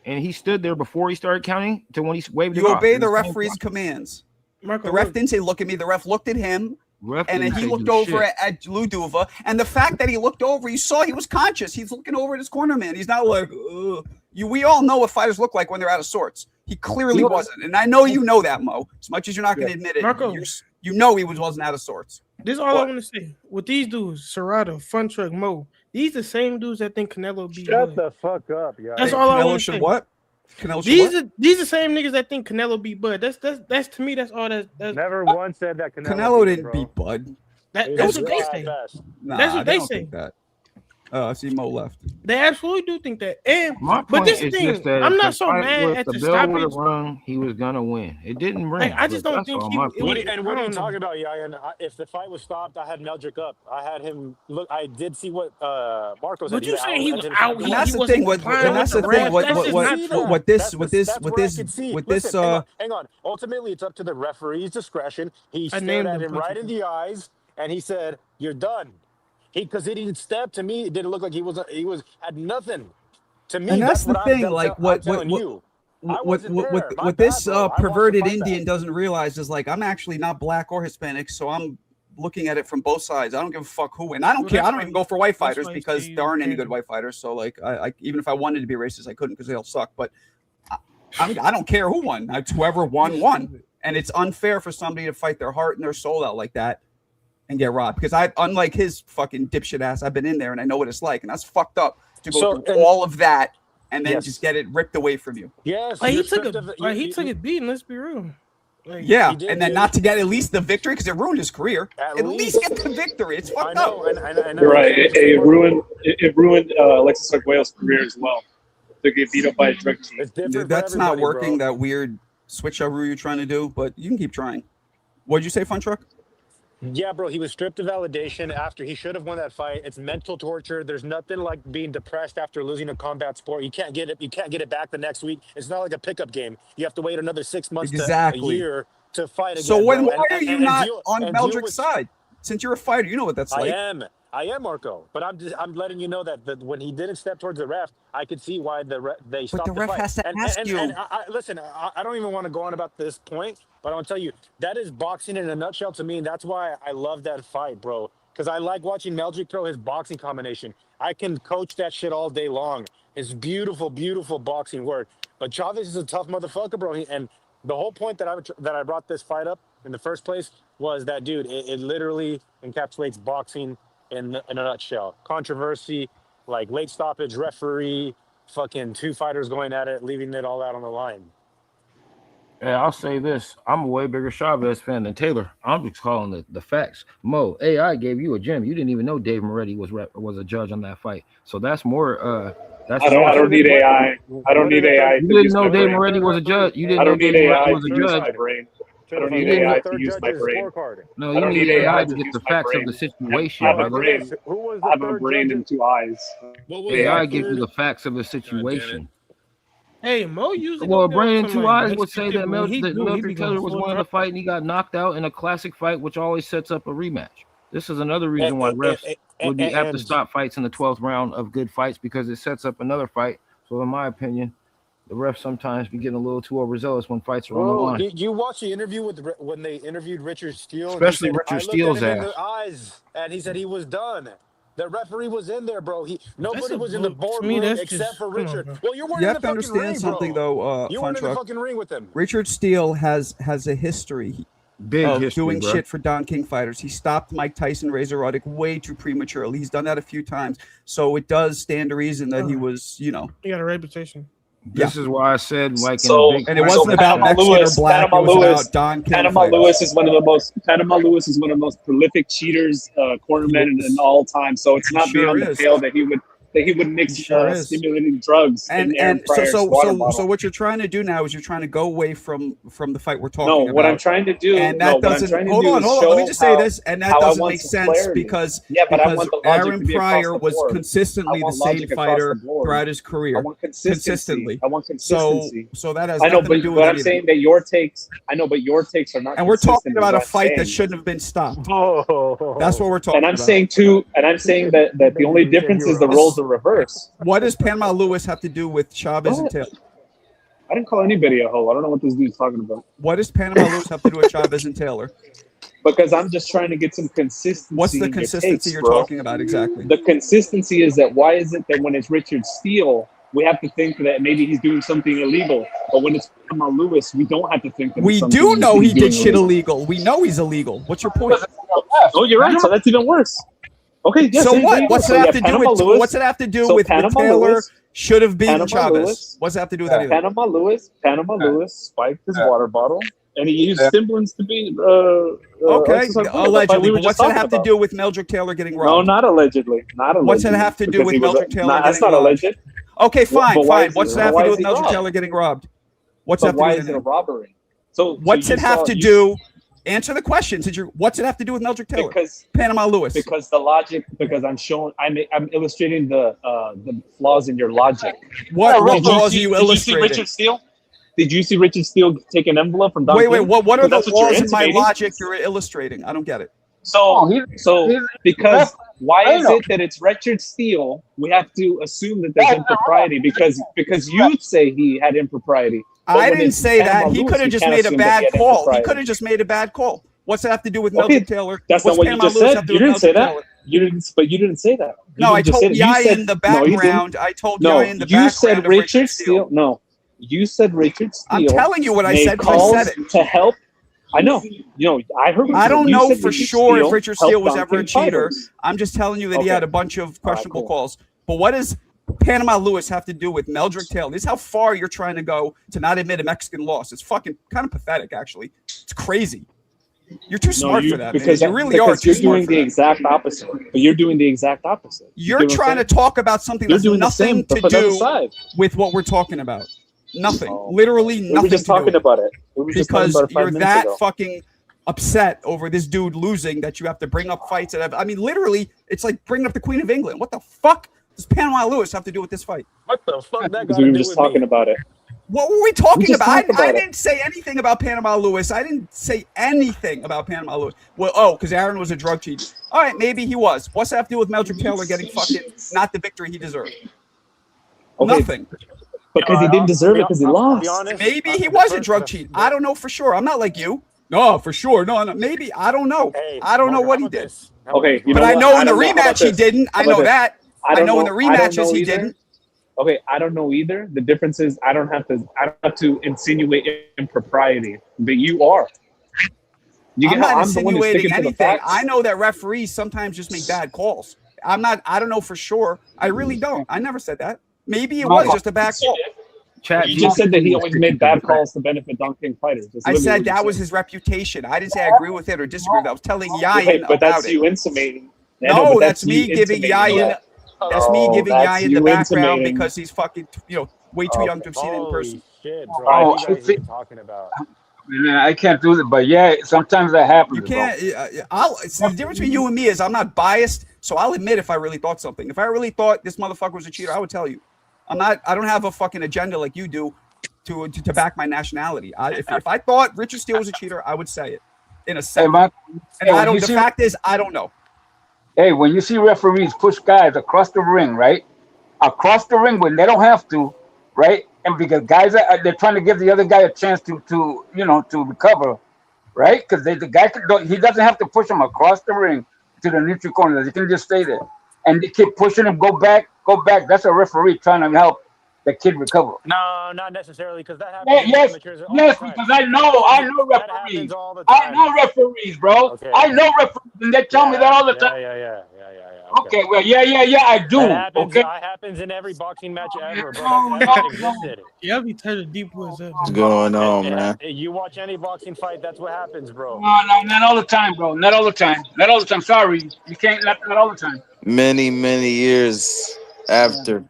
And he stood there before he started counting to when he waved it You off. obey It the was the same referee's clock. commands. Marco, The ref look. didn't say, look at me. The ref looked at him, Ref and then didn't he say looked do over shit. at Luduva. And the fact that he looked over, you saw he was conscious. He's looking over at his corner man. He's not like, ugh. We all know what fighters look like when they're out of sorts. He clearly wasn't. And I know you know that, Mo. As much as you're not going to admit it, Marco. you know he wasn't out of sorts. This is all I want to say. With these dudes, Serrata, Fun Truck, Mo, these the same dudes that think Canelo beat Shut Bud. the fuck up, yeah. That's all I Canelo want to should say. what? Canelo should These what? are the same niggas that think Canelo beat Bud. That's to me. That's all. That's Never once said that Canelo beat him, didn't bro. beat Bud. that's what they At say. best. Nah, That's what they don't say. think that. I see Mo left. They absolutely do think that. And My but point this is thing, just that I'm if not the so fight mad was- at the the bell would have stoppage. rung, he was gonna win. It didn't ring. I just but don't that's think all he my was- point. What are you, and what are you I don't know. talking about, Yayan? If the fight was stopped, I had Meldrick up. I had him look. I did see what Marco said. But you saying he was didn't- out, And that's the thing. What, and that's the thing. What this with this Listen, hang on. Ultimately, it's up to the referee's discretion. He I stared named at him him right Punching. in the eyes, and he said, "You're done." Because he didn't step to me. It didn't look like he was had nothing. To me, And that's the what thing. I'm Like I'm what telling you. I what wasn't there. My what bad, this bro. I watched the perverted fight Indian back. doesn't realize is like I'm actually not black or Hispanic, so I'm looking at it from both sides. I don't give a fuck who, and I don't Well, care. I that's don't why- even go for white that's fighters why because he's there aren't any fair. good white fighters. So like, I even if I wanted to be racist, I couldn't because they all suck. But I don't care who won. It's whoever won, and it's unfair for somebody to fight their heart and their soul out like that and get robbed. Because unlike his fucking dipshit ass, I've been in there and I know what it's like, and that's fucked up to go through all of that and then Yes. just get it ripped away from you. Yes, Like he you're took stripped of it. he took a beating. Let's be real. Like, Yeah, He did, and then dude. not to get at least the victory because it ruined his career. At least get the victory. It's I fucked know, up. and You're right. It ruined Alexis Arguello's career as well. To get beat up by a drug team. It's different. Dude, for that's not everybody, working. bro. That weird switcheroo you're trying to do, but you can keep trying. What'd you say, Fun Truck? Yeah, bro, he was stripped of validation after he should have won that fight. It's mental torture. There's nothing like being depressed after losing a combat sport. You can't get it. You can't get it back the next week. It's not like a pickup game. You have to wait another 6 months to a Exactly. year to fight again. So bro. why And- are and- you and not deal- on and deal Meldrick's with- side? Since you're a fighter, you know what that's like. I am Marco, but I'm letting you know that when he didn't step towards the ref, I could see why they stopped the ref fight. has to and, ask and, you. And listen, I don't even want to go on about this point, but I want to tell you that is boxing in a nutshell to me, and that's why I love that fight, bro. because I like watching Meldrick throw his boxing combination. I can coach that shit all day long. It's beautiful, beautiful boxing work. But Chavez is a tough motherfucker, bro. And the whole point that I brought this fight up in the first place was that, dude, it literally encapsulates boxing in a nutshell. Controversy, like late stoppage, referee, fucking two fighters going at it, leaving it all out on the line. Yeah, I'll say this. I'm a way bigger Chavez fan than Taylor. I'm just calling the facts. Mo, AI gave you a gem. You didn't even know Dave Moretti was a judge on that fight. So that's more. That's I don't need AI. I don't need AI. You didn't know Dave Moretti was a judge. You didn't I know don't need Dave AI Moretti was a to use my judge. brain. I don't need AI to use my brain. No, I you don't need need AI AI to to get the use my facts of brain. the situation, I have a brother. brain. I have a brain and two eyes. AI gives you the facts of the situation. Hey, Mo usually Well, don't be Brain on and some, Two like, Eyes would say Mexican that shit, but when he do, he Meldrick be Taylor going was full winning the throttle. fight and he got knocked out in a classic fight, which always sets up a rematch. This is another reason why refs would be apt to stop fights in the 12th round of good fights because it sets up another fight. So, in my opinion, the refs sometimes be getting a little too overzealous when fights are on the Bro, line. you watch the interview when they interviewed Richard Steele, Especially and he said, Richard I Steele's looked at him in ass. the eyes, and he said he was done. The referee was in there, bro. Nobody a was in the bull- to me, boardroom that's except just- for come on, Richard. bro. Well, you weren't You in have the to fucking understand ring, something, bro. though, You Fun weren't in the Truck. fucking ring with him. Richard Steele has a history Big of history, doing bro. shit for Don King fighters. He stopped Mike Tyson, Razor Ruddock way too prematurely. He's done that a few times. So it does stand to reason that he was, He got a reputation. This is why I said, like, So, in a big and it fight, wasn't about Panama Mexican Lewis, or black. Panama It was Lewis, about Don King Panama fighters. Lewis is one of the most. Panama Lewis is one of the most prolific cheaters, cornermen in all time. So it's not Sure beyond the is. pale that he would mix Sure is. stimulating drugs And in Aaron Pryor's water bottle. so what you're trying to do now is you're trying to go away from the fight we're talking No, about. what I'm trying to do, and no, that what I'm doesn't. trying to Hold do on, is hold on. Let me show just say how- this, and that how I doesn't want make some sense clarity. because Yeah, but I want the logic Aaron to be across Pryor the was board. consistently I the want same logic across fighter the board. throughout his career. I want consistency. I want So consistency. that has I know, nothing but to do with I'm anything. saying that your takes. I know, but your takes are not. And we're talking consistent, about a is what I'm fight that saying. shouldn't have been stopped. Oh. That's what we're talking And I'm about. saying too, and I'm saying that the only difference is the roles are reversed. What does Panama Lewis have to do with Chavez and What? Taylor? I didn't call anybody a hoe. I don't know what this dude's talking about. What does Panama Lewis have to do with Chavez and Taylor? Because I'm just trying to get some consistency. What's the in your consistency takes, you're bro. talking about exactly? The consistency is that why is it that when it's Richard Steele, we have to think that maybe he's doing something illegal, but when it's Panama Lewis, we don't have to think that We it's do something know he he's doing did shit illegal. We know he's illegal. What's your point? Oh, you're right. So that's even worse. Okay. Yes, So it's what? even What's worse. it So have yeah, to do Panama with? Lewis- What's it have to do so with Panama Taylor? Lewis- Should have beaten Panama Chavez. Lewis- What's it have to do with anything? Panama Lewis spiked his water bottle, and he used stimulants to be. Okay, exercise freedom. allegedly. We were But just what's it talking have to about. do with Meldrick Taylor getting No, robbed? not allegedly. Not allegedly. What's it have to do because with he was Meldrick Taylor That's getting not robbed? alleged. Okay, fine, But why fine. is What's he- it have to why do is with he Meldrick robbed? Taylor getting robbed? What's it But have to do why with is it a anything? robbery? So What's you it have saw- to you- do? Answer the question. What's it have to do with Meldrick Taylor? Because Panama Lewis. Because the logic. Because I'm illustrating the flaws in your logic. What Did flaws are see- you Did you see illustrating? Richard Steele? Did you see Richard Steele take an envelope from Don Wait. King? What are the That's what you're flaws in my intimating. logic you're illustrating? I don't get it. So because why is it that it's Richard Steele? We have to assume that there's impropriety because you say he had impropriety. But I when didn't it's say Panama that. He Lewis, could have we just can't made a assume that bad he had call. He impropriety. could have just made a bad call. What's it have to do with Okay, Meldrick Taylor? That's What's not what you Panama just Lewis said. have to You do with didn't say Meldrick that. Taylor? You didn't. But you didn't say that. You No, I didn't just told say that. You Yai said- in the No, you didn't. background. I told No, Yai in the you background said of Richard Steele. No, you said Richard Steele. I'm telling you what I made said 'cause I calls said it. to help. I know. I heard. I don't you know said for Richard sure if Steele Richard helped Steele was Don ever a King cheater. fighters. I'm just telling you that he Okay. had a bunch of questionable cool. calls. But what does Panama Lewis have to do with Meldrick Taylor? This is how far you're trying to go to not admit a Mexican loss. It's fucking kind of pathetic, actually. It's crazy. You're too smart for that, man. You really are too You're smart doing for the that. exact opposite. But you're doing the exact opposite. You're trying to talk about something You're that's doing the nothing same, but to for the other do side. with what we're talking about. Nothing. Literally We nothing were just to do talking with it. about it. We were just talking Because about it 5 you're minutes that ago. fucking upset over this dude losing that you have to bring up fights that have. I mean, literally, it's like bringing up the Queen of England. What the fuck does Panama Lewis have to do with this fight? What the fuck that got Because to we were do just with talking me? about it. What were we talking just about? talked about I it. didn't say anything about Panama Lewis. I didn't say anything about Panama Lewis. Well, because Aaron was a drug cheat. All right, maybe he was. What's that have to do with Meldrick Taylor getting fucking not the victory he deserved? Okay. Nothing. Because he didn't deserve it because he I'll lost. be honest. Maybe he was a drug cheat. I don't know for sure. I'm not like you. No, for sure. No, maybe I don't know. Hey, I don't know Marco, what how he about did. this? How about Okay, this, you But know I what? know in the don't know. How about rematch he this? didn't. I How about know this? that. I don't know in the I don't rematches know he either. didn't. Okay, I don't know either. The difference is I don't have to insinuate impropriety, but you are. You I'm get how not I'm the one who's insinuating sticking to the anything. facts? I know that referees sometimes just make bad calls. I don't know for sure. I really don't. I never said that. Maybe it was just a bad call. Chat, you just said that he always made bad calls to benefit Don King fighters. That's I literally said what you that was said. his reputation. I didn't say I agree with it or disagree with it. I was telling Okay, Yayin but about that's it. you intimating. I know, No, but that's me you giving intimating Yayin. that. That's me Oh, giving that's Yayin the you background intimating. because he's fucking, way too young to have seen it in person. Holy shit, bro! Oh, What are you I guys think even talking about? man, I can't do that, but yeah, sometimes that happens. You can't. The difference between you and me is I'm not biased, so I'll admit if I really thought something. If I really thought this motherfucker was a cheater, I would tell you. I'm not. I don't have a fucking agenda like you do to back my nationality. If I thought Richard Steele was a cheater, I would say it in a second. Mark, And hey, I when don't. you The see- fact is, I don't know. Hey, when you see referees push guys across the ring, right? Across the ring when they don't have to, right? And because guys they're trying to give the other guy a chance to recover, right? Because the guy he doesn't have to push him across the ring to the neutral corner. He can just stay there, and they keep pushing him. Go back. That's a referee trying to help the kid recover. No, not necessarily, because that happens. in Yes, amateurs all yes, the time. because I know That referees. happens all the I time. know referees, bro. Okay. I know referees, and they tell me that all the time. Yeah. Okay, well, yeah, I do. That happens. Okay. That happens in every boxing match ever, bro. No, That's ever existed. Yeah, I'll be touching deep boys up. What's going on, And man? you watch any boxing fight, that's what happens, bro. No, not all the time, bro. Not all the time. Not all the time. Sorry, you can't. Not all the time. Many years after,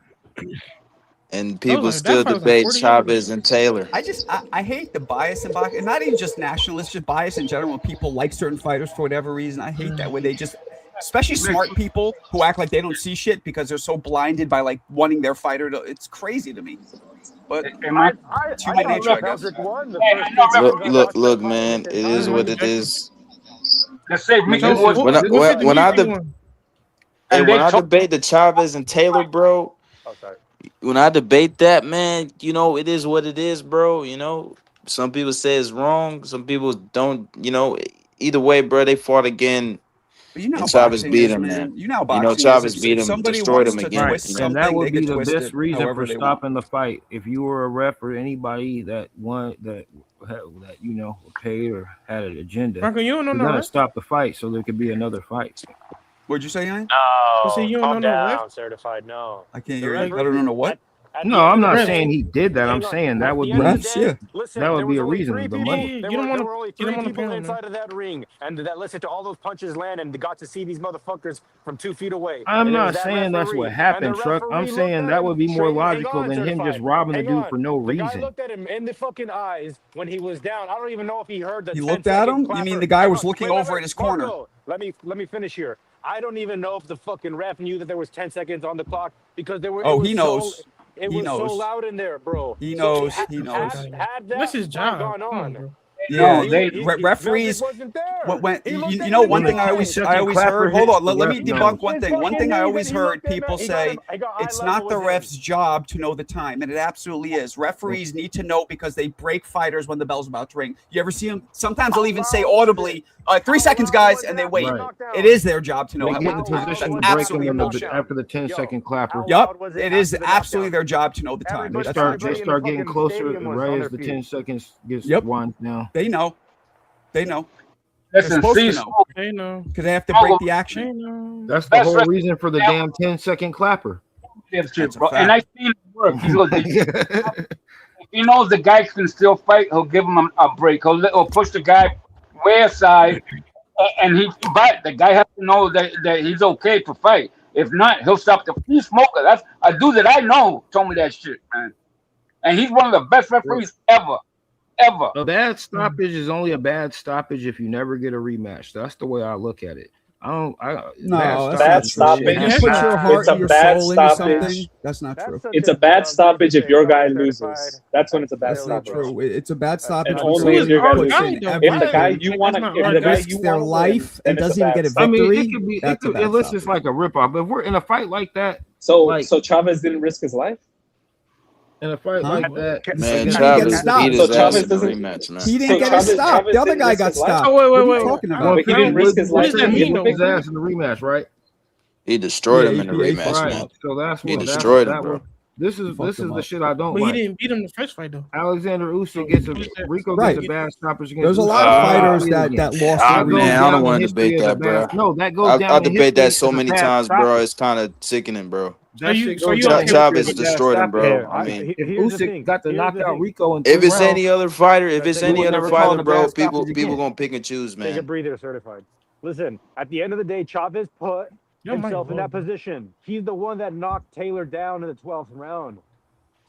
and people like, still that fight was like debate 40 years Chavez and Taylor. I hate the bias in boxing, and not even just nationalists, just bias in general. When people like certain fighters for whatever reason, I hate that when they just, especially smart people who act like they don't see shit because they're so blinded by like wanting their fighter to. It's crazy to me. But it's human nature, I guess. Look, man. It is what it is. They say me. When I debate the Chavez and Taylor, bro. When I debate that, man, it is what it is, bro. Some people say it's wrong. Some people don't. Either way, bro, they fought again. But And Chavez beat him, man. man. You know how boxing Chavez is. beat If him, somebody destroyed wants him to again. twist And something, that would they be get the twisted best reason however for they want. stopping the fight. If you were a ref or anybody that paid or had an agenda, Marco, you don't know you no gotta ref? stop the fight so there could be another fight. What'd you say, Ian? No, So you don't calm know no down, ref? certified. No, I can't The hear you. I referee- don't know what. at No, the end I'm of not the saying day- he did that. I'm Hang on. saying that At would the be end of the Refs, day, yeah. Listen, that would there be was a only reason. three The people. money. There you don't were wanna- only you three don't wanna people pay on inside of that ring, and that listened to all those punches land and got to see these motherfuckers from 2 feet away. I'm And it was not that saying that's referee. what And happened, the Truck. I'm referee saying looked that at would be him more straight- hang logical on, than him just certified. robbing the Hang dude on. for no The guy reason. looked at him in the fucking eyes when he was down. I don't even know if he heard the He 10 looked at second him? You clapper. mean the guy Hang was on. looking Wait, over at his corner? Marco, let me finish here. I don't even know if the fucking ref knew that there was 10 seconds on the clock because there were. Oh, it was he knows. It He was so knows. loud in there, bro. He So knows. He knows. Had That's his that job. gone Come on, on. bro. Yeah, He- referees. Meldick wasn't there. When He you looked at know him one in thing the I eye. always Clapper heard. Hold hits on, the let me ref debunk nose. one His thing. One fucking thing I knee always that he heard looked at, people he got say, him- he got eye it's level not the with him. ref's job to know the time, and it absolutely is. Referees need to know because they break fighters when the bell's about to ring. You ever see them? Sometimes they'll even say audibly, 3 seconds, guys, and they wait. Right. It is their job to know They what get the in time is. position That's to break him absolutely in the, bullshit. after the 10-second clapper. Yep, it is absolutely their job to know the time. They That's start, not they true. start getting closer right as the 10 seconds gets winds down. They know. They know. Listen, They're supposed to see, know They know. because they have to break the action. That's the whole reason for the damn 10-second clapper. That's a bro. fact. And I seen it work. If he knows the guy can still fight, he'll give him a break. He'll push the guy way aside, but the guy has to know that he's okay to fight. If not, he'll stop the free smoker. That's a dude that I know told me that shit, man. And he's one of the best referees ever. A bad stoppage is only a bad stoppage if you never get a rematch. That's the way I look at it. No, bad stoppage. You put your heart and your soul into something. That's not true. It's a bad stoppage if your guy loses. That's when it's a bad That's not stoppage. true. It's a bad stoppage. And when only if somebody your guy puts loses. in If the everything guy you want to, if the guy risks you their want to life win, and then it's doesn't even get a I mean, victory, it could be. that's a bad Unless stoppage. it's like a rip off. But if we're in a fight like that, So Chavez didn't risk his life. In a fight Huh? like that, He Man, didn't get Chavez stopped. beat So his ass Chavez in the doesn't. rematch, man. He didn't So get Chavez, stopped. Chavez The other didn't guy risk got his life. stopped. Oh, What are wait. you talking well, about? He didn't risk his what life does to that get mean? the Though his victory. ass in the rematch, right? He destroyed him in the he rematch, fucked man. up. So that's He what destroyed him, that bro. was. This He is fucked him the up. shit I don't But he like. didn't beat him the first fight though. Alexander So Usyk gets a who's that? Rico Right. gets a bad stoppage against There's a Usyk. lot of Uh, fighters That that lost in goes I the man, I rematch. don't down in want to history debate as a that, bro. bad. No, that goes I down in debated history that as so a many bad times, bro. stoppage. It's kind of sickening, bro. That shit So goes you down okay in with history Chavez as a bad destroyed him, stoppage. bro. Here, I mean, If here's the Usyk thing. got to Here's knock the out thing. Rico in 3 if it's rounds, any other fighter, if Let's it's take he a any would other never breather. call fighter, it a bro, bad stoppage people again. gonna pick and choose, Take a man. breather, certified. Listen, at the end of the day, Chavez put Yo, might himself in low, that bro. position. He's the one that knocked Taylor down in the 12th round.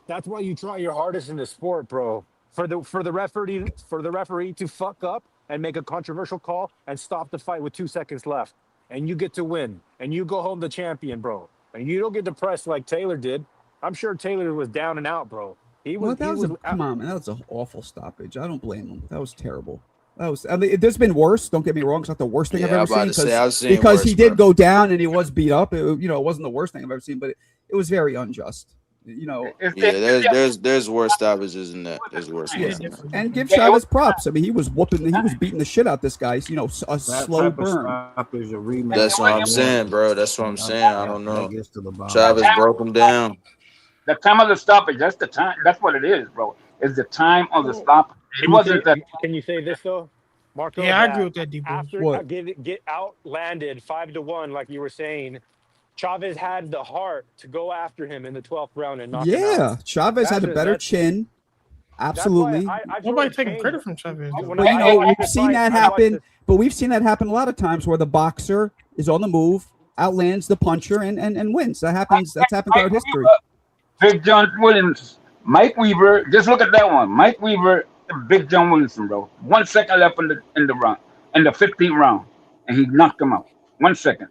That's why you try your hardest in the sport, bro. For the referee to fuck up and make a controversial call and stop the fight with 2 seconds left, and you get to win, and you go home the champion, bro. And you don't get depressed like Taylor did. I'm sure Taylor was down and out, bro. Well, that was come on, man. That was an awful stoppage. I don't blame him. That was terrible. That was. I mean, there's been worse. Don't get me wrong. It's not the worst thing I've Yeah, I'm ever about seen to say I've seen because worse, he did bro. go down and he was beat up. It wasn't the worst thing I've ever seen, but it was very unjust. Yeah, there's worse stoppages than that. There's worse Yeah, ones than that. and give Chavez props. I mean, he was beating the shit out this guy. A That slow type of burn. stoppage, a rematch. That's what I'm is saying, warranted. bro. That's what I'm saying. I don't That know. gets to the bottom. Chavez broke him down. The time of the stoppage, that's the time. That's what it is, bro. It's the time of the stoppage. It wasn't that. Can you say this though, Marco? Yeah, I that agree with that, D-Boy. After What? get outlanded 5-1, like you were saying, Chavez had the heart to go after him in the 12th round and knock him Yeah, out. Chavez had a better chin. Absolutely. Nobody taking credit from Chavez though. But we've seen that happen. But we've seen that happen a lot of times where the boxer is on the move, outlands the puncher, and wins. That happens. That's happened throughout history. Big John Williams, Mike Weaver. Just look at that one. Mike Weaver, and Big John Williamson, bro. 1 second left in the round, in the 15th round, and he knocked him out. 1 second.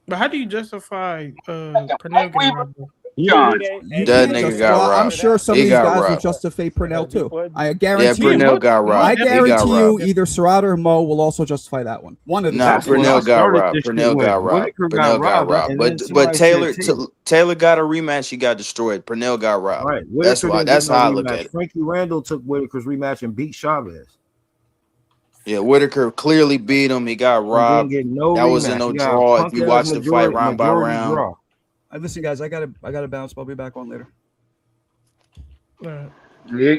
But how do you justify Pernell getting robbed? John. You That can't nigga just. got Well, I'm robbed. sure some He of these got guys will robbed. justify Pernell too. I Yeah, guarantee you. Pernell got robbed. I He got guarantee you, robbed. either Serrata or Mo will also justify that one. One of the Nah, two. Pernell got robbed. this shit Pernell with got robbed. Whitaker got Pernell got robbed, robbed. and then But somebody Taylor said Taylor. Taylor got a rematch. He got destroyed. Pernell got robbed. Right. That's Whitaker why. didn't That's get no how I look rematch. at it. Frankie Randall took Whitaker's rematch and beat Chavez. Yeah, Whitaker clearly beat him. He got He didn't robbed. get no That wasn't rematch. no He got a draw. If punk you ass watch the fight round by majority round, draw. Listen, guys, I gotta bounce. I'll be back on later. All right. Yeah.